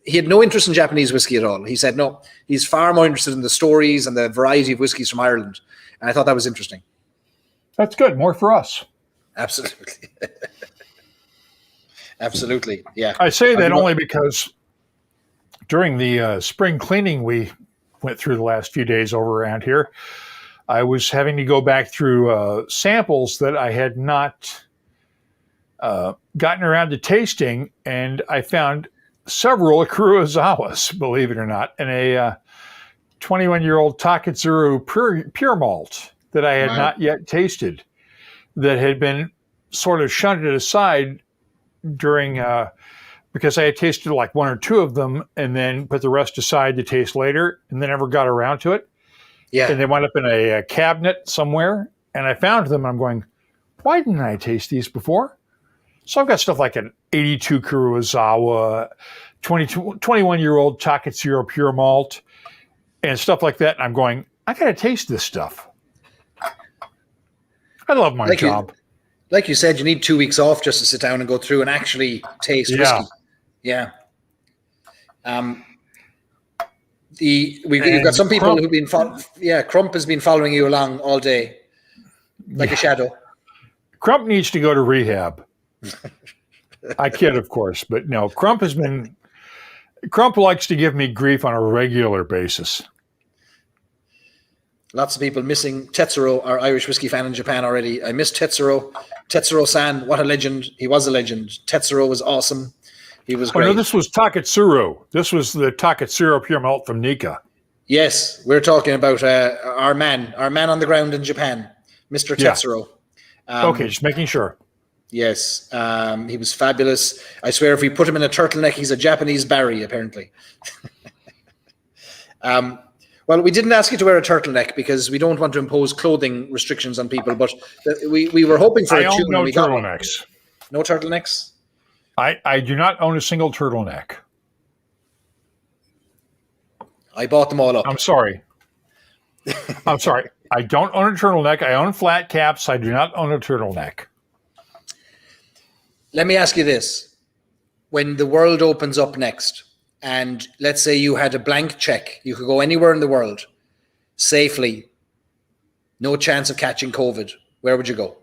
he had no interest in Japanese whiskey at all. He said no, he's far more interested in the stories and the variety of whiskeys from Ireland, and I thought that was interesting. That's good. More for us. Absolutely. Absolutely, yeah. I say that only because during the spring cleaning we went through the last few days over around here, I was having to go back through samples that I had not gotten around to tasting, and I found several Kurosawas, believe it or not, and a 21-year-old Taketsuru pure malt that I had not yet tasted, that had been sort of shunted aside during because I had tasted like one or two of them and then put the rest aside to taste later, and then never got around to it. Yeah. And they wound up in a cabinet somewhere, and I found them. I'm going, why didn't I taste these before? So I've got stuff like an 82 Kurosawa, 21-year-old Taketsuru pure malt, and stuff like that. And I'm going, I got to taste this stuff. I love my job. Like you said, you need 2 weeks off just to sit down and go through and actually taste whiskey. Yeah. We've got some people who've been Crump has been following you along all day, like a shadow. Crump needs to go to rehab. I kid, of course, but no. Crump likes to give me grief on a regular basis. Lots of people missing Tetsuro, our Irish whiskey fan in Japan already. I miss Tetsuro. Tetsuro-san, what a legend. He was a legend. Tetsuro was awesome. He was great. Oh, no, this was Taketsuru. This was the Taketsuru pure malt from Nika. Yes, we're talking about our man on the ground in Japan, Mr. Tetsuro. Okay, just making sure. Yes, he was fabulous. I swear if we put him in a turtleneck, he's a Japanese Barry, apparently. Well, we didn't ask you to wear a turtleneck because we don't want to impose clothing restrictions on people, but we were hoping for a tune. No turtlenecks. No turtlenecks? I do not own a single turtleneck. I bought them all up. I'm sorry. I don't own a turtleneck. I own flat caps. I do not own a turtleneck. Let me ask you this. When the world opens up next, and let's say you had a blank check, you could go anywhere in the world safely, no chance of catching COVID, where would you go?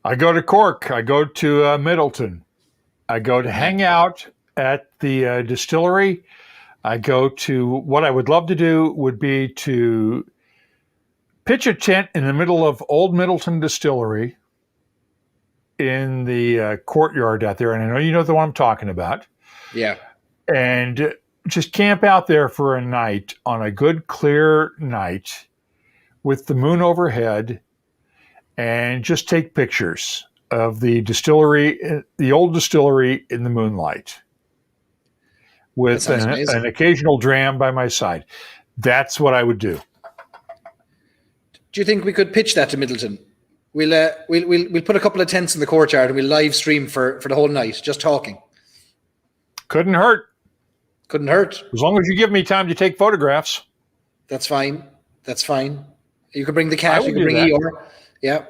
I go to Cork. I go to Middleton. I go to hang out at the distillery. I go to, what I would love to do would be to pitch a tent in the middle of Old Middleton Distillery in the courtyard out there. And I know you know the one I'm talking about. Yeah. And just camp out there for a night on a good, clear night with the moon overhead and just take pictures of the distillery, the old distillery in the moonlight with an occasional dram by my side. That's what I would do. Do you think we could pitch that to Middleton? We'll put a couple of tents in the courtyard and we'll live stream for the whole night, just talking. Couldn't hurt. Couldn't hurt. As long as you give me time to take photographs. That's fine. That's fine. You can bring the cat. You can bring Eeyore. Yeah.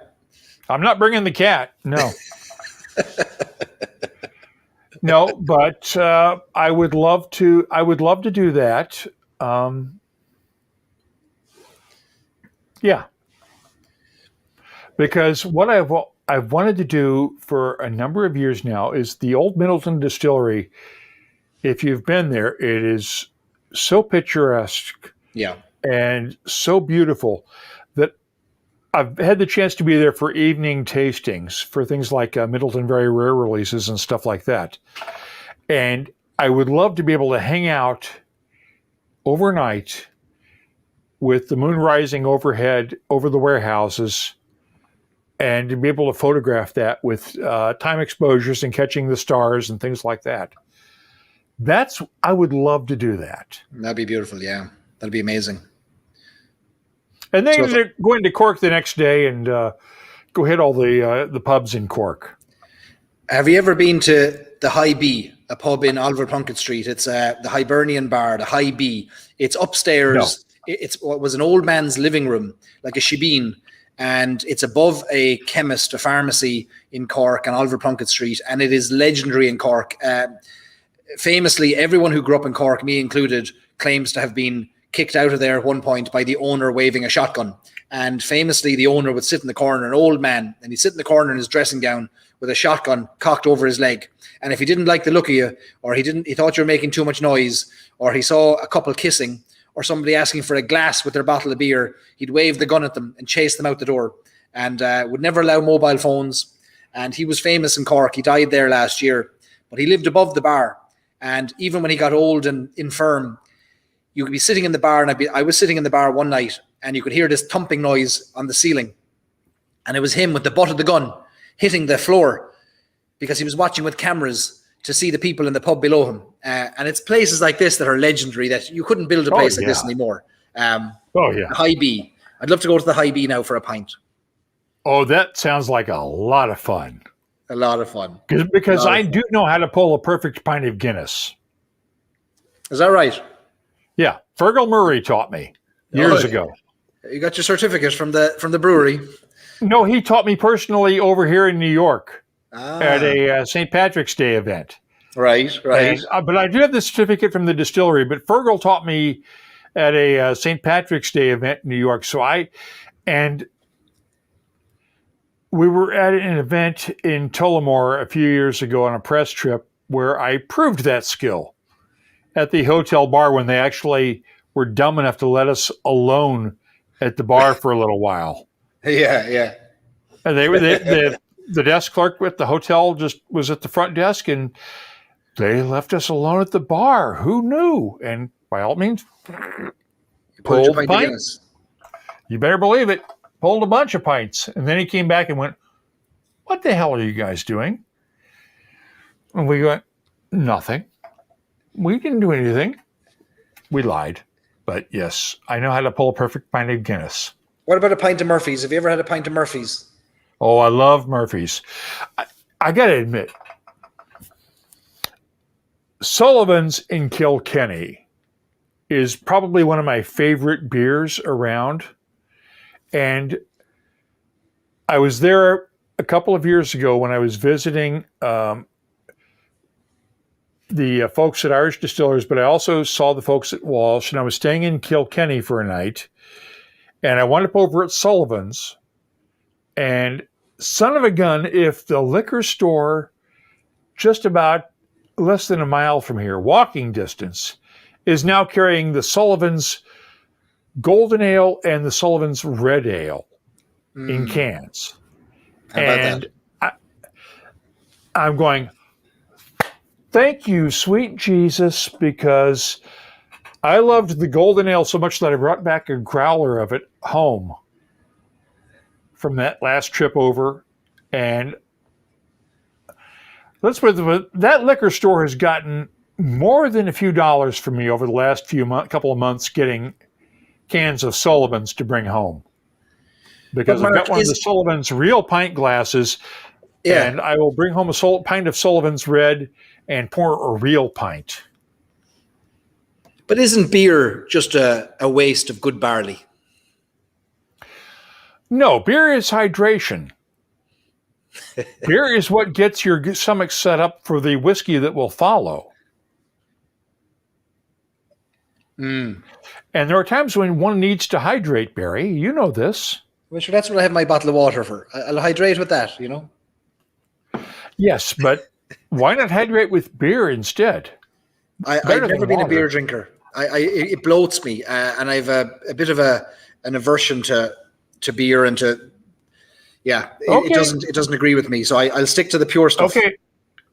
I'm not bringing the cat. No. No, but I would love to do that. Yeah. Because what I've wanted to do for a number of years now is the Old Middleton Distillery. If you've been there, it is so picturesque, and so beautiful that I've had the chance to be there for evening tastings for things like Middleton Very Rare releases and stuff like that. And I would love to be able to hang out overnight with the moon rising overhead over the warehouses, and to be able to photograph that with time exposures and catching the stars and things like that. I would love to do that. That'd be beautiful. Yeah, that'd be amazing. And then they're going to Cork the next day and go hit all the pubs in Cork. Have you ever been to the High B, a pub in Oliver Plunkett Street? It's the Hibernian Bar, the High B. It's upstairs. No. It's what was an old man's living room, like a shebeen. And it's above a chemist, a pharmacy in Cork on Oliver Plunkett Street. And it is legendary in Cork. Famously, everyone who grew up in Cork, me included, claims to have been kicked out of there at one point by the owner waving a shotgun. And famously, the owner would sit in the corner, an old man, and he'd sit in the corner in his dressing gown with a shotgun cocked over his leg. And if he didn't like the look of you, or he thought you were making too much noise, or he saw a couple kissing, or somebody asking for a glass with their bottle of beer, he'd wave the gun at them and chase them out the door, and would never allow mobile phones. and he was famous in Cork. He died there last year, but he lived above the bar. And even when he got old and infirm, you could be sitting in the bar, and I was sitting in the bar one night, and you could hear this thumping noise on the ceiling. And it was him with the butt of the gun hitting the floor because he was watching with cameras to see the people in the pub below him. And it's places like this that are legendary, that you couldn't build a place like this anymore. The High B. I'd love to go to the High B now for a pint. Oh, that sounds like a lot of fun. A lot of fun. Because I do know how to pull a perfect pint of Guinness. Is that right? Yeah. Fergal Murray taught me years ago. You got your certificate from the brewery? No, he taught me personally over here in New York at a St. Patrick's Day event. Right. And, but I do have the certificate from the distillery, but Fergal taught me at a St. Patrick's Day event in New York. We were at an event in Tullamore a few years ago on a press trip where I proved that skill at the hotel bar when they actually were dumb enough to let us alone at the bar for a little while. Yeah. And the desk clerk at the hotel just was at the front desk, and they left us alone at the bar. Who knew? And by all means, pulled a pint. You better believe it. Pulled a bunch of pints. And then he came back and went, "What the hell are you guys doing?" And we went, "Nothing. We didn't do anything." We lied. But yes, I know how to pull a perfect pint of Guinness. What about a pint of Murphy's? Have you ever had a pint of Murphy's? Oh, I love Murphy's. I got to admit, Sullivan's in Kilkenny is probably one of my favorite beers around. And I was there a couple of years ago when I was visiting the folks at Irish Distillers, but I also saw the folks at Walsh, and I was staying in Kilkenny for a night. And I wound up over at Sullivan's, and son of a gun, if the liquor store just about less than a mile from here, walking distance, is now carrying the Sullivan's Golden Ale and the Sullivan's Red Ale in cans. And I'm going, thank you, sweet Jesus, because I loved the Golden Ale so much that I brought back a growler of it home from that last trip over. And let's put it, that liquor store has gotten more than a few dollars from me over the last couple of months getting cans of Sullivan's to bring home. Because I've got one of the Sullivan's real pint glasses, and I will bring home a pint of Sullivan's Red and pour a real pint. But isn't beer just a waste of good barley? No, beer is hydration. Beer is what gets your stomach set up for the whiskey that will follow. And there are times when one needs to hydrate, Barry. You know this. Well, sure, that's what I have my bottle of water for. I'll hydrate with that, you know? Yes, but why not hydrate with beer instead? I've never been a beer drinker. It bloats me, and I have a bit of an aversion to beer and to, it doesn't agree with me. So I'll stick to the pure stuff. Okay,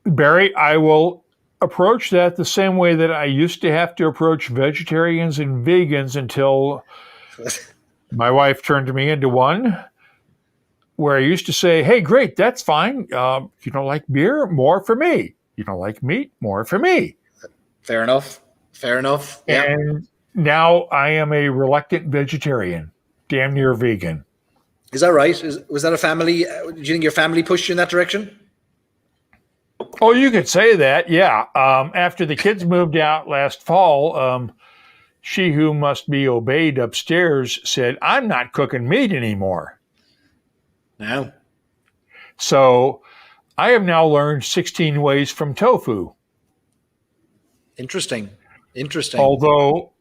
Barry, I will approach that the same way that I used to have to approach vegetarians and vegans until my wife turned me into one, where I used to say, hey, great, that's fine. You don't like beer? More for me. You don't like meat? More for me. Fair enough. Yeah. And now I am a reluctant vegetarian, damn near vegan. Is that right? Was that a family? Do you think your family pushed you in that direction? Oh, you could say that, yeah. After the kids moved out last fall, she who must be obeyed upstairs said, I'm not cooking meat anymore. No. So I have now learned 16 ways from tofu. Interesting. Although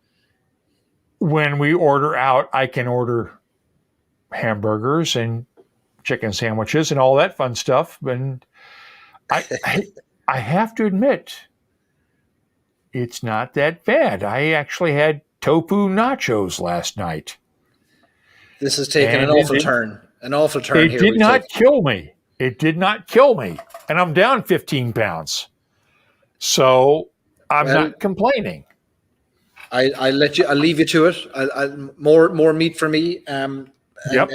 when we order out, I can order hamburgers and chicken sandwiches and all that fun stuff. And I have to admit, it's not that bad. I actually had tofu nachos last night. This has taken an awful turn. An awful turn. It did not kill me. It did not kill me, and I'm down 15 pounds. So I'm not complaining. I'll leave you to it. More meat for me, and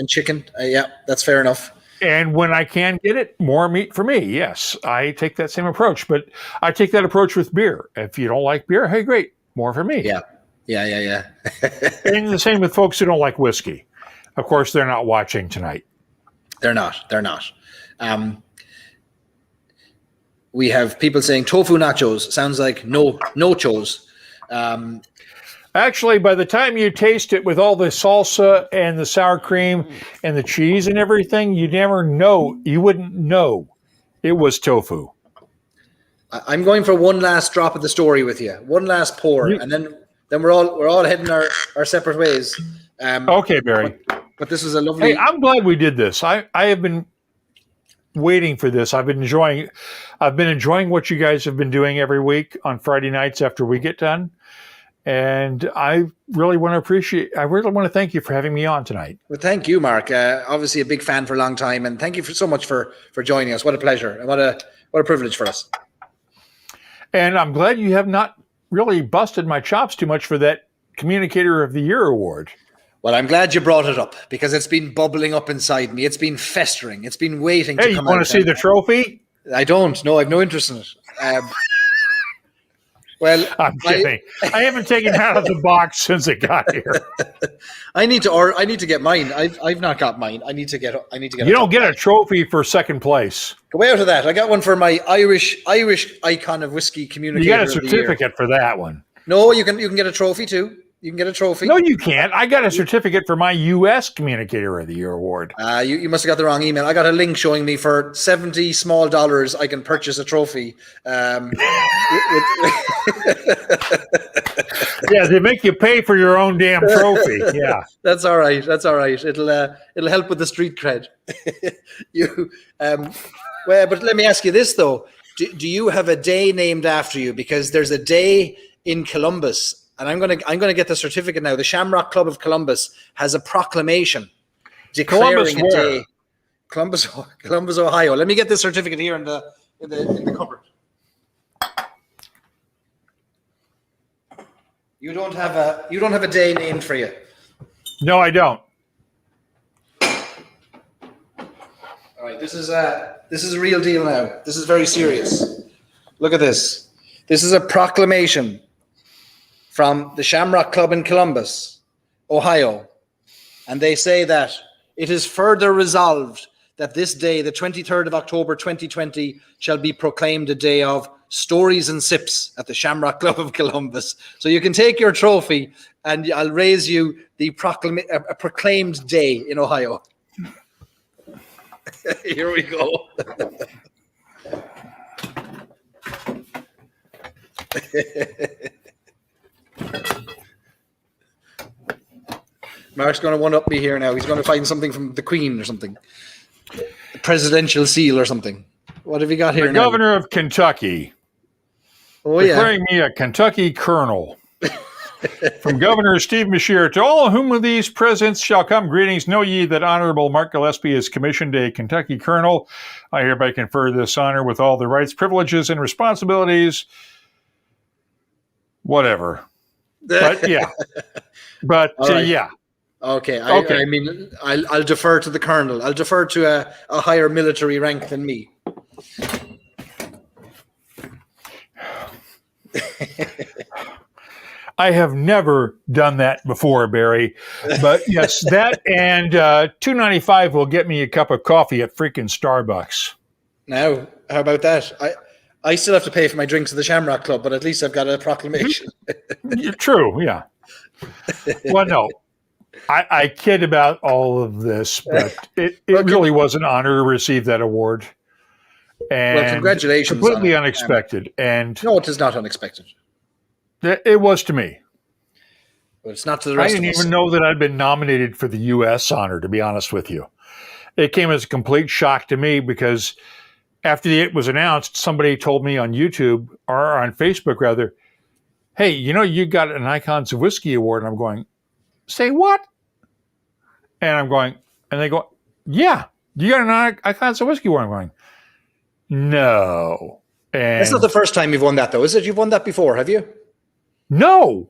chicken. Yeah, that's fair enough. And when I can get it, more meat for me. Yes, I take that same approach, but I take that approach with beer. If you don't like beer, hey, great, more for me. Yeah. And the same with folks who don't like whiskey. Of course, they're not watching tonight. They're not. We have people saying tofu nachos. Sounds like no-chos. Actually, by the time you taste it with all the salsa and the sour cream and the cheese and everything, you wouldn't know it was tofu. I'm going for one last drop of the story with you. One last pour, and then we're all heading our separate ways. Okay, Barry. But this was a lovely. Hey, I'm glad we did this. I have been waiting for this. I've been enjoying what you guys have been doing every week on Friday nights after we get done. And I really want to thank you for having me on tonight. Well, thank you, Mark. Obviously a big fan for a long time, and thank you so much for joining us. What a pleasure, and what a privilege for us. And I'm glad you have not really busted my chops too much for that Communicator of the Year award. Well, I'm glad you brought it up, because it's been bubbling up inside me. It's been festering. It's been waiting to come out. Hey, you want to see the trophy? I don't. No, I have no interest in it. Well, I'm kidding. I haven't taken it out of the box since it got here. I need to get mine. I've not got mine. I need to get. You don't get a trophy for second place. Go out of that. I got one for my Irish icon of whiskey communicator. You got a certificate for that one. No, you can get a trophy too. You can get a trophy. No, you can't. I got a certificate for my U.S. Communicator of the Year award. You must have got the wrong email. I got a link showing me for $70 small I can purchase a trophy. Yeah, they make you pay for your own damn trophy. Yeah, that's all right. It'll help with the street cred. But let me ask you this though: do you have a day named after you? Because there's a day in Columbus. And I'm gonna get the certificate now. The Shamrock Club of Columbus has a proclamation declaring a day. Columbus, Ohio. Let me get this certificate here in the cupboard. You don't have a day named for you. No, I don't. All right, this is a real deal now. This is very serious. Look at this. This is a proclamation from the Shamrock Club in Columbus, Ohio. And they say that it is further resolved that this day, the 23rd of October, 2020, shall be proclaimed a day of stories and sips at the Shamrock Club of Columbus. So you can take your trophy and I'll raise you the proclaimed day in Ohio. Here we go. Mark's going to one-up me here now. He's going to find something from the Queen or something. The presidential seal or something. What have you got here the now? Governor of Kentucky. Oh, declaring me a Kentucky colonel. From Governor Steve Beshear, to all whom of these presents shall come greetings, know ye that Honorable Mark Gillespie is commissioned a Kentucky colonel. I hereby confer this honor with all the rights, privileges, and responsibilities. Whatever. But yeah. Right. Yeah. Okay. I mean, I'll defer to the colonel. I'll defer to a higher military rank than me. I have never done that before, Barry. But yes, that and $2.95 will get me a cup of coffee at freaking Starbucks. Now, how about that? I still have to pay for my drinks at the Shamrock Club, but at least I've got a proclamation. True, yeah. Well, no, I kid about all of this, but it really was an honor to receive that award. And well, congratulations. Completely unexpected. And no, it is not unexpected. It was to me. But it's not to the rest of us. I didn't even know that I'd been nominated for the U.S. honor, to be honest with you. It came as a complete shock to me because after it was announced, somebody told me on YouTube, or on Facebook rather, hey, you got an Icons of Whiskey award. And I'm going, say what? And I'm going, and they go, yeah, You got an Icons of Whiskey Award? I'm going, no. And That's not the first time you've won that, though, is it? You've won that before, have you? no.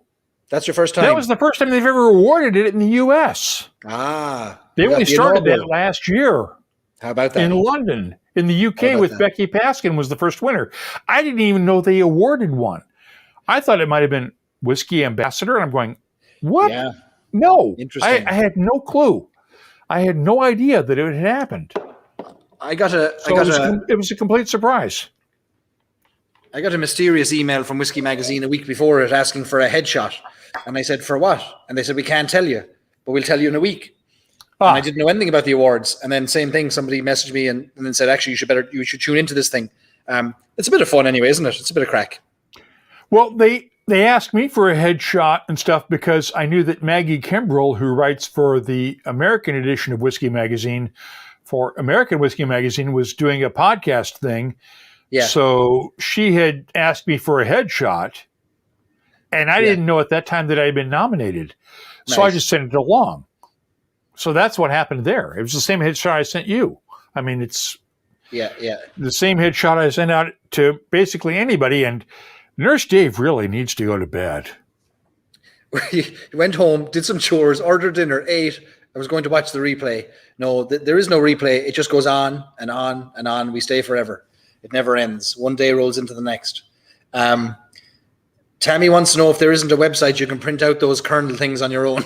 That's your first time? That was the first time they've ever awarded it in the U.S. They only started that last year. How about that? In London. In the UK with Becky Paskin was the first winner. I didn't even know they awarded one. I thought it might have been Whiskey Ambassador, and I'm going, what? Yeah. No. Interesting. I had no clue. I had no idea that it had happened. It was a complete surprise. I got a mysterious email from Whiskey Magazine a week before it asking for a headshot. And I said, for what? And they said, we can't tell you, but we'll tell you in a week. And I didn't know anything about the awards. And then same thing, somebody messaged me and then said, actually, you should tune into this thing. It's a bit of fun anyway, isn't it? It's a bit of crack. Well, they asked me for a headshot and stuff because I knew that Maggie Kimbrell, who writes for the American edition of Whiskey Magazine, for American Whiskey Magazine, was doing a podcast thing. Yeah. So she had asked me for a headshot, and I didn't know at that time that I had been nominated. Nice. So I just sent it along. So that's what happened there. It was the same headshot I sent you. I mean, it's the same headshot I sent out to basically anybody, and Nurse Dave really needs to go to bed. He went home, did some chores, ordered dinner, ate. I was going to watch the replay. No, there is no replay. It just goes on and on and on. We stay forever. It never ends. One day rolls into the next. Tammy wants to know if there isn't a website you can print out those kernel things on your own.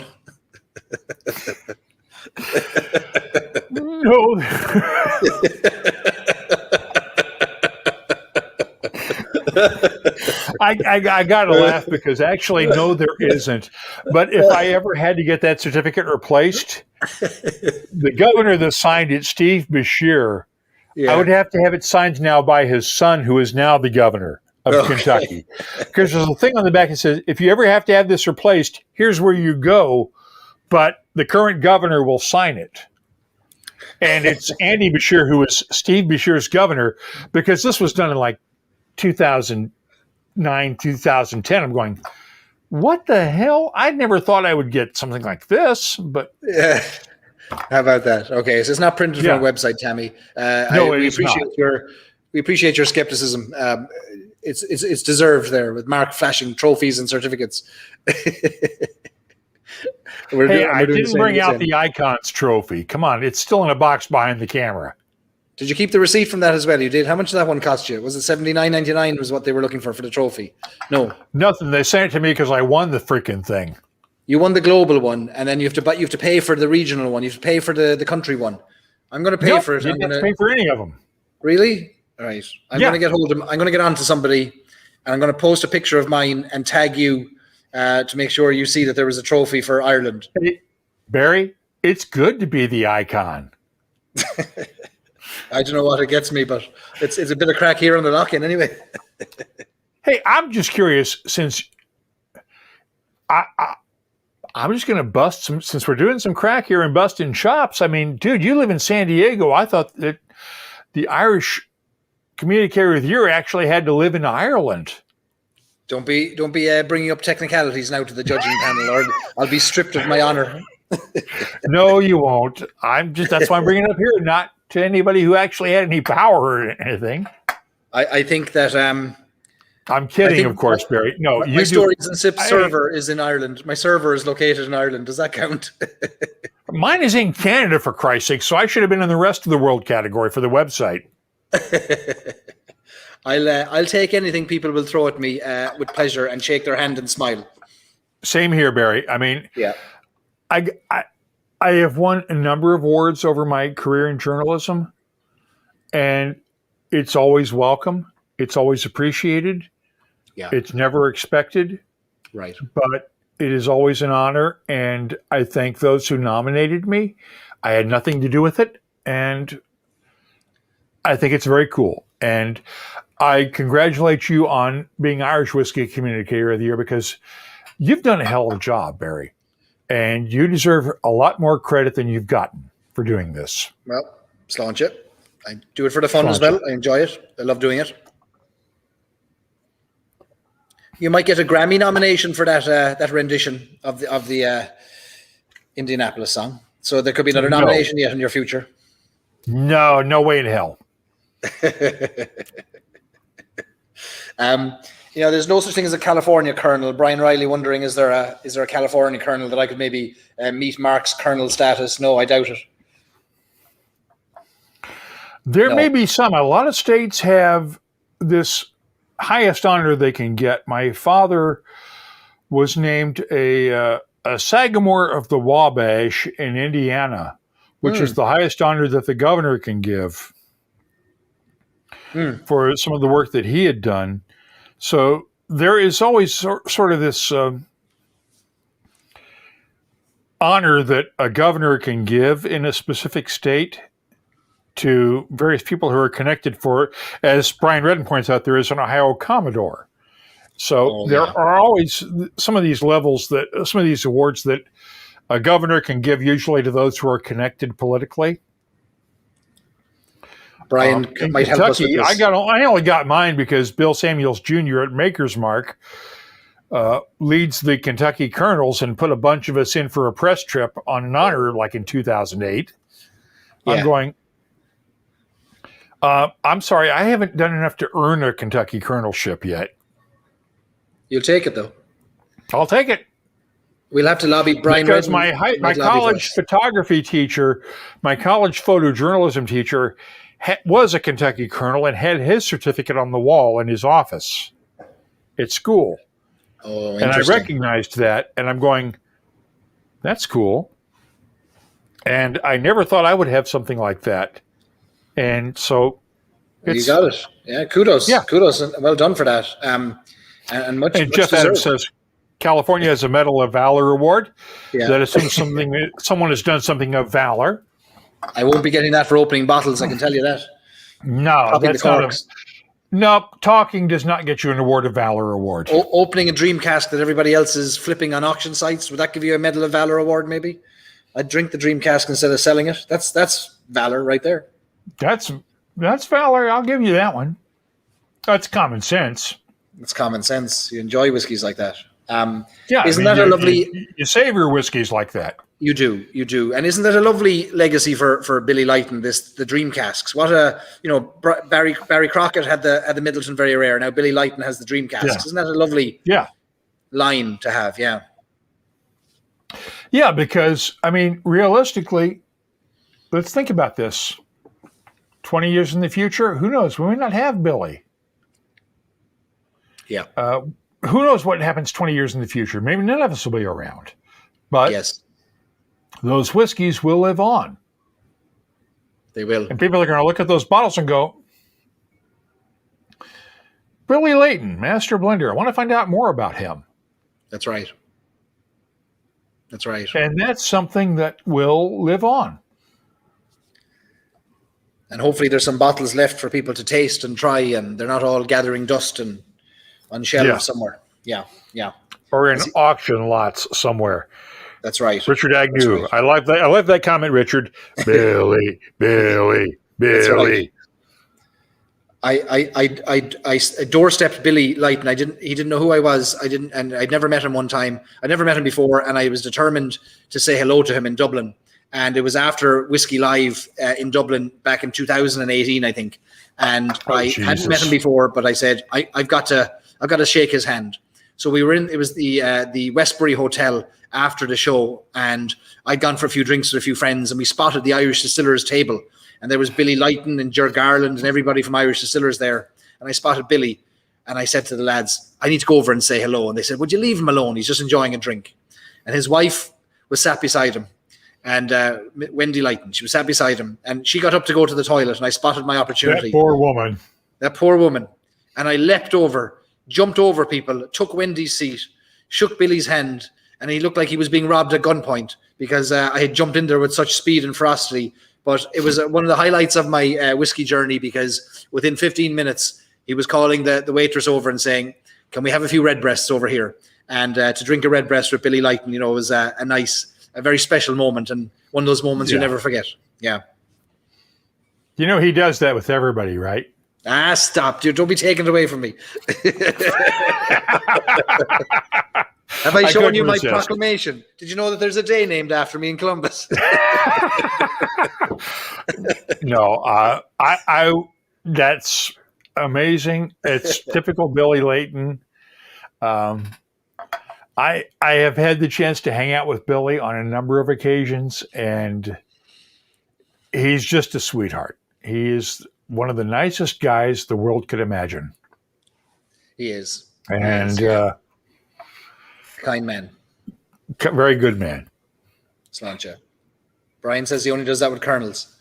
No. I got to laugh because actually, no, there isn't. But if I ever had to get that certificate replaced, the governor that signed it, Steve Beshear, I would have to have it signed now by his son, who is now the governor of Kentucky. Because there's a thing on the back that says, if you ever have to have this replaced, here's where you go, but the current governor will sign it. And it's Andy Beshear, who is Steve Beshear's governor, because this was done in like 2009, 2010. I'm going, what the hell? I never thought I would get something like this, but... Yeah. How about that? Okay, so it's not printed from a website, Tammy. We appreciate your skepticism. It's deserved there with Mark flashing trophies and certificates. I didn't bring out the Icons trophy. Come on, it's still in a box behind the camera. Did you keep the receipt from that as well? You did. How much did that one cost you? Was it $79.99 was what they were looking for the trophy? No, nothing. They sent it to me because I won the freaking thing. You won the global one, and then you have to pay for the regional one. You have to pay for the country one. I'm going to pay for it. You didn't pay for any of them. Really? All right. I'm going to get hold of them. I'm going to get on to somebody, and I'm going to post a picture of mine and tag you to make sure you see that there was a trophy for Ireland. Hey, Barry, it's good to be the icon. I don't know what it gets me, but it's a bit of crack here on the lock-in anyway. Hey, I'm just curious, since I'm just going to bust some, since we're doing some crack here and busting chops. I mean, dude, you live in San Diego. I thought that the Irish communicator with you actually had to live in Ireland. Don't be bringing up technicalities now to the judging panel, or I'll be stripped of my honor. No, you won't. That's why I'm bringing it up here, not to anybody who actually had any power or anything. I think that I'm kidding, of course, Barry. No, my Stories and Sips server is in Ireland. My server is located in Ireland. Does that count? Mine is in Canada, for Christ's sake, so I should have been in the rest of the world category for the website. I'll take anything people will throw at me with pleasure and shake their hand and smile. Same here, Barry. I mean, yeah, I have won a number of awards over my career in journalism, and it's always welcome. It's always appreciated. Yeah, it's never expected. Right. But it is always an honor, and I thank those who nominated me. I had nothing to do with it, and I think it's very cool. And I congratulate you on being Irish Whiskey Communicator of the Year, because you've done a hell of a job, Barry. And you deserve a lot more credit than you've gotten for doing this. Well, slaunch it. I do it for the fun as well. I enjoy it. I love doing it. You might get a Grammy nomination for that rendition of the Indianapolis song. So there could be another nomination yet in your future. No, no way in hell. There's no such thing as a California Colonel. Brian Riley wondering, is there a California Colonel that I could maybe meet Mark's Colonel status? No, I doubt it. There may be some. A lot of states have this highest honor they can get. My father was named a Sagamore of the Wabash in Indiana, which is the highest honor that the governor can give for some of the work that he had done. So there is always sort of this honor that a governor can give in a specific state to various people who are connected for it. As Brian Redden points out, there is an Ohio Commodore. So there are always some of these awards that a governor can give, usually to those who are connected politically. Brian might help us with this. I only got mine because Bill Samuels Jr. at Maker's Mark leads the Kentucky Colonels and put a bunch of us in for a press trip on an honor like in 2008. Yeah. I'm going, I'm sorry, I haven't done enough to earn a Kentucky Colonelship yet. You'll take it, though. I'll take it. We'll have to lobby Brian. Because my college photography teacher, my college photojournalism teacher, was a Kentucky Colonel and had his certificate on the wall in his office at school. Oh, and I recognized that, and I'm going, that's cool. And I never thought I would have something like that. And so you got it. Yeah, kudos. Yeah. Kudos, and well done for that. And Jeff Adams says California has a Medal of Valor award that assumes someone has done something of valor. I won't be getting that for opening bottles, I can tell you that. No, that's not talking does not get you an Award of Valor award. Opening a dream cask that everybody else is flipping on auction sites, would that give you a Medal of Valor award maybe? I'd drink the dream cask instead of selling it. That's valor right there. That's valor. I'll give you that one. That's common sense. It's common sense. You enjoy whiskeys like that. Isn't that a lovely... You save your whiskeys like that. You do. And isn't that a lovely legacy for Billy Lighton, the dream casks? What Barry Crockett had the Middleton Very Rare. Now Billy Lighton has the dream casks. Yeah. Isn't that a lovely line to have? Yeah. Yeah, because, realistically, let's think about this. 20 years in the future, who knows? We may not have Billy. Yeah. Who knows what happens 20 years in the future? Maybe none of us will be around. But those whiskeys will live on. They will. And people are going to look at those bottles and go, Billy Layton, master blender. I want to find out more about him. That's right. And that's something that will live on. And hopefully there's some bottles left for people to taste and try, and they're not all gathering dust and on shelves somewhere. Yeah. Or in auction lots somewhere. That's right. Richard Agnew. Right. I love that comment, Richard. Billy. Right. I doorstepped Billy Lighton. He didn't know who I was. And I'd never met him one time. I'd never met him before, and I was determined to say hello to him in Dublin. And it was after Whiskey Live in Dublin back in 2018, I think. And I hadn't met him before, but I said, I've got to shake his hand. So we were it was the Westbury Hotel after the show, and I'd gone for a few drinks with a few friends, and we spotted the Irish Distillers table. And there was Billy Lighton and Ger Garland and everybody from Irish Distillers there. And I spotted Billy, and I said to the lads, I need to go over and say hello. And they said, would you leave him alone? He's just enjoying a drink. And his wife was sat beside him. And Wendy Lighton, she was sat beside him, and she got up to go to the toilet, and I spotted my opportunity. That poor woman. And I leapt over, jumped over people, took Wendy's seat, shook Billy's hand, and he looked like he was being robbed at gunpoint because I had jumped in there with such speed and ferocity. But it was one of the highlights of my whiskey journey, because within 15 minutes, he was calling the waitress over and saying, can we have a few redbreasts over here? And to drink a redbreast with Billy Lighton, was a very special moment, and one of those moments you never forget. Yeah. He does that with everybody, right? Stop. Don't be taken away from me. Have I shown couldn't you my resist. proclamation? Did you know that there's a day named after me in Columbus? No, that's amazing. It's typical Billy Layton. I have had the chance to hang out with Billy on a number of occasions, and he's just a sweetheart. He is one of the nicest guys the world could imagine. He is. And kind man. Very good man. Sláinte. Brian says he only does that with colonels.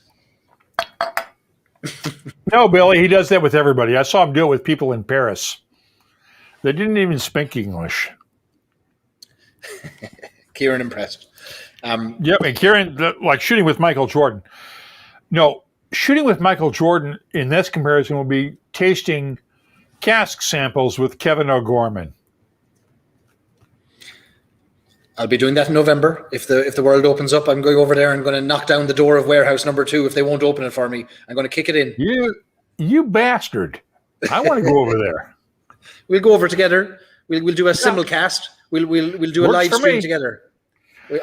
No, Billy, he does that with everybody. I saw him do it with people in Paris. They didn't even speak English. Kieran impressed. Yep, and Kieran, like shooting with Michael Jordan. No, shooting with Michael Jordan in this comparison will be tasting cask samples with Kevin O'Gorman. I'll be doing that in November. If the world opens up, I'm going over there and going to knock down the door of warehouse number 2. If they won't open it for me, I'm going to kick it in. You bastard. I want to go over there. We'll go over together. We'll do a simulcast. We'll do a live stream together.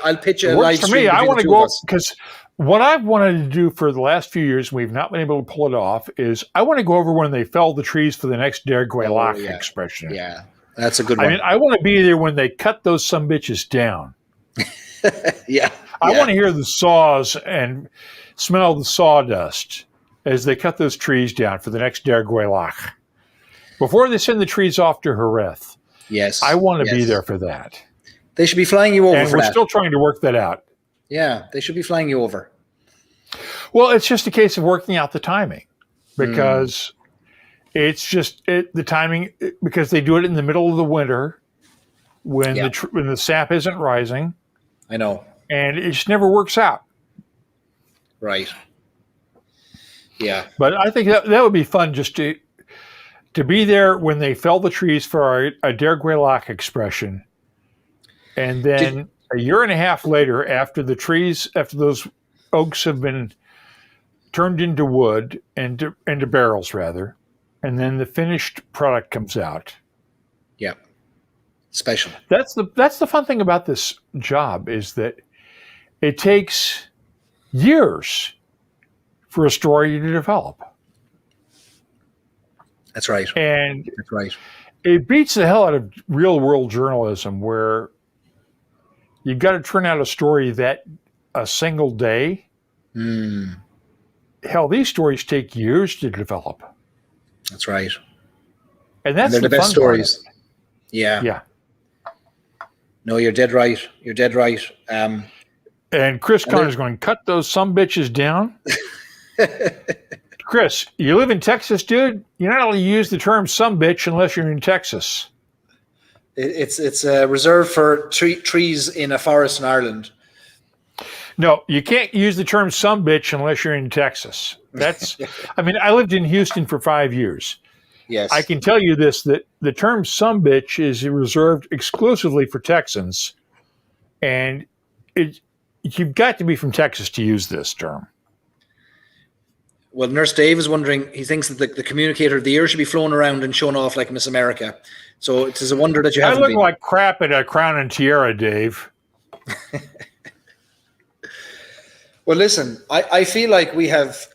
I'll pitch a live stream. I want to go because what I've wanted to do for the last few years, we've not been able to pull it off, is I want to go over when they fell the trees for the next Der Gweilach expression. Yeah, that's a good one. I mean, I want to be there when they cut those sumbitches down. I want to hear the saws and smell the sawdust as they cut those trees down for the next Der Gweilach. Before they send the trees off to Jerez. Yes. I want to be there for that. They should be flying you over and for we're that. Still trying to work that out. Yeah, they should be flying you over. Well, it's just a case of working out the timing because it's just the timing because they do it in the middle of the winter when the sap isn't rising. I know. And it just never works out. Right. Yeah. But I think that would be fun just to be there when they fell the trees for a Der Gweilach expression. And then a year and a half later, after those oaks have been turned into wood, into barrels rather, and then the finished product comes out. Yeah. Special. That's the fun thing about this job is that it takes years for a story to develop. That's right. And that's right. It beats the hell out of real world journalism where you've got to turn out a story that a single day. Hell, these stories take years to develop. That's right. And that's they're the best stories. Yeah. Yeah. No, you're dead right. You're dead right. And Chris Connor's going to cut those sumbitches down. Chris, you live in Texas, dude. You're not allowed to use the term sumbitch unless you're in Texas. It's reserved for trees in a forest in Ireland. No, you can't use the term sumbitch unless you're in Texas. I mean, I lived in Houston for 5 years. Yes. I can tell you this, that the term sumbitch is reserved exclusively for Texans. And you've got to be from Texas to use this term. Well, Nurse Dave is wondering, he thinks that the communicator of the year should be flown around and shown off like Miss America. So it is a wonder that you haven't been. I look like crap at a crown and tiara, Dave. Well, listen, I feel like we have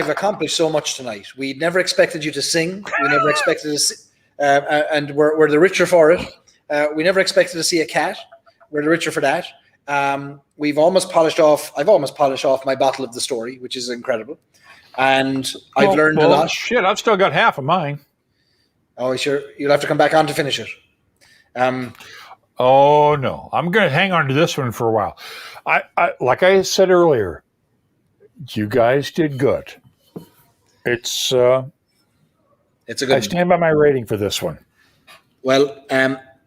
accomplished so much tonight. We never expected you to sing. We never expected to see, and we're the richer for it. We never expected to see a cat. We're the richer for that. I've almost polished off my bottle of the story, which is incredible. And I've learned a lot. Shit, I've still got half of mine. Oh, sure. You'll have to come back on to finish it. Oh, no. I'm going to hang on to this one for a while. I like I said earlier, you guys did good. It's a good I stand by my rating for this one. Well,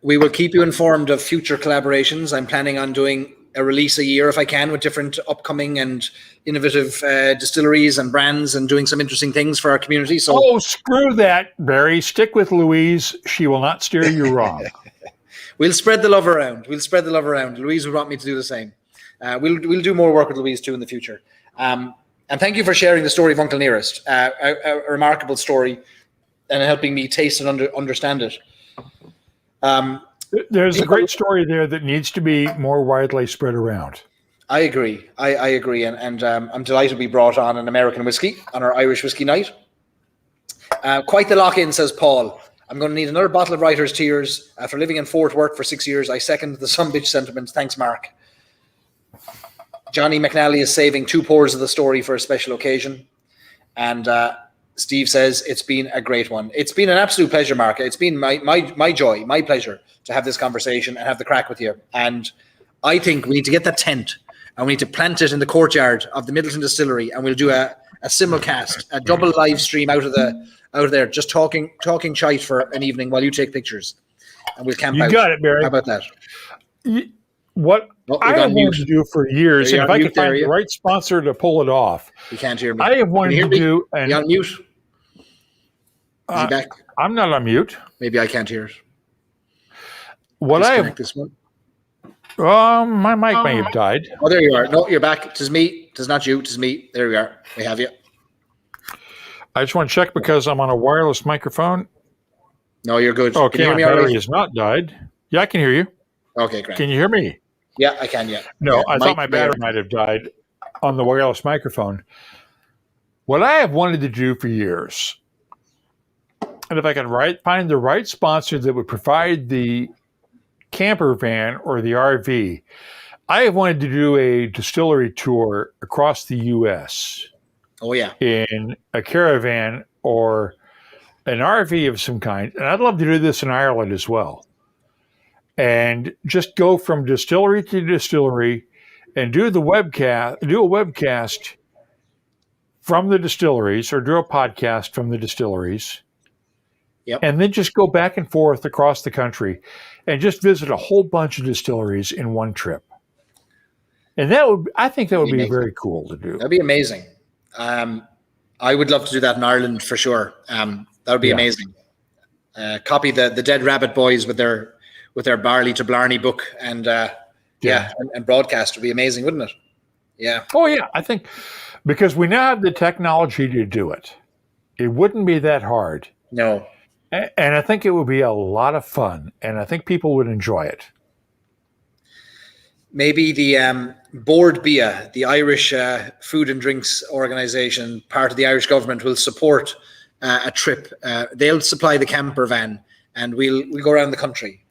we will keep you informed of future collaborations. I'm planning on doing a release a year if I can with different upcoming and innovative distilleries and brands and doing some interesting things for our community. So, screw that, Barry. Stick with Louise. She will not steer you wrong. We'll spread the love around. Louise would want me to do the same. We'll do more work with Louise too in the future. And thank you for sharing the story of Uncle Nearest, a remarkable story, and helping me taste and understand it. There's a great story there that needs to be more widely spread around. I agree. I agree. And I'm delighted we brought on an American whiskey on our Irish whiskey night. Quite the lock-in, says Paul. I'm going to need another bottle of Writer's Tears. After living in Fort Worth for 6 years, I second the some bitch sentiments. Thanks, Mark. Johnny McNally is saving 2 pours of the story for a special occasion. And Steve says, it's been a great one. It's been an absolute pleasure, Mark. It's been my joy, my pleasure to have this conversation and have the crack with you. And I think we need to get that tent and we need to plant it in the courtyard of the Middleton Distillery, and we'll do a simulcast, a double live stream out of there, just talking shite for an evening while you take pictures. And we'll camp out. You got it, Barry. How about that? What I have wanted to do for years, and if I could find the right sponsor to pull it off. You can't hear me. I have wanted to do. Are you on mute? Is he back? I'm not on mute. Maybe I can't hear it. What I have. This one. My mic may have died. Oh, there you are. No, you're back. Tis me. Tis not you. Tis me. There we are. We have you. I just want to check because I'm on a wireless microphone. No, you're good. Okay, can you hear me my battery already? has not died. Yeah, I can hear you. Okay, great. Can you hear me? Yeah, I can, yeah. No, yeah, I thought my battery might have died on the wireless microphone. What I have wanted to do for years, and if I can find the right sponsor that would provide the camper van or the RV, I have wanted to do a distillery tour across the U.S. Oh, yeah. In a caravan or an RV of some kind. And I'd love to do this in Ireland as well. And just go from distillery to distillery and do a webcast from the distilleries, or do a podcast from the distilleries. Yep. And then just go back and forth across the country and just visit a whole bunch of distilleries in one trip. And I think that would be very cool to do. That'd be amazing. I would love to do that in Ireland for sure. That would be amazing. Copy the Dead Rabbit Boys with their Barley to Blarney book and and broadcast would be amazing, wouldn't it? Yeah. Oh yeah, I think because we now have the technology to do it. It wouldn't be that hard. No. And I think it would be a lot of fun, and I think people would enjoy it. Maybe the Board Bia, the Irish food and drinks organization, part of the Irish government, will support a trip. They'll supply the camper van, and we'll go around the country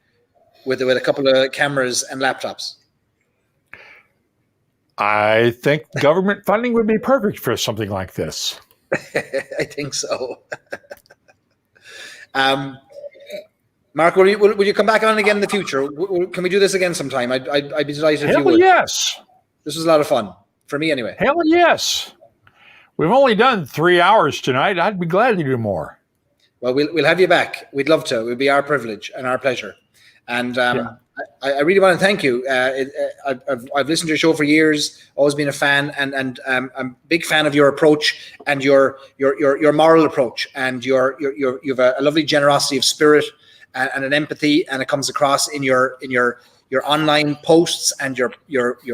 with a couple of cameras and laptops. I think government funding would be perfect for something like this. I think so. Mark, will you come back on again in the future? Can we do this again sometime? I'd be delighted if you would. Yes. This was a lot of fun for me, anyway. Hell yes. We've only done 3 hours tonight. I'd be glad to do more. Well, we'll have you back. We'd love to. It would be our privilege and our pleasure. And I really want to thank you. I've listened to your show for years. Always been a fan, and I'm a big fan of your approach and your moral approach, and you've a lovely generosity of spirit and an empathy, and it comes across in your online posts and your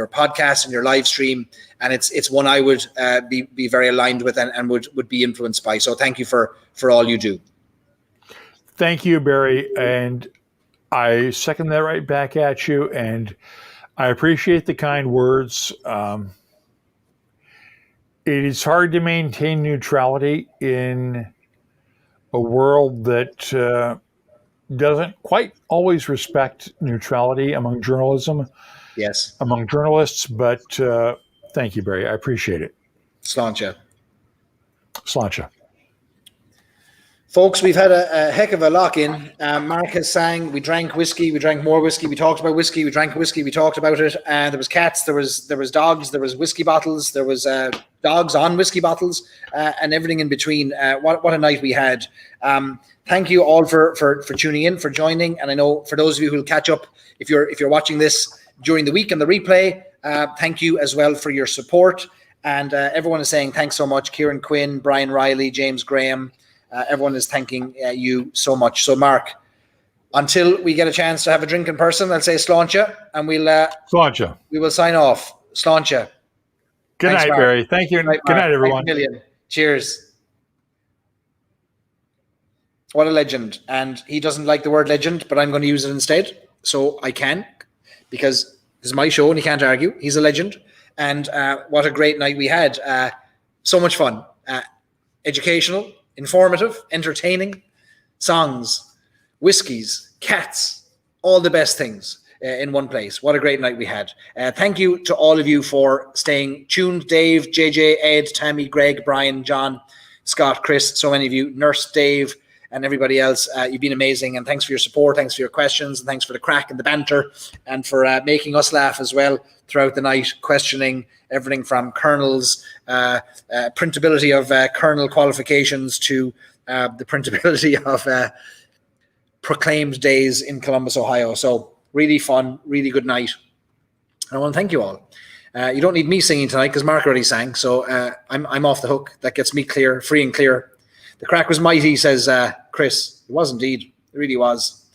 podcast and your live stream, and it's one I would be very aligned with and would be influenced by. So thank you for all you do. Thank you, Barry, and I second that right back at you, and I appreciate the kind words. It is hard to maintain neutrality in a world that doesn't quite always respect neutrality among journalism. Yes. Among journalists, but thank you, Barry. I appreciate it. Sláinte. Sláinte. Folks, we've had a heck of a lock-in. Mark has sang, we drank whiskey, we drank more whiskey, we talked about whiskey, we drank whiskey, we talked about it. There was cats, there was dogs, there was whiskey bottles, there was dogs on whiskey bottles, and everything in between. What a night we had. Thank you all for tuning in, for joining. And I know for those of you who will catch up, if you're watching this during the week and the replay, thank you as well for your support. And everyone is saying thanks so much. Kieran Quinn, Brian Riley, James Graham, everyone is thanking you so much. So Mark, until we get a chance to have a drink in person, I'll say sláinte, and Sláinte. We will sign off. Sláinte. Good night, Mark. Barry. Thank you. Good night, everyone. Cheers. What a legend. And he doesn't like the word legend, but I'm going to use it instead. so I can, because this is my show and he can't argue. He's a legend. And what a great night we had. So much fun. Educational, informative, entertaining, songs, whiskies, cats, all the best things in one place. What a great night we had. Thank you to all of you for staying tuned. Dave, JJ, Ed, Tammy, Greg, Brian, John, Scott, Chris, so many of you, Nurse Dave, and everybody else. You've been amazing, and thanks for your support, thanks for your questions, and thanks for the crack and the banter, and for making us laugh as well throughout the night, questioning everything from Colonel's printability of Colonel qualifications to the printability of proclaimed days in Columbus, Ohio. So really fun, really good night. I want to thank you all. You don't need me singing tonight because Mark already sang, so I'm off the hook. That gets me clear, free and clear. The crack was mighty, says Chris. It was indeed. It really was.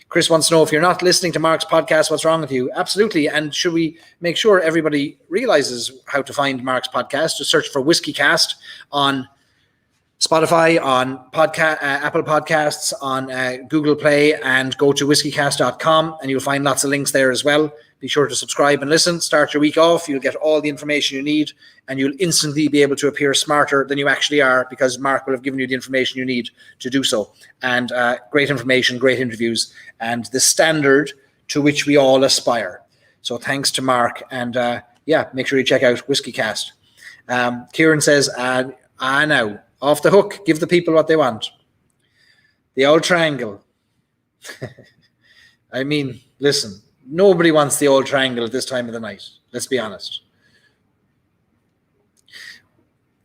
Chris wants to know, if you're not listening to Mark's podcast, what's wrong with you? Absolutely. And should we make sure everybody realizes how to find Mark's podcast? Just search for WhiskyCast on Spotify, on Apple Podcasts, on Google Play, and go to whiskeycast.com, and you'll find lots of links there as well. Be sure to subscribe and listen. Start your week off. You'll get all the information you need, and you'll instantly be able to appear smarter than you actually are, because Mark will have given you the information you need to do so. And great information, great interviews, and the standard to which we all aspire. So thanks to Mark, and make sure you check out WhiskyCast. Kieran says, now, off the hook, give the people what they want. The old triangle. I mean, listen, nobody wants the old triangle at this time of the night. Let's be honest.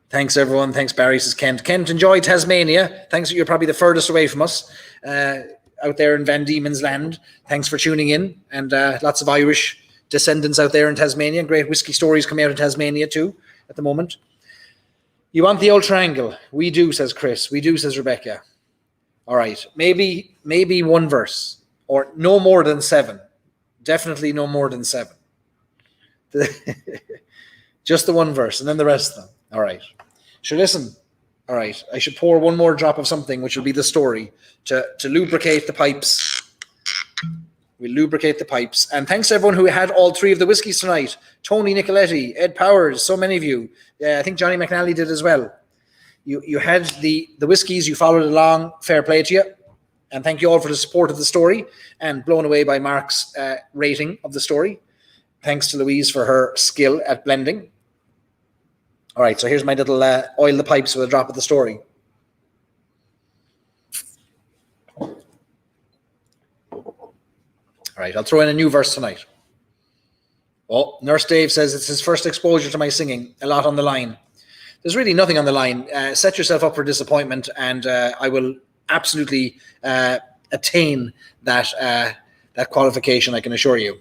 Thanks, everyone. Thanks, Barry, says Kent. Kent, enjoy Tasmania. Thanks. You're probably the furthest away from us out there in Van Diemen's Land. Thanks for tuning in. And lots of Irish descendants out there in Tasmania. Great whiskey stories coming out of Tasmania too at the moment. You want the old triangle? We do, says Chris. We do, says Rebecca. All right. Maybe one verse, or no more than 7. Definitely no more than 7. Just the one verse, and then the rest of them. All right. Should listen. All right. I should pour one more drop of something, which will be the story, to lubricate the pipes. We'll lubricate the pipes. And thanks to everyone who had all 3 of the whiskies tonight. Tony Nicoletti, Ed Powers, so many of you. I think Johnny McNally did as well. You had the whiskies, you followed along. Fair play to you. And thank you all for the support of the story, and blown away by Mark's rating of the story. Thanks to Louise for her skill at blending. All right, so here's my little oil the pipes with a drop of the story. All right, I'll throw in a new verse tonight. Oh, Nurse Dave says it's his first exposure to my singing. A lot on the line. There's really nothing on the line. Set yourself up for disappointment, and I will absolutely attain that qualification, I can assure you.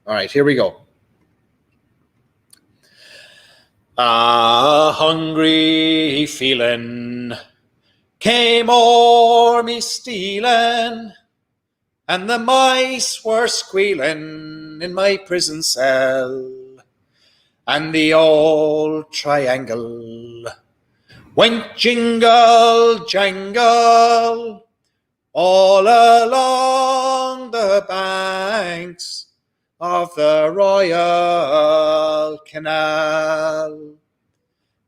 All right, here we go. A hungry feeling came o'er me stealing, and the mice were squealing in my prison cell, and the old triangle went jingle jangle all along the banks of the Royal Canal.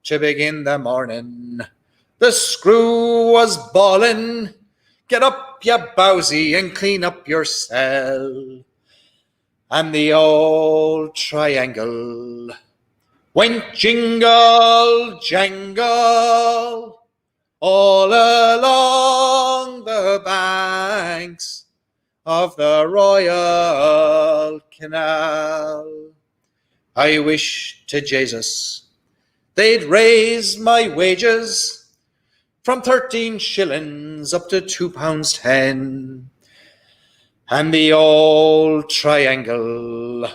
To begin the morning, the screw was bawling, "Get up, you bowsy, and clean up your cell." And the old triangle went jingle jangle all along the banks of the Royal Canal. I wish to Jesus they'd raise my wages from 13 shillings up to £2.10. And the old triangle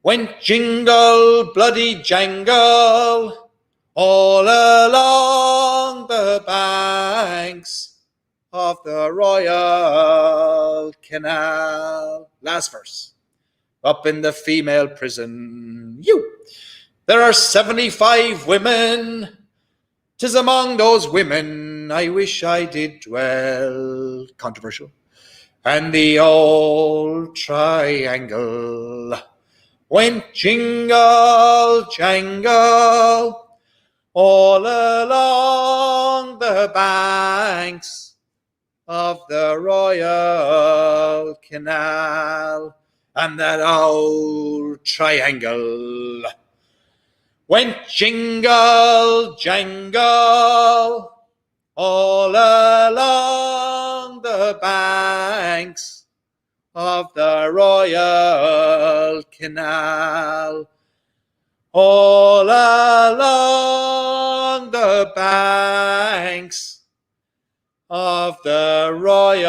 went jingle bloody jangle all along the banks of the Royal Canal. Last verse. Up in the female prison, there are 75 women. 'Tis among those women I wish I did dwell. Controversial. and the old triangle went jingle jangle all along the banks of the Royal Canal. And that old triangle went jingle jangle all along the banks of the Royal Canal. All along the banks of the Royal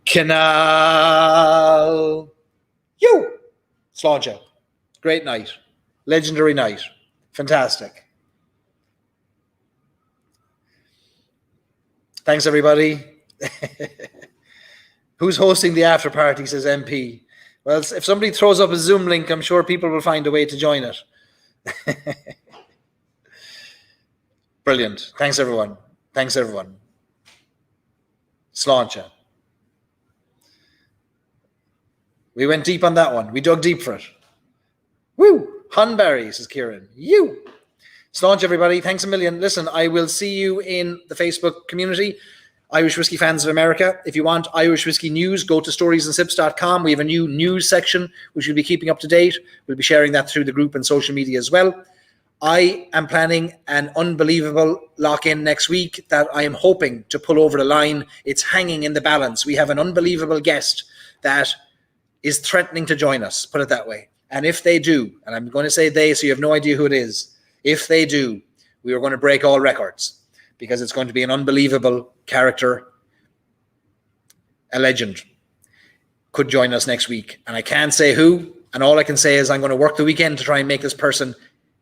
Canal. You, Sláinte. Great night. Legendary night. Fantastic. Thanks, everybody. Who's hosting the after party, says MP. Well, if somebody throws up a Zoom link, I'm sure people will find a way to join it. Brilliant. Thanks, everyone. Thanks, everyone. Sláinte. We went deep on that one. We dug deep for it. Woo! Hunberry, says Kieran. You. Sláinte, everybody. Thanks a million. Listen, I will see you in the Facebook community, Irish Whiskey Fans of America. If you want Irish Whiskey news, go to storiesandsIps.com. We have a new news section, which we'll be keeping up to date. We'll be sharing that through the group and social media as well. I am planning an unbelievable lock-in next week that I am hoping to pull over the line. It's hanging in the balance. We have an unbelievable guest that is threatening to join us, put it that way. And if they do, and I'm going to say they, so you have no idea who it is, if they do, we are going to break all records because it's going to be an unbelievable character, a legend, could join us next week. And I can't say who, and all I can say is I'm going to work the weekend to try and make this person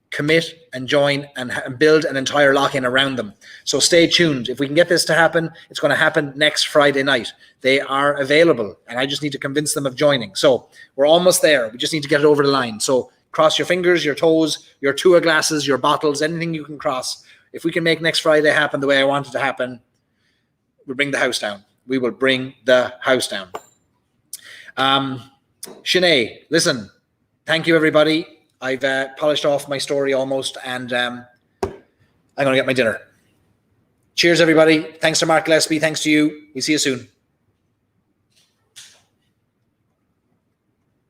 commit and join and build an entire lock-in around them. So stay tuned. If we can get this to happen, it's going to happen next Friday night. They are available, and I just need to convince them of joining. So we're almost there. We just need to get it over the line. So cross your fingers, your toes, your tour glasses, your bottles, anything you can cross. If we can make next Friday happen the way I want it to happen, we'll bring the house down. We will bring the house down. Sinead, listen, thank you, everybody. I've polished off my story almost, and I'm going to get my dinner. Cheers, everybody. Thanks to Mark Gillespie. Thanks to you. We'll see you soon.